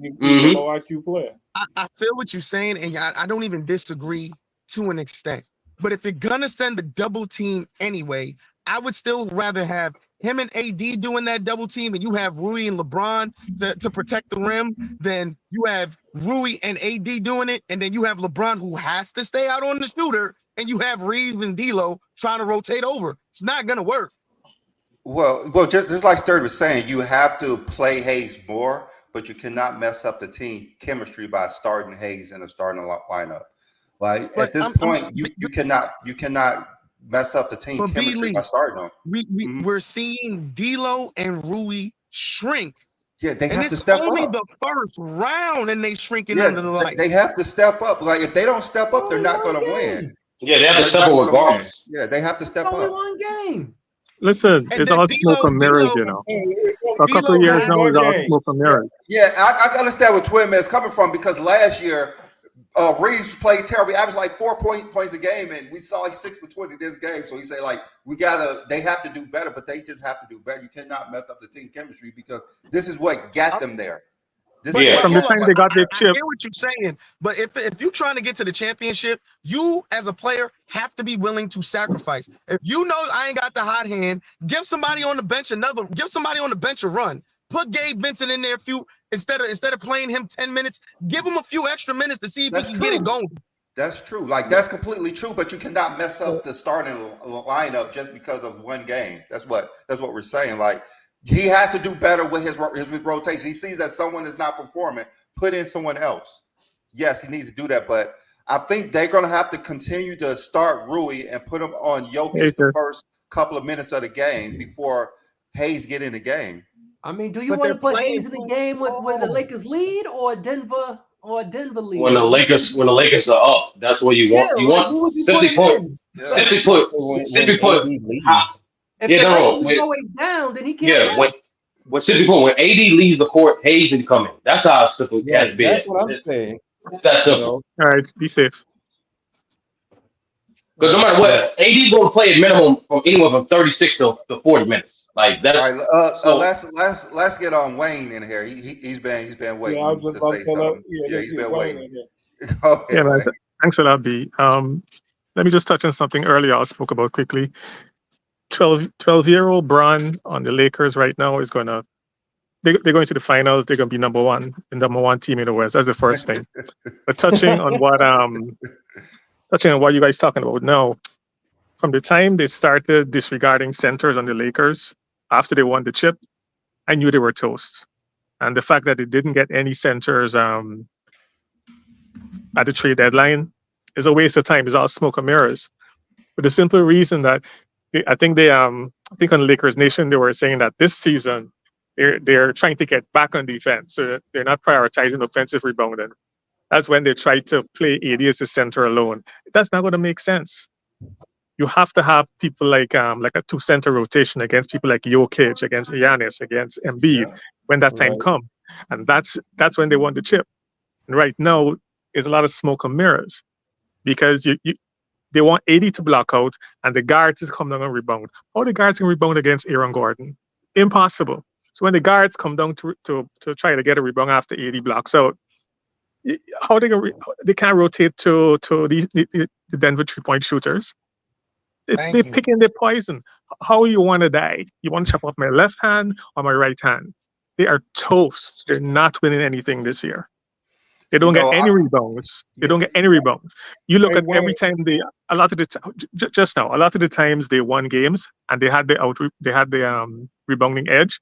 C: He's a
I: Mm-hmm.
C: low IQ player.
F: I feel what you're saying, and I don't even disagree to an extent. But if you're gonna send the double team anyway, I would still rather have him and AD doing that double team, and you have Rui and LeBron to protect the rim, than you have Rui and AD doing it, and then you have LeBron who has to stay out on the shooter, and you have Reeves and D'Lo trying to rotate over. It's not gonna work.
A: Well, just like Sturdy was saying, you have to play Hayes more, but you cannot mess up the team chemistry by starting Hayes in the starting lineup. Like
F: But
A: at this point, you cannot mess up the team
F: But B
A: chemistry
F: Lee,
A: by starting them. Mhm.
F: we're seeing D'Lo and Rui shrink,
A: Yeah, they
F: and
A: have to
F: it's
A: step
F: only
A: up.
F: the first round, and they shrinking
A: Yeah,
F: under the lights.
A: they have to step up. Like if they don't step up, they're
D: Only
A: not
D: one
A: going to
D: game.
A: win.
I: Yeah, they have to
A: They're
I: step
A: not
I: up
A: going to win.
I: regardless.
A: Yeah, they have to
D: It's
A: step
D: only
A: up.
D: one game.
K: Listen,
F: And
K: it's
F: then
K: all smoke and mirrors, you know. For a couple of
F: D'Lo
K: years
F: has
K: now, it's all
C: game.
K: smoke and
A: Yeah,
K: mirrors.
A: yeah, I understand where Twin Man's coming from because last year Reeves played terribly, averaged like 4 points a game, and we saw like 6 for 20 this game. So he said like they have to do better, but they just have to do better. You cannot mess up the team chemistry because this is what got them there. This
F: But,
A: is
I: Yeah.
A: what
K: From the
A: got
F: hold
K: time
F: on,
K: they got their
F: I
K: chip,
F: hear what you're saying. But if you're trying to get to the championship, you as a player have to be willing to sacrifice. If you know I ain't got the hot hand, give somebody on the bench a run. Put Gabe Vincent in there instead of playing him 10 minutes, give him a few extra minutes to see if
A: That's
F: he can get it
A: true.
F: going.
A: That's true. Like that's completely true. But you cannot mess up the starting lineup just because of one game. That's what we're saying. Like he has to do better with his rotation. He sees that someone is not performing. Put in someone else. Yes, he needs to do that. But I think they're going to have to continue to start Rui and put him on Jokic the first couple of minutes of the game before Hayes get in the game.
D: I mean, do you
F: But
D: want to
F: they're
D: put
F: playing
D: Hayes in the
F: too
D: game with the
F: small.
D: Lakers lead or Denver lead?
I: When the Lakers are up, that's what you
D: Yeah,
I: want. You
D: like
I: want
D: who would you
I: simply
D: put
I: put,
D: in?
A: Yeah.
I: simply
J: I
I: put,
J: say when
I: simply put.
J: AD leaves.
D: If
I: Yeah,
D: the
I: no,
D: Lakers is always down, then he can't
I: yeah,
D: play.
I: when simply put, when AD leaves the court, Hayes need to come in. That's how simple it has
J: Yeah,
I: to be.
J: that's what I'm saying.
I: That's
J: You
I: simple.
J: know,
K: all right, be safe.
I: Because no matter what, AD's going to play a minimum from anywhere from 36 to 40 minutes. Like that's
A: All right,
I: so.
A: let's get on Wayne in here. He's been waiting
C: Yeah, I was just
A: to
C: about
A: say
C: to say that.
A: something.
C: Yeah,
A: Yeah,
C: let's
A: he's
C: get
A: been
C: Wayne
A: waiting.
C: in here.
A: Go ahead,
K: Yeah, man.
A: Wayne.
K: Thanks for that, B. Let me just touch on something earlier I spoke about quickly. 12-year-old Bron on the Lakers right now is they're going to the finals. They're going to be the number one team in the West. That's the first thing. But touching on what you guys talking about now, from the time they started disregarding centers on the Lakers after they won the chip, I knew they were toast. And the fact that they didn't get any centers at the trade deadline is a waste of time. It's all smoke and mirrors. For the simple reason that I think on Lakers Nation they were saying that this season they're trying to get back on defense, so they're not prioritizing offensive rebounding. That's when they try to play AD as a center alone. That's not going to make sense. You have to have people like a 2-center rotation against people like Jokic, against Giannis, against Embiid when that time
J: right.
K: comes, and that's when they won the chip. And right now, is a lot of smoke and mirrors because they want AD to block out and the guards to come down and rebound. How the guards can rebound against Aaron Gordon? Impossible. So when the guards come down to try to get a rebound after AD blocks out, how they can't rotate to the Denver 3-point shooters. They're picking their poison. How you want to die? You want to chop off my left hand or my right hand? They are toast. They're not winning anything this year. They don't get any rebounds. They don't get any rebounds. You look at every time a lot of the times they won games and they had the rebounding edge.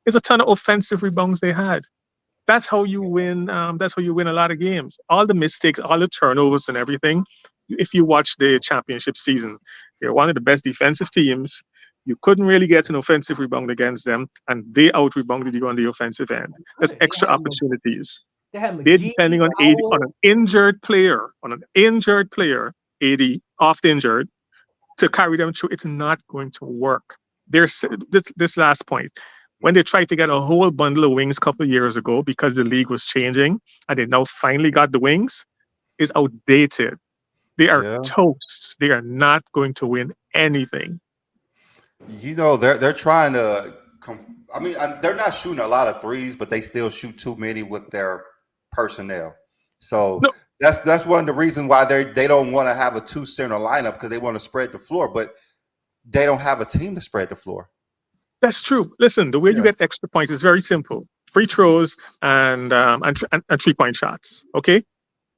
K: There's a ton of offensive rebounds they had. That's how you win. That's how you win a lot of games. All the mistakes, all the turnovers and everything. If you watch the championship season, They're one of the best defensive teams. You couldn't really get an offensive rebound against them, and they out-rebounded you on the offensive end. There's
D: Right.
K: extra opportunities.
D: They had
K: They're
D: McGee,
K: depending on AD, on an injured player, AD off injured, to carry them through. It's not going to work. There's this last point. When they tried to get a whole bundle of wings a couple of years ago because the league was changing and they now finally got the wings, is outdated. They are toast. They are not going to win anything.
A: You know, they're trying to. They're not shooting a lot of threes, but they still shoot too many with their personnel. So
K: No.
A: that's one of the reasons why they don't want to have a 2-center lineup, because they want to spread the floor, but they don't have a team to spread the floor.
K: That's true. Listen, the way you get extra points is very simple: free throws and 3-point shots. Okay,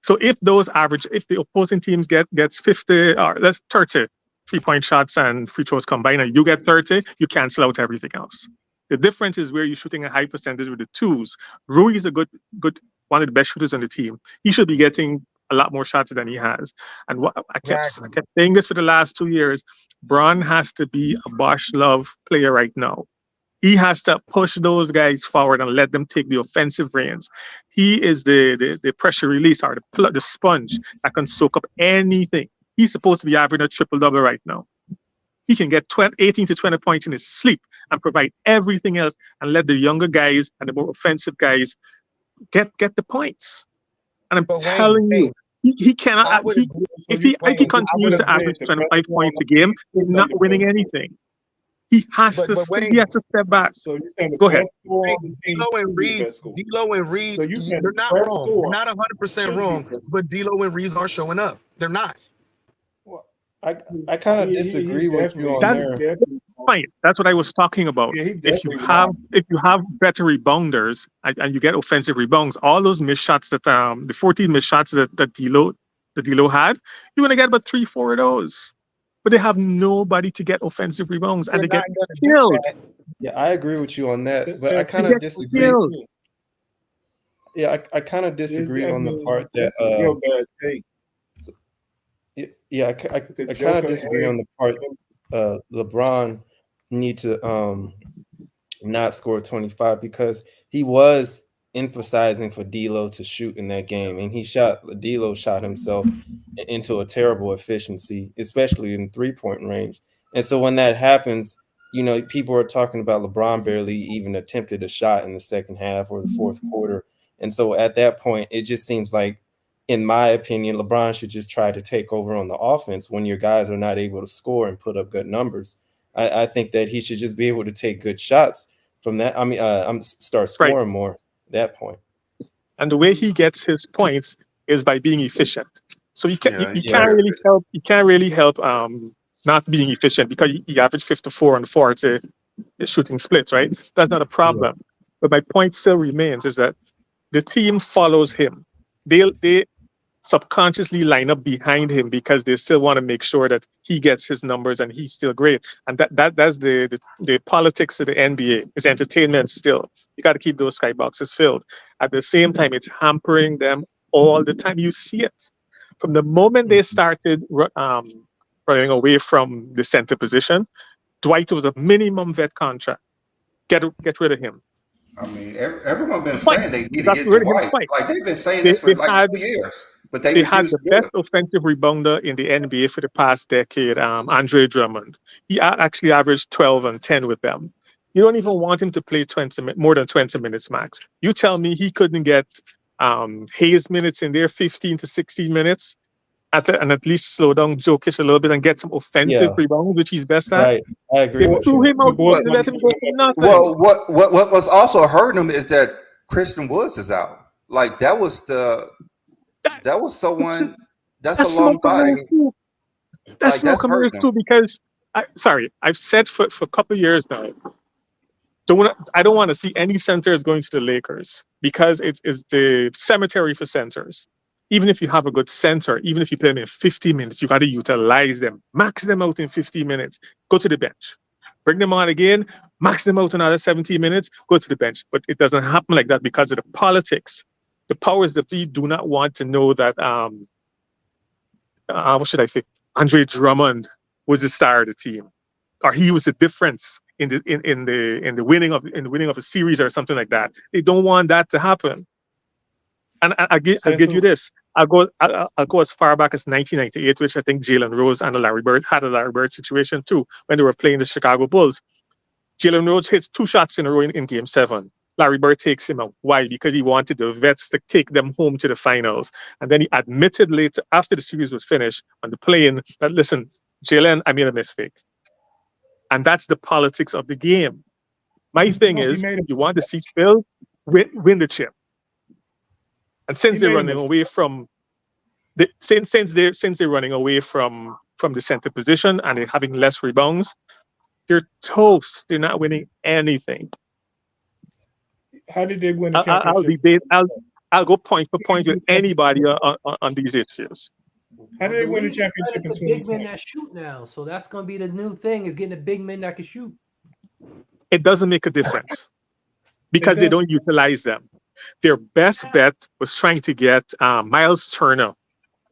K: so if the opposing teams gets 50 or let's 30 3-point shots and free throws combined, and you get 30, you cancel out everything else. The difference is where you're shooting a high percentage with the twos. Rui is a good one of the best shooters on the team. He should be getting a lot more shots than he has. And I kept saying this for the last 2 years. Bron has to be a Bosch Love player right now. He has to push those guys forward and let them take the offensive reins. He is the pressure release or the sponge that can soak up anything. He's supposed to be averaging a triple-double right now. He can get 18 to 20 points in his sleep and provide everything else and let the younger guys and the more offensive guys get the points. And I'm telling you, he cannot. If he continues to average 25 points a game, he's not winning anything. He has to step back.
C: So you're saying
K: Go ahead.
L: D'Lo and Reed,
C: so
L: they're not wrong. They're not 100% wrong, but D'Lo and Reed aren't showing up. They're not.
J: I kind of disagree with you on there.
K: Fine. That's what I was talking about. If you have better rebounders and you get offensive rebounds, all those missed shots that the 14 missed shots that D'Lo had, you're gonna get about 3-4 of those. But they have nobody to get offensive rebounds, and they get killed.
J: Yeah, I agree with you on that, but I kind of disagree. Yeah, I kind of disagree on the part that. I kind of disagree on the part LeBron need to not score 25, because he was emphasizing for D'Lo to shoot in that game, and D'Lo shot himself into a terrible efficiency, especially in 3-point range. And so when that happens, you know, people are talking about LeBron barely even attempted a shot in the second half or the fourth quarter. And so at that point, it just seems like, in my opinion, LeBron should just try to take over on the offense when your guys are not able to score and put up good numbers. I think that he should just be able to take good shots from that. Start scoring more at that point.
K: And the way he gets his points is by being efficient. So you can't really help not being efficient, because he averaged 54 on 40 shooting splits, right? That's not a problem. Yeah. But my point still remains is that the team follows him. They subconsciously line up behind him because they still want to make sure that he gets his numbers and he's still great. And that's the politics of the NBA. It's entertainment still. You got to keep those skyboxes filled. At the same time, it's hampering them all the time. You see it. From the moment they started running away from the center position, Dwight was a minimum vet contract. Get rid of him.
A: I mean, everyone's been saying they need to get Dwight. Like, they've been saying this for 2 years. But they
K: had the best offensive rebounder in the NBA for the past decade, Andre Drummond. He actually averaged 12 and 10 with them. You don't even want him to play more than 20 minutes max. You tell me he couldn't get Hayes minutes in there, 15 to 16 minutes, and at least slow down Jokic a little bit and get some offensive rebounds, which he's best at.
J: Right, I agree with you.
K: Him out, let him go for nothing.
A: Well, what was also hurting him is that Christian Woods is out. Like, that was someone. That's a long body.
K: That's no commercial too, because I've said for a couple of years now, I don't want to see any centers going to the Lakers, because it's the cemetery for centers. Even if you have a good center, even if you play them in 50 minutes, you got to utilize them, max them out in 50 minutes, go to the bench. Bring them on again, max them out another 70 minutes, go to the bench. But it doesn't happen like that because of the politics. The powers that be do not want to know that, what should I say, Andre Drummond was the star of the team, or he was the difference in the winning of a series or something like that. They don't want that to happen. And I'll give you this. I'll go as far back as 1998, which I think Jalen Rose and Larry Bird had a Larry Bird situation too when they were playing the Chicago Bulls. Jalen Rose hits 2 shots in a row in Game 7. Larry Bird takes him out. Why? Because he wanted the vets to take them home to the finals. And then he admitted later, after the series was finished, on the plane, that, listen, Jalen, I made a mistake. And that's the politics of the game. My thing is, you want the seats filled, win the chip. And since they're running away from since they're running away from the center position and they're having less rebounds, they're toast. They're not winning anything.
C: How did they win the championship?
K: I'll go point for point with anybody on these issues.
C: How did they win the championship in 2020?
D: Big men that shoot now, so that's going to be the new thing: is getting a big man that can shoot.
K: It doesn't make a difference because they don't utilize them. Their best bet was trying to get Miles Turner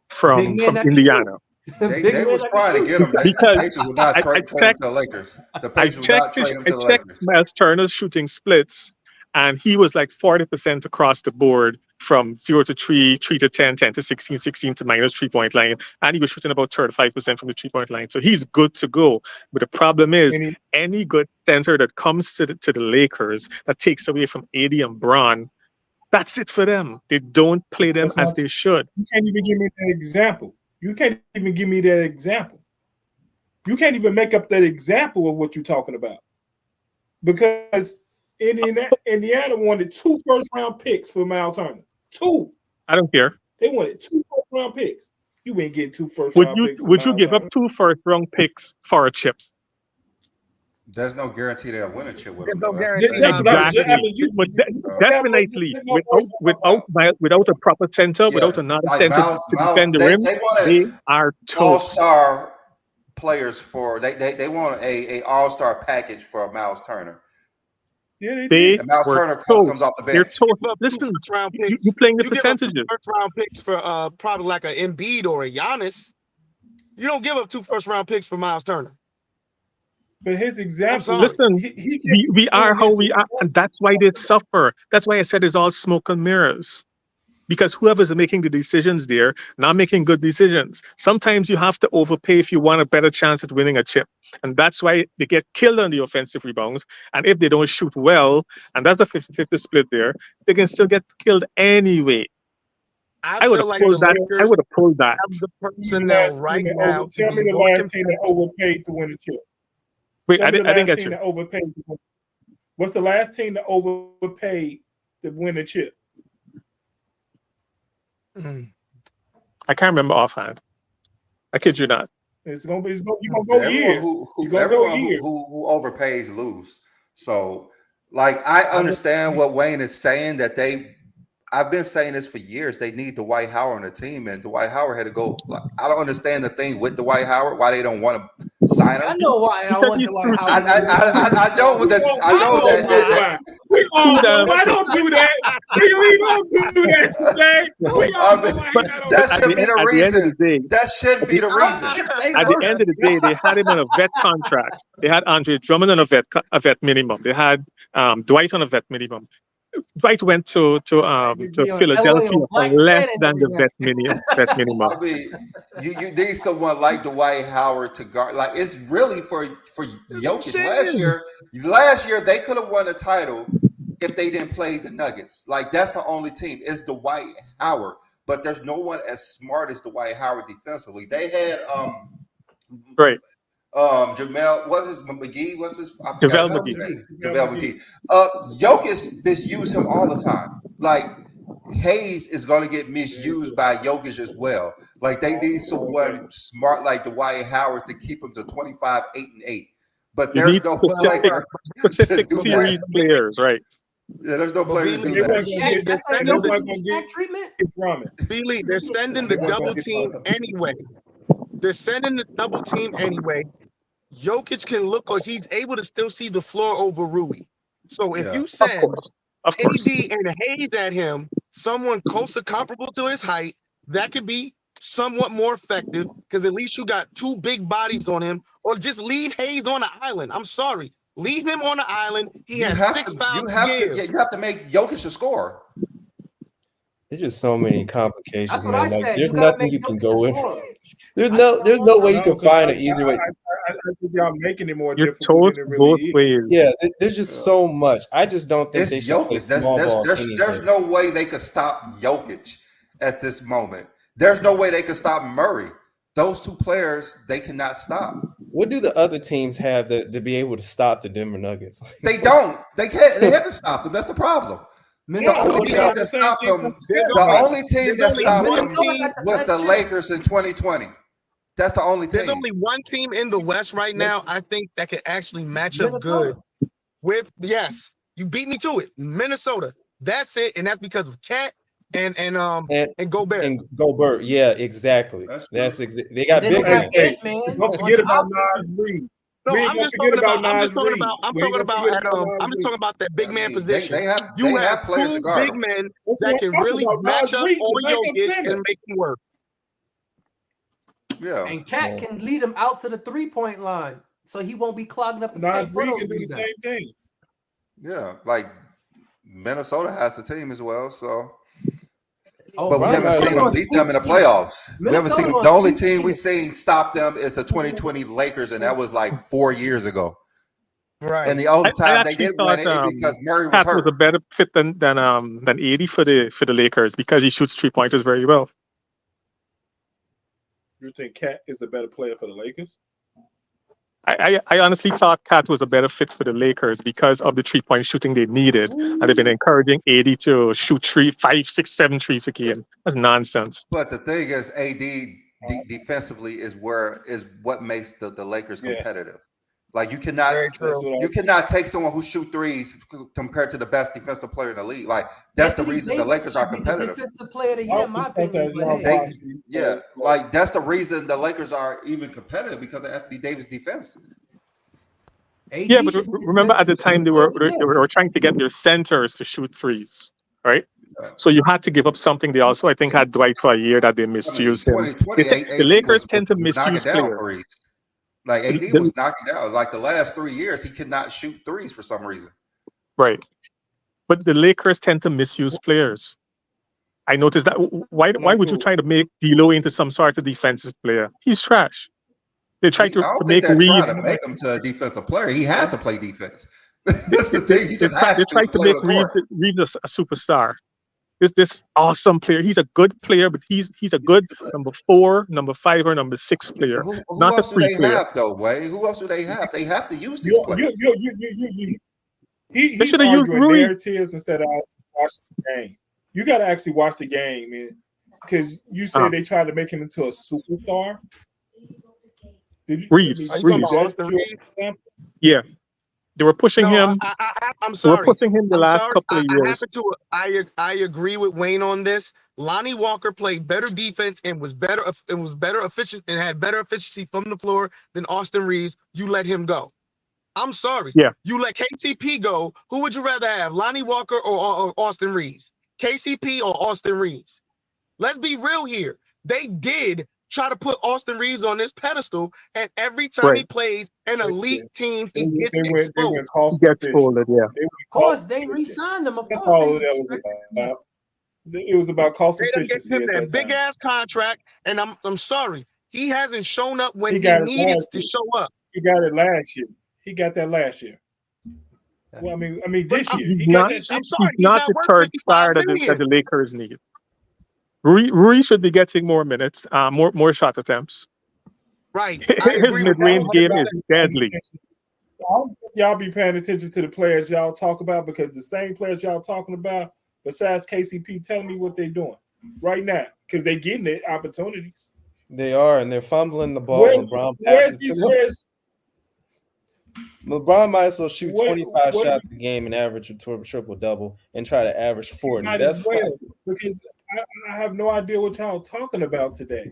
K: from Indiana.
A: They was trying to get him. The Pacers would not trade him to the Lakers. The Pacers would not trade him to the Lakers.
K: Miles Turner's shooting splits, and he was like 40% across the board from 0 to 3, 3 to 10, 10 to 16, 16 to minus 3-point line. And he was shooting about 35% from the 3-point line. So he's good to go. But the problem is any good center that comes to the Lakers that takes away from AD and Bron, that's it for them. They don't play them as they should.
C: You can't even give me that example. You can't even give me that example. You can't even make up that example of what you're talking about. Because Indiana wanted 2 first-round picks for Miles Turner. 2.
K: I don't care.
C: They wanted 2 first-round picks. You ain't getting 2 first-round picks.
K: Would you give up 2 first-round picks for a chip?
A: There's no guarantee they'll win a chip with them.
K: No guarantee. Exactly. Definitely, without a proper center, without another center to defend the rim, they are toast.
A: All-star players for they want a all-star package for Miles Turner.
K: Yeah,
A: Miles Turner comes off the bench.
K: They're toast. Listen, you're playing the percentages.
L: First-round picks for probably like an Embiid or a Giannis. You don't give up 2 first-round picks for Miles Turner.
C: But his example,
K: listen, we are how we are, and that's why they suffer. That's why I said it's all smoke and mirrors. Because whoever's making the decisions there, not making good decisions. Sometimes you have to overpay if you want a better chance at winning a chip. And that's why they get killed on the offensive rebounds. And if they don't shoot well, and that's a 50-50 split there, they can still get killed anyway. I would have pulled that. I would have pulled that.
L: I'm the person now right now.
C: Tell me the last team that overpaid to win a chip.
K: Wait, I didn't get you.
C: What's the last team that overpaid to win a chip?
K: I can't remember offhand. I kid you not.
C: You're gonna go years.
A: Everyone who overpays lose. So, like, I understand what Wayne is saying, that I've been saying this for years. They need Dwight Howard on the team, and Dwight Howard had to go. Like, I don't understand the thing with Dwight Howard, why they don't want to sign him.
D: I know why I want Dwight Howard.
A: I know that.
C: Why don't do that? We don't do that today. That shouldn't be the reason. That shouldn't be the reason.
K: At the end of the day, they had him on a vet contract. They had Andre Drummond on a vet minimum. They had Dwight on a vet minimum. Dwight went to Philadelphia for less than the vet minimum.
A: I mean, you need someone like Dwight Howard to guard. Like, it's really for Jokic. Last year they could have won a title if they didn't play the Nuggets. Like, that's the only team. It's Dwight Howard, but there's no one as smart as Dwight Howard defensively. They had
K: right.
A: JaVale McGee. What's his? JaVale McGee. Jokic misuse him all the time. Like, Hayes is going to get misused by Jokic as well. Like, they need someone smart like Dwight Howard to keep him to 25, 8, and 8. But there's no player
K: specific series players, right?
A: Yeah, there's no player to do that.
L: Billy, they're sending the double team anyway. They're sending the double team anyway. Jokic can look, or he's able to still see the floor over Rui. So if you send AD and Hayes at him, someone closer comparable to his height, that could be somewhat more effective because at least you got two big bodies on him, or just leave Hayes on the island. I'm sorry. Leave him on the island. He has 6 fouls to give.
A: You have to make Jokic a score.
J: There's just so many complications,
D: That's what
J: man.
D: I
J: Like,
D: said.
J: there's
D: You gotta
J: nothing
D: make
J: you can
D: Jokic
J: go
D: a
J: with.
D: scorer.
J: There's no way you can find an easier way.
C: I think y'all making it more
K: You're
C: difficult
K: toast
C: than it
K: both
C: really is.
K: ways.
J: Yeah, there's just so much. I just don't think
A: It's
J: they should play
A: Jokic.
J: small ball.
A: There's no way they could stop Jokic at this moment. There's no way they could stop Murray. Those two players, they cannot stop.
J: What do the other teams have to be able to stop the Denver Nuggets?
A: They don't. They can't. They haven't stopped them. That's the problem. The only team that stopped them was the Lakers in 2020. That's the only team.
L: There's only one team in the West right now, I think, that can actually match up good with, yes, you beat me to it, Minnesota. That's it, and that's because of Cat and Gobert.
J: And Gobert, yeah, exactly. They got big men.
C: Don't forget about Nas Reed.
L: No, I'm just talking about that big man position. You have two big men that can really match up on Jokic and make him work.
A: Yeah.
D: And Cat can lead him out to the 3-point line, so he won't be clogging up the paint.
C: Nas Reed can do the same thing.
A: Yeah, like Minnesota has a team as well, so.
D: Oh,
A: but we haven't seen them beat them in the playoffs. We haven't seen them. The only team we've seen stop them is the 2020 Lakers, and that was like 4 years ago.
L: Right.
A: And the only time they didn't win it is because Murray was hurt.
K: Was a better fit than AD for the Lakers because he shoots 3-pointers very well.
C: You think Cat is a better player for the Lakers?
K: I honestly thought Cat was a better fit for the Lakers because of the 3-point shooting they needed. And they've been encouraging AD to shoot 5, 6, 7 threes a game. That's nonsense.
A: But the thing is, AD defensively is what makes the Lakers competitive. Like you cannot take someone who shoot threes compared to the best defensive player in the league. Like that's the reason the Lakers are competitive.
D: Defensive player of the year, in my opinion.
A: Like that's the reason the Lakers are even competitive because of Anthony Davis' defense.
K: Yeah, but remember at the time they were trying to get their centers to shoot threes, right? So you had to give up something. They also, I think, had Dwight for a year that they misused him. The Lakers tend to misuse players.
A: Like AD was knocking down. Like the last 3 years, he could not shoot threes for some reason.
K: Right. But the Lakers tend to misuse players. I noticed that. Why would you try to make D'Lo into some sort of defensive player? He's trash. They try to make Reed.
A: Trying to make him to a defensive player. He has to play defense. That's the thing. He just has
K: to try to make Reed a superstar. This awesome player. He's a good player, but he's a good number 4, number 5, or number 6 player.
A: Who
K: not
A: else
K: a 3
A: do they
K: player.
A: have though, Wayne? Who else do they have? They have to use these players.
C: He's arguing narratives instead of watching the game. You got to actually watch the game, man, because you said they tried to make him into a superstar.
K: Reed. Yeah. They were pushing him.
L: I'm sorry.
K: They were pushing him the last couple of years.
L: I agree with Wayne on this. Lonnie Walker played better defense and was better efficient and had better efficiency from the floor than Austin Reeves. You let him go. I'm sorry.
K: Yeah.
L: You let KCP go. Who would you rather have, Lonnie Walker or Austin Reeves? KCP or Austin Reeves? Let's be real here. They did try to put Austin Reeves on this pedestal, and every time he plays an elite team, he gets exposed.
K: He gets folded, yeah.
D: Of course, they re-signed him. Of
C: That's
D: course,
C: all that was about. It was about cost efficiency.
L: They him that big ass contract, and I'm sorry, he hasn't shown up when he needed to show up.
C: He got it last year. He got that last year. Well, I mean, this year.
K: He's not the third star that the Lakers need. Rui should be getting more minutes, more shot attempts.
L: Right.
K: His mid-range game is deadly.
C: Y'all be paying attention to the players y'all talk about, because the same players y'all talking about, besides KCP, telling me what they're doing right now, because they're getting the opportunities.
J: They are, and they're fumbling the ball. LeBron might as well shoot 25 shots a game and average a triple-double and try to average 40.
C: That's because I have no idea what y'all talking about today.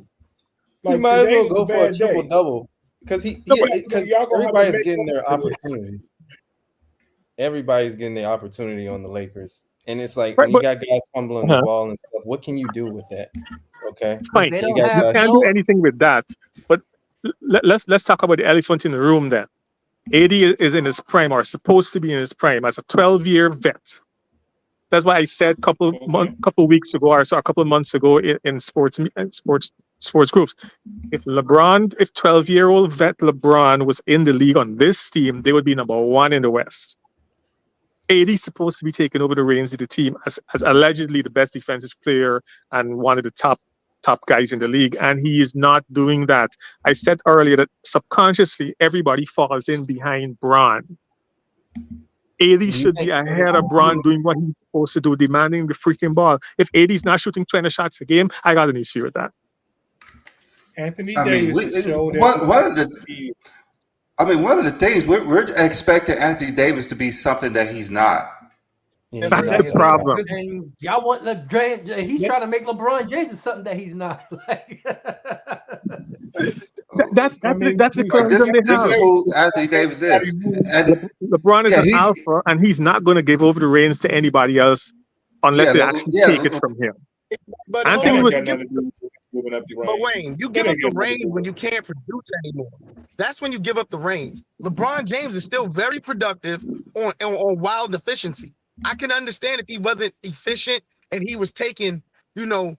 J: Like, he might as well go for a triple-double because everybody's getting their opportunity. Everybody's getting the opportunity on the Lakers. And it's like when you got guys fumbling the ball and stuff, what can you do with that? Okay.
K: Fine.
D: They
K: You
D: don't have
K: can't do anything with that. But let's talk about the elephant in the room then. AD is in his prime, or supposed to be in his prime, as a 12-year vet. That's why I said a couple weeks ago, or so a couple of months ago in sports groups, if 12-year-old vet LeBron was in the league on this team, they would be number 1 in the West. AD is supposed to be taking over the reins of the team as allegedly the best defensive player and one of the top guys in the league, and he is not doing that. I said earlier that subconsciously everybody falls in behind Bron. AD should be ahead of Bron doing what he's supposed to do, demanding the freaking ball. If AD's not shooting 20 shots a game, I got an issue with that.
C: Anthony
A: I mean,
C: Davis showed
A: one of the things we're expecting Anthony Davis to be something that he's not.
J: Yeah,
K: That's the problem.
D: And y'all want he's trying to make LeBron James something that he's not.
K: That's the criticism they
A: This
K: have.
A: is who Anthony Davis is. And
K: LeBron is an alpha, and he's not going to give over the reins to anybody else unless they actually take it from him.
L: But
K: Anthony was.
L: But Wayne, you give up the reins when you can't produce anymore. That's when you give up the reins. LeBron James is still very productive on wild efficiency. I can understand if he wasn't efficient and he was taking, 20,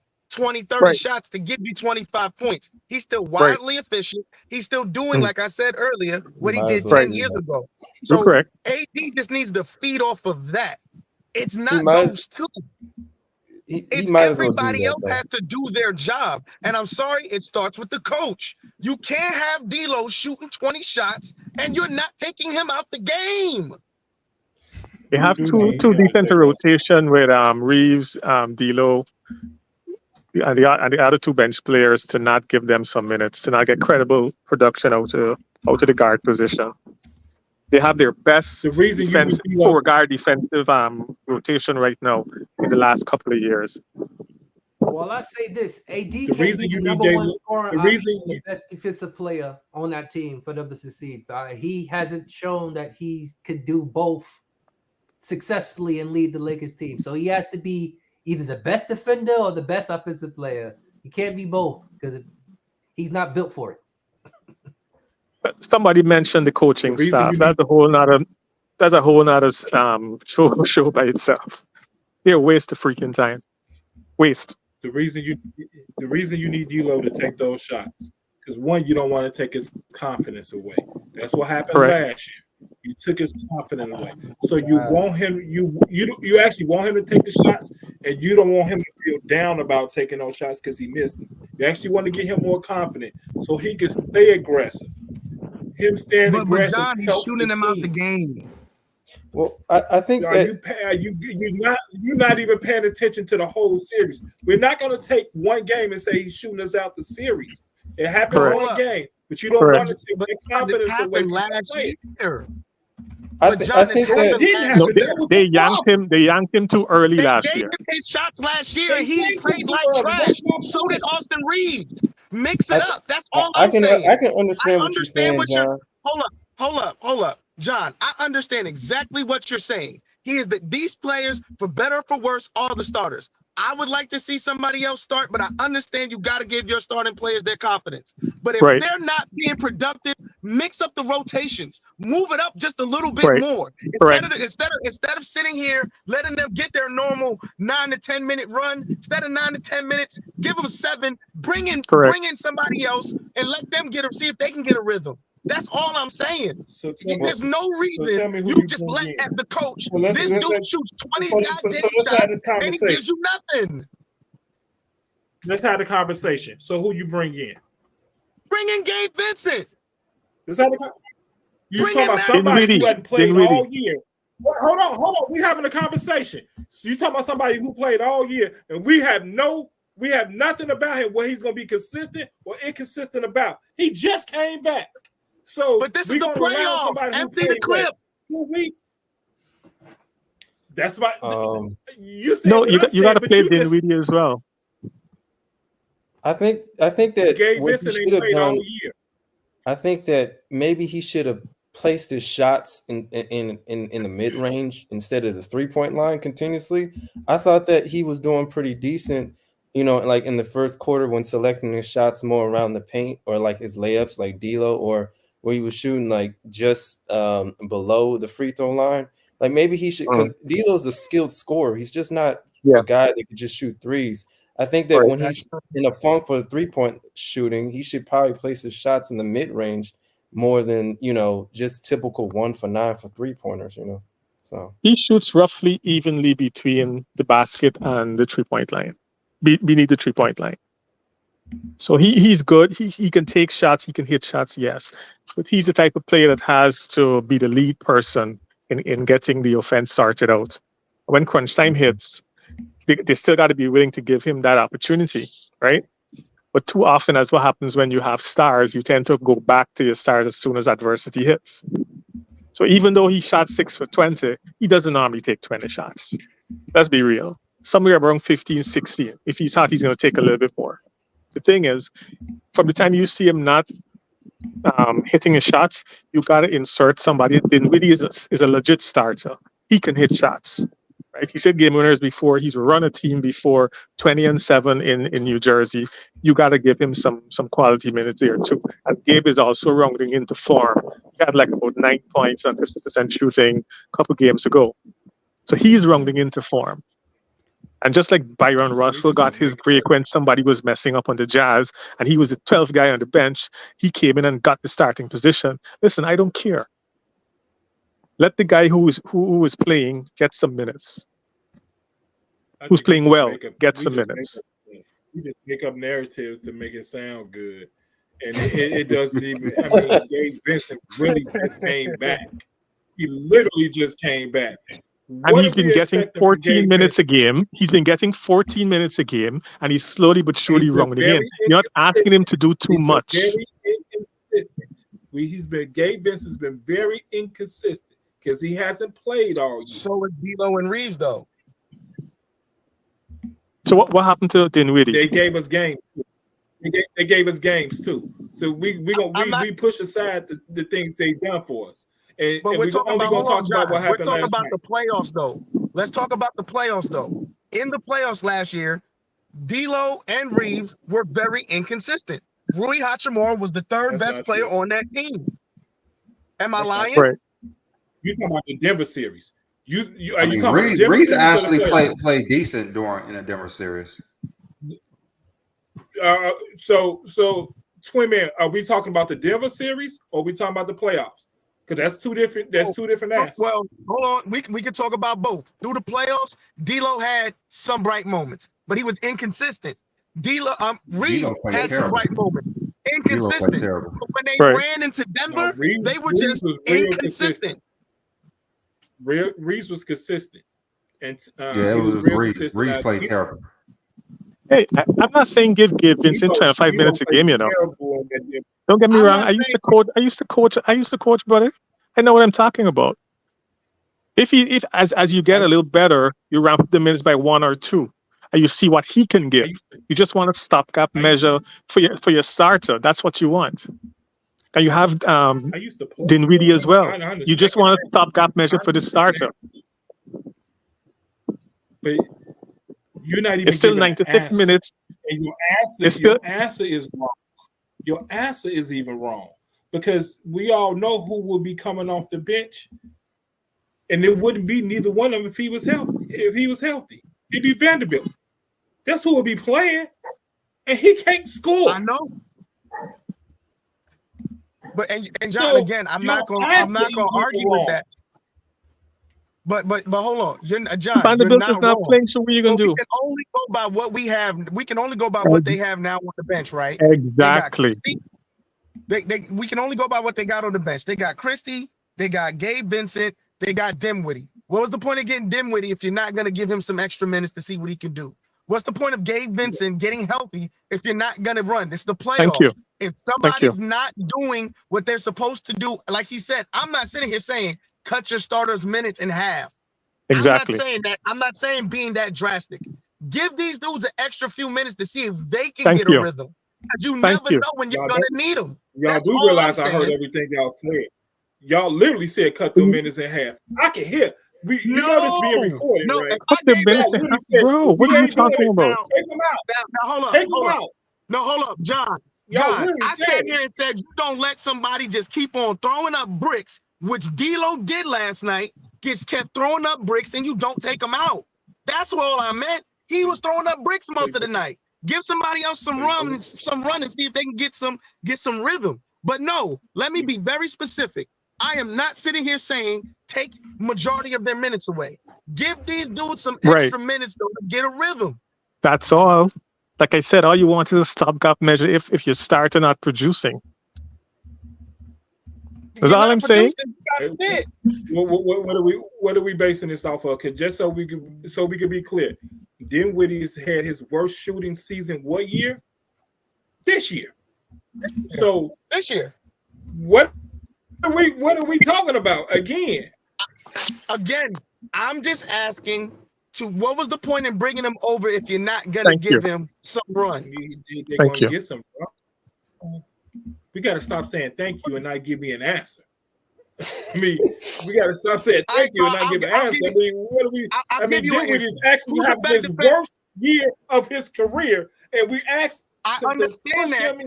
L: 30 shots to give you 25 points. He's still wildly efficient. He's still doing, like I said earlier, what he did 10 years ago. So AD just needs to feed off of that. It's not those two. It's everybody else has to do their job. And I'm sorry, it starts with the coach. You can't have D'Lo shooting 20 shots and you're not taking him out the game.
K: They have two defensive rotation with Reeves, D'Lo, and the other two bench players to not give them some minutes, to not get credible production out of the guard position. They have their best four-guard defensive rotation right now in the last couple of years.
D: Well, I say this: AD can't be the number one scorer, the best defensive player on that team for them to succeed. He hasn't shown that he could do both successfully and lead the Lakers team. So he has to be either the best defender or the best offensive player. He can't be both because he's not built for it.
K: Somebody mentioned the coaching staff. That's a whole nother show by itself. They're a waste of freaking time. Waste.
C: The reason you need D'Lo to take those shots, because one, you don't want to take his confidence away. That's what happened last year. You took his confidence away. So you want him. You actually want him to take the shots, and you don't want him to feel down about taking those shots because he missed them. You actually want to get him more confident so he can stay aggressive. Him staying aggressive.
L: But John, he's shooting him out the game.
J: Well, I think that
C: you're not even paying attention to the whole series. We're not going to take one game and say he's shooting us out the series. It happened one game, but you don't want to take the confidence away from last year.
J: I think that
K: they yanked him too early last year.
L: They gave him his shots last year, and he played like trash. So did Austin Reeves. Mix it up. That's all I'm saying.
J: I can understand what you're saying, John.
L: Hold up. John, I understand exactly what you're saying. These players, for better or for worse, are the starters. I would like to see somebody else start, but I understand you got to give your starting players their confidence. But if they're not being productive, mix up the rotations, move it up just a little bit more. Instead of sitting here letting them get their normal 9 to 10 minute run, instead of 9 to 10 minutes, give them 7. Bring in somebody else and let them see if they can get a rhythm. That's all I'm saying. There's no reason you just let, as the coach, this dude shoots 20 goddamn shots and he gives you nothing.
C: Let's have the conversation. So who you bring in?
L: Bring in Gabe Vincent.
C: You talking about somebody who hadn't played all year. Well, hold on. We having a conversation. So you talking about somebody who played all year, and we have nothing about him where he's going to be consistent or inconsistent about. He just came back. So,
L: but this is the playoffs. Empty the clip.
C: 2 weeks. That's why
K: you got to play Dinwiddie as well.
J: I think that
C: Gabe Vincent ain't played all year.
J: I think that maybe he should have placed his shots in the mid range instead of the 3-point line continuously. I thought that he was doing pretty decent like in the first quarter when selecting his shots more around the paint or like his layups like D'Lo, or where he was shooting like just below the free throw line. Like maybe he should, because D'Lo's a skilled scorer. He's just not a guy that could just shoot threes. I think that when he's in a funk for the 3-point shooting, he should probably place his shots in the mid range more than just typical 1 for 9 for 3-pointers. So
K: he shoots roughly evenly between the basket and the 3-point line, beneath the 3-point line. So he's good. He can take shots. He can hit shots, yes. But he's the type of player that has to be the lead person in getting the offense started out. When crunch time hits, they still got to be willing to give him that opportunity, right? But too often, as what happens when you have stars, you tend to go back to your stars as soon as adversity hits. So even though he shot 6 for 20, he doesn't normally take 20 shots. Let's be real. Somewhere around 15, 16. If he's hot, he's going to take a little bit more. The thing is, from the time you see him not hitting his shots, you got to insert somebody. Dinwiddie is a legit starter. He can hit shots. Right? He said game winners before. He's run a team before, 20-7 in New Jersey. You got to give him some quality minutes there too. And Gabe is also rounding into form. He had like about 9 points on 50% shooting a couple games ago. So he's rounding into form. And just like Byron Russell got his break when somebody was messing up on the Jazz and he was the 12th guy on the bench, he came in and got the starting position. Listen, I don't care. Let the guy who is playing get some minutes. Who's playing well, get some minutes.
C: We just make up narratives to make it sound good. And it doesn't even, I mean, Gabe Vincent really just came back. He literally just came back.
K: And he's been getting 14 minutes a game. He's been getting 14 minutes a game, and he's slowly but surely rounding in. You're not asking him to do too much.
C: Very inconsistent. Gabe Vincent's been very inconsistent because he hasn't played all year.
L: So is D'Lo and Reeves, though.
K: So what happened to Dinwiddie?
C: They gave us games too. They gave us games too. So we push aside the things they've done for us.
L: But we're talking about what happened. We're talking about the playoffs, though. Let's talk about the playoffs, though. In the playoffs last year, D'Lo and Reeves were very inconsistent. Rui Hachimura was the third best player on that team. Am I lying?
K: Right.
C: You're talking about the Denver series.
A: Reeves actually played decent in a Denver series.
C: So Twin Man, are we talking about the Denver series or are we talking about the playoffs? Because that's two different aspects.
L: Well, hold on. We can talk about both. Through the playoffs, D'Lo had some bright moments, but he was inconsistent. Reeves had some bright moments. Inconsistent. But when they ran into Denver, they were just inconsistent.
C: Reeves was consistent. And
A: it was Reeves. Reeves played terrible.
K: Hey, I'm not saying give Vincent 25 minutes a game, Don't get me wrong. I used to coach, brother. I know what I'm talking about. If as you get a little better, you ramp up the minutes by 1 or 2, and you see what he can give. You just want a stopgap measure for your starter. That's what you want. And you have Dinwiddie as well. You just want a stopgap measure for the starter.
C: But you're not even.
K: It's still 96 minutes.
C: And your answer is wrong. Your answer is even wrong because we all know who will be coming off the bench, and it wouldn't be neither one of them if he was healthy. He'd be Vanderbilt. That's who would be playing, and he can't score.
L: I know. But and John, again, I'm not gonna argue with that. But hold on, John.
K: Vanderbilt is not playing, so what are you gonna do?
L: We can only go by what we have. We can only go by what they have now on the bench, right?
K: Exactly.
L: We can only go by what they got on the bench. They got Christie, they got Gabe Vincent, they got Dinwiddie. What was the point of getting Dinwiddie if you're not gonna give him some extra minutes to see what he can do? What's the point of Gabe Vincent getting healthy if you're not gonna run? It's the playoffs.
K: Thank you.
L: If somebody's not doing what they're supposed to do, like he said, I'm not sitting here saying cut your starters' minutes in half.
K: Exactly.
L: I'm not saying that. I'm not saying being that drastic. Give these dudes an extra few minutes to see if they can get a rhythm. Because you never know when you're going to need them.
C: Y'all do realize I heard everything y'all said. Y'all literally said cut the minutes in half. I can hear You know this being recorded,
L: no.
C: right?
L: If I gave that,
C: Woody said,
K: Bro,
C: if
K: what
C: he
K: are you
C: ain't doing
K: talking
C: it,
K: about?
C: take him out.
L: now hold up,
C: Take
L: hold
C: him
L: up.
C: out.
L: No, hold up, John.
C: Yo,
L: John,
C: Woody
L: I
C: said
L: sat
C: it.
L: here and said you don't let somebody just keep on throwing up bricks, which D'Lo did last night. Gets kept throwing up bricks, and you don't take them out. That's all I meant. He was throwing up bricks most of the night. Give somebody else some run and see if they can get some rhythm. But no, let me be very specific. I am not sitting here saying take majority of their minutes away. Give these dudes some extra minutes though to get a rhythm.
K: That's all. Like I said, all you want is a stopgap measure if you start and not producing. That's all I'm saying.
C: What are we basing this off of? Because just so we could be clear, Dinwiddie's had his worst shooting season what year? This year. So
L: this year.
C: What are we talking about again?
L: Again, I'm just asking what was the point in bringing him over if you're not gonna give him some run?
C: They're gonna get some run. We gotta stop saying thank you and not give me an answer. I mean, we gotta stop saying thank you and not give an answer. I mean, what are we? I mean, Dinwiddie is actually having his worst year of his career, and we asked.
L: I understand that,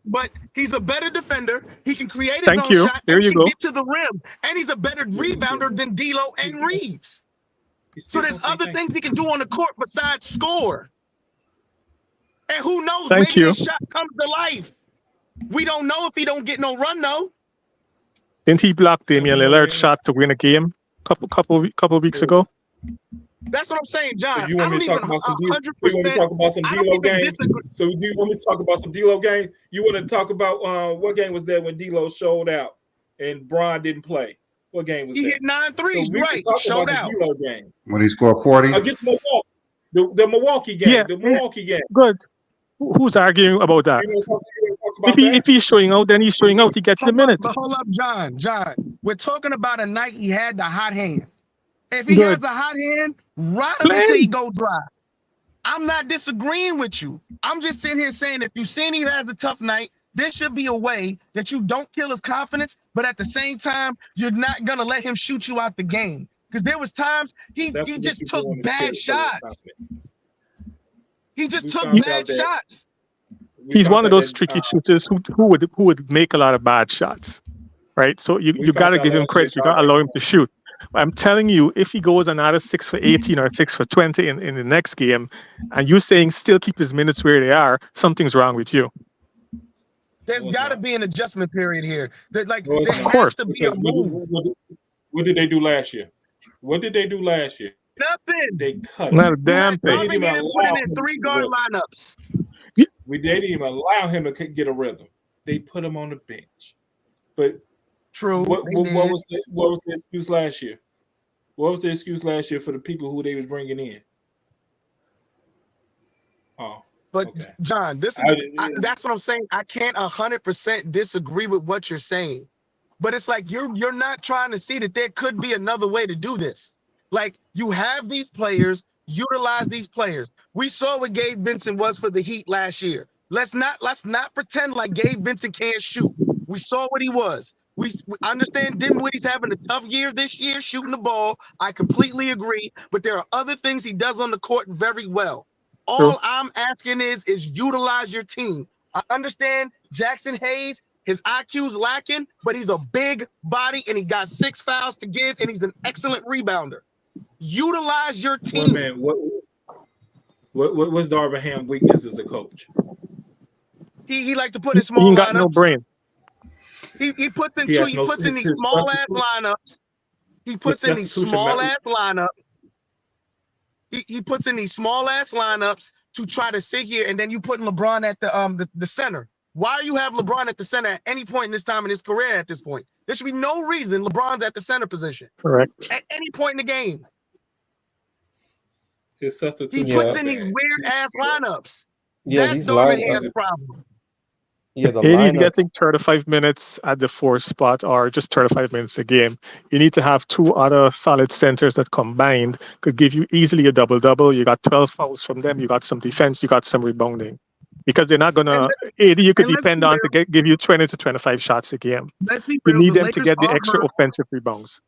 L: but he's a better defender. He can create his own shot.
K: There you go.
L: Get to the rim, and he's a better rebounder than D'Lo and Reeves. So there's other things he can do on the court besides score. And who knows? Maybe his shot comes to life. We don't know if he don't get no run though.
K: Didn't he block Damian Lillard's shot to win a game couple weeks ago?
L: That's what I'm saying, John.
C: So you want me to talk about some D'Lo games? So do you want me to talk about some D'Lo games? You want to talk about what game was that when D'Lo showed out and Bron didn't play? What game was that?
L: He hit 9 threes,
C: so
L: right?
C: Showed out. D'Lo game.
A: When he scored 40
C: against Milwaukee. The Milwaukee game.
K: Yeah,
C: the Milwaukee game.
K: Good. Who's arguing about that? If he's showing out, then he's showing out. He gets the minutes.
L: But hold up, John. We're talking about a night he had the hot hand. If he has a hot hand, ride him until he go dry. I'm not disagreeing with you. I'm just sitting here saying if you've seen he has a tough night, there should be a way that you don't kill his confidence, but at the same time, you're not gonna let him shoot you out the game. Because there was times he just took bad shots. He just took bad shots.
K: He's one of those tricky shooters who would make a lot of bad shots, right? So you got to give him credit. You got to allow him to shoot. I'm telling you, if he goes another 6 for 18 or 6 for 20 in the next game, and you're saying still keep his minutes where they are, something's wrong with you.
L: There's got to be an adjustment period here. There
C: of
L: has to be a move.
C: What did they do last year?
L: Nothing.
C: They cut
K: not a damn thing.
L: They didn't even put him in 3-guard lineups.
C: They didn't even allow him to get a rhythm. They put him on the bench. But
L: true.
C: What was the excuse last year? What was the excuse last year for the people who they was bringing in? Oh,
L: but okay. John, this is that's what I'm saying. I can't 100% disagree with what you're saying, but it's like you're not trying to see that there could be another way to do this. Like you have these players, utilize these players. We saw what Gabe Vincent was for the Heat last year. Let's not pretend like Gabe Vincent can't shoot. We saw what he was. We understand Dinwiddie's having a tough year this year shooting the ball. I completely agree, but there are other things he does on the court very well. All I'm asking is utilize your team. I understand Jackson Hayes, his IQ's lacking, but he's a big body and he got 6 fouls to give and he's an excellent rebounder. Utilize your team.
C: What's Darvin Ham's weakness as a coach?
L: He like to put in small lineups.
K: He got no brain.
L: He puts in these small ass lineups. He puts in these small ass lineups. He puts in these small ass lineups to try to sit here, and then you put LeBron at the center. Why do you have LeBron at the center at any point in this time in his career? At this point, there should be no reason LeBron's at the center position.
K: Correct.
L: At any point in the game,
C: he
L: puts in these weird ass lineups.
J: Yeah,
L: that's Darvin Ham's problem.
J: Yeah,
K: he's getting 35 minutes at the 4th spot or just 35 minutes a game. You need to have 2 other solid centers that combined could give you easily a double-double. You got 12 fouls from them. You got some defense. You got some rebounding. Because they're not going to – you could depend on to give you 20 to 25 shots a game.
L: Let's be
K: real. You need them
L: Lakers
K: to get the extra offensive rebounds.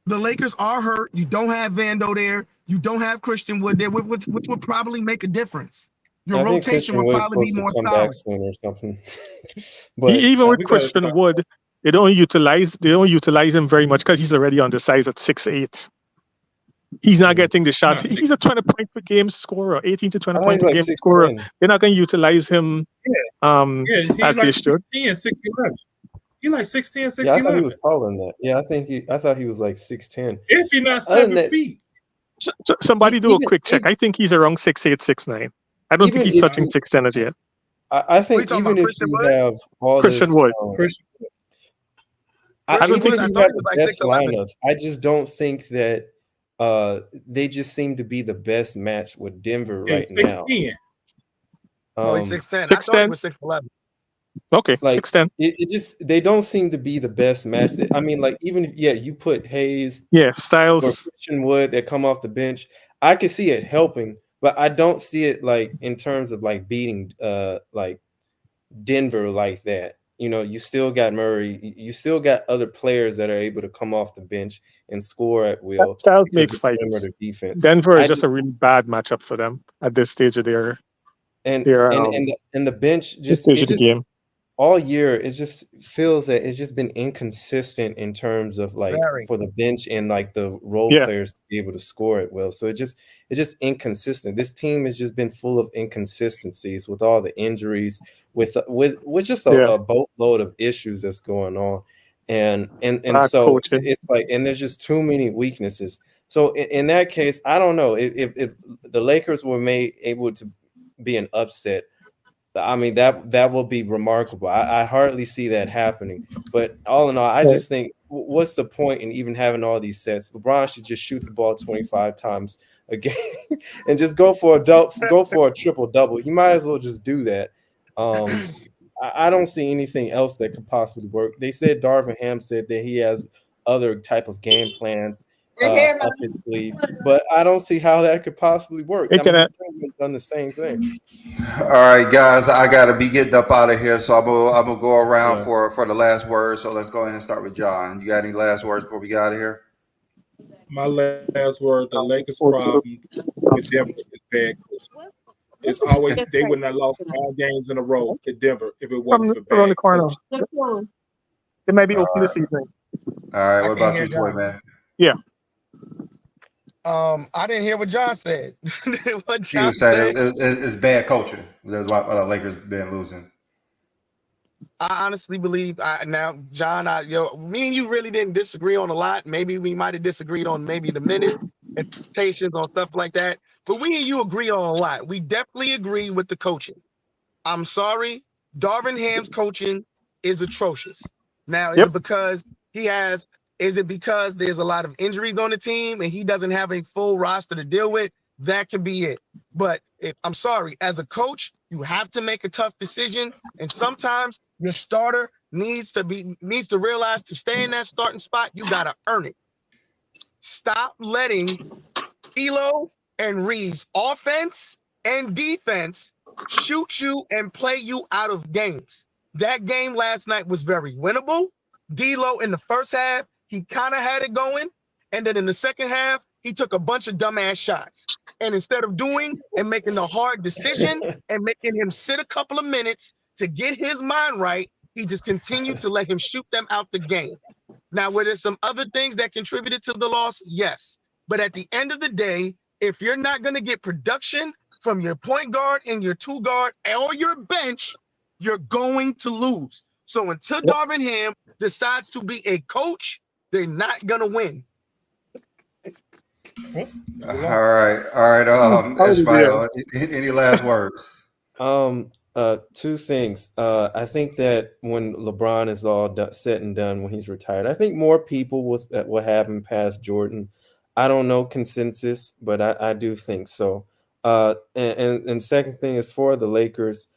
L: The Lakers are hurt. You don't have Vando there. You don't have Christian Wood there, which would probably make a difference. Your
J: I think
L: rotation
J: Christian
L: would
J: Wood is
L: probably be
J: supposed to
L: more
J: come back
L: solid.
J: soon or something. But
K: Even with
J: we gotta
K: Christian
J: start.
K: Wood, they don't utilize him very much because he's already undersized at 6'8". He's not getting the shots. He's a 20-point per game scorer, 18 to 20
J: I think
K: point
J: he's
K: per
J: like
K: game scorer.
J: 6'10".
K: They're not going to utilize him
C: Yeah, he's
K: as they
C: like
K: should.
C: 6'10", 6'11". He like 6'10",
J: Yeah, I thought he
C: 6'11".
J: was taller than that. Yeah, I thought he was like 6'10".
C: If you're not
J: Other than
C: 7
J: that,
C: feet.
K: Somebody do a
J: even
K: quick check. I think he's around 6'8", 6'9". I don't think
J: even
K: he's
J: if
K: touching
J: you,
K: 6'10" as yet.
J: I
L: What you
J: think
L: talking
J: even
L: about,
J: if
L: Christian
J: you
L: Wood?
J: have all
K: Christian
J: this,
K: Wood.
C: Christian,
K: I don't
J: even
K: think
J: if
L: I
J: you
L: thought
J: have
L: he was
J: the
L: like
J: best
L: 6'11".
J: lineups, I just don't think that they just seem to be the best match with Denver
C: yeah,
J: right now.
C: 6'10".
L: Oh, he's
J: Um,
L: 6'10". I thought he
K: 6'10".
L: was 6'11".
K: Okay,
J: like
K: 6'10".
J: it just they don't seem to be the best match. I mean, like even if you put Hayes
K: Yeah,
J: or
K: Styles.
J: Christian Wood that come off the bench, I can see it helping, but I don't see it like in terms of like beating like Denver like that. You know, you still got Murray, you still got other players that are able to come off the bench and score at will
K: Styles
J: because
K: make
J: of the
K: fights.
J: perimeter defense.
K: Denver is
J: I
K: just a
J: just
K: really bad matchup for them at this stage of their
J: and
K: their
J: and
K: um
J: and the, and the bench
K: this
J: just
K: stage
J: it
K: of the
J: just
K: game.
J: all year it just feels that it's just been inconsistent in terms of like
L: Very.
J: for the bench and like the role
K: Yeah,
J: players to be able to score at will. So it's just inconsistent. This team has just been full of inconsistencies with all the injuries, with just
K: yeah.
J: a boatload of issues that's going on. And
K: Bad
J: so
K: coaching.
J: it's like and there's just too many weaknesses. So in that case, I don't know if the Lakers were made able to be an upset. I mean that will be remarkable. I hardly see that happening. But all in all, I
K: Right.
J: just think what's the point in even having all these sets? LeBron should just shoot the ball 25 times a game and just go for a triple double. He might as well just do that. I don't see anything else that could possibly work. They said Darvin Ham said that he has other type of game plans up his sleeve, but I don't see how that could possibly work.
K: Hey,
J: I mean,
K: can I,
J: he's pretty much done the same thing.
A: All right, guys, I gotta be getting up out of here, so I'm gonna go around
J: Yeah.
A: for the last word. So let's go ahead and start with John. You got any last words before we get out of here?
C: My last word: the Lakers' problem with Denver is bad coaching. It's always they would not lost 5 games in a row to Denver if it wasn't for
K: around the
C: bad
K: corner.
C: coaching.
K: It might be
A: All
K: open
A: right,
K: this evening.
A: all right.
L: I
A: What
L: can't
A: about
L: hear
A: you, Toy
L: John.
A: Man?
K: Yeah.
L: I didn't hear what John said. What
A: He
L: John
A: was saying
L: said.
A: it's bad coaching. That's why the Lakers been losing.
L: I honestly believe now, John, me and you really didn't disagree on a lot. Maybe we might have disagreed on maybe the minute expectations on stuff like that. But we and you agree on a lot. We definitely agree with the coaching. I'm sorry, Darvin Ham's coaching is atrocious. Now, is
K: Yep.
L: it because is it because there's a lot of injuries on the team and he doesn't have a full roster to deal with? That could be it. But I'm sorry, as a coach, you have to make a tough decision. And sometimes your starter needs to realize to stay in that starting spot, you gotta earn it. Stop letting Elo and Reeves offense and defense shoot you and play you out of games. That game last night was very winnable. D'Lo in the first half, he kind of had it going. And then in the second half, he took a bunch of dumbass shots. And instead of doing and making the hard decision and making him sit a couple of minutes to get his mind right, he just continued to let him shoot them out the game. Now, were there some other things that contributed to the loss? Yes. But at the end of the day, if you're not going to get production from your point guard and your 2 guard or your bench, you're going to lose. So until Darvin Ham decides to be a coach, they're not going to win.
A: All right. Ishmael, any last words?
J: Two things. I think that when LeBron is all said and done, when he's retired, I think more people will have him past Jordan. I don't know consensus, but I do think so. And second thing is for the Lakers.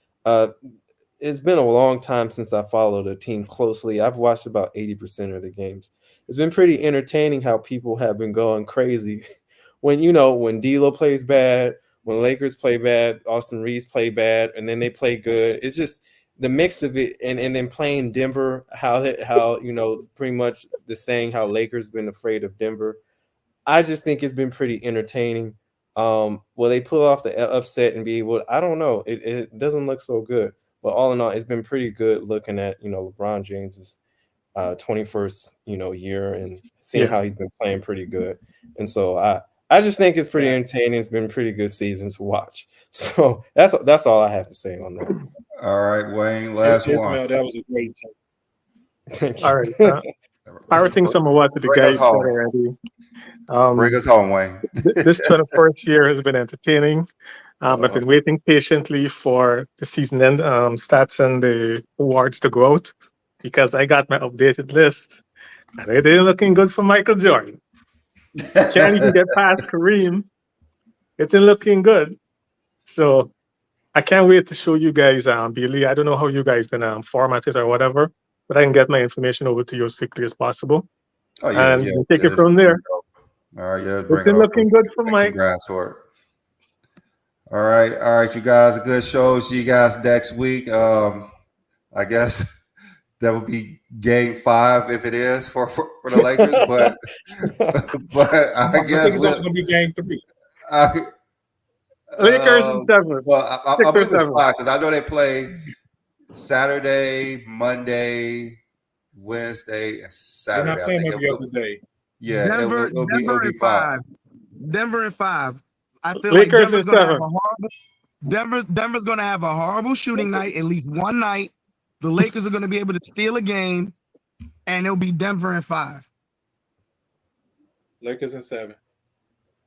J: It's been a long time since I followed a team closely. I've watched about 80% of the games. It's been pretty entertaining how people have been going crazy when D'Lo plays bad, when Lakers play bad, Austin Reeves play bad, and then they play good. It's just the mix of it, and then playing Denver, how pretty much the saying how Lakers been afraid of Denver. I just think it's been pretty entertaining. Will they pull off the upset and be able? I don't know. It doesn't look so good, but all in all, it's been pretty good looking at LeBron James's 21st year and seeing how he's been playing pretty good. And so I just think it's pretty entertaining. It's been a pretty good season to watch. So that's all I have to say on that.
A: All right, Wayne, last one.
C: That was a great take.
J: Thank you.
K: All right. Parroting some of what the guys said already.
A: Bring us home, Wayne.
K: This 21st year has been entertaining. I've been waiting patiently for the season end stats and the awards to go out because I got my updated list. And it ain't looking good for Michael Jordan. Can't even get past Kareem. It's not looking good. So I can't wait to show you guys, Billy. I don't know how you guys been formatted or whatever, but I can get my information over to you as quickly as possible.
A: Oh, yeah,
K: and we'll take it from there.
A: All right, yeah,
K: it's been looking good for Mike.
A: All right, you guys. A good show. See you guys next week. I guess that would be Game 5 if it is for the Lakers, but I guess
C: it's going to be Game 3.
K: Lakers in 7.
A: Well, I believe it's 5 because I know they play Saturday, Monday, Wednesday, and Saturday.
C: They're not playing every other day.
A: Yeah,
F: Denver,
A: it'll
F: Denver
A: be
F: and 5. Denver and 5. I feel
K: Lakers
F: like Denver's going to have
K: a
F: horrible. Denver's going to have a horrible shooting night, at least one night. The Lakers are going to be able to steal a game, and it'll be Denver and 5.
C: Lakers in 7.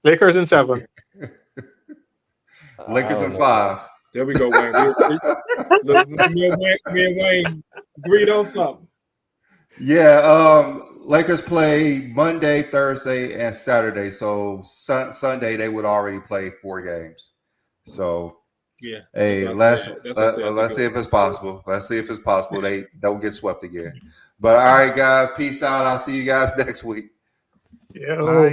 K: Lakers in 7.
A: Lakers in 5.
C: There we go, Wayne. Me and Wayne agreed on something.
A: Yeah, Lakers play Monday, Thursday, and Saturday. So Sunday they would already play 4 games. So
C: yeah,
A: hey, let's see if it's possible. Let's see if it's possible they don't get swept again. But all right, guys, peace out. I'll see you guys next week.
K: Yeah.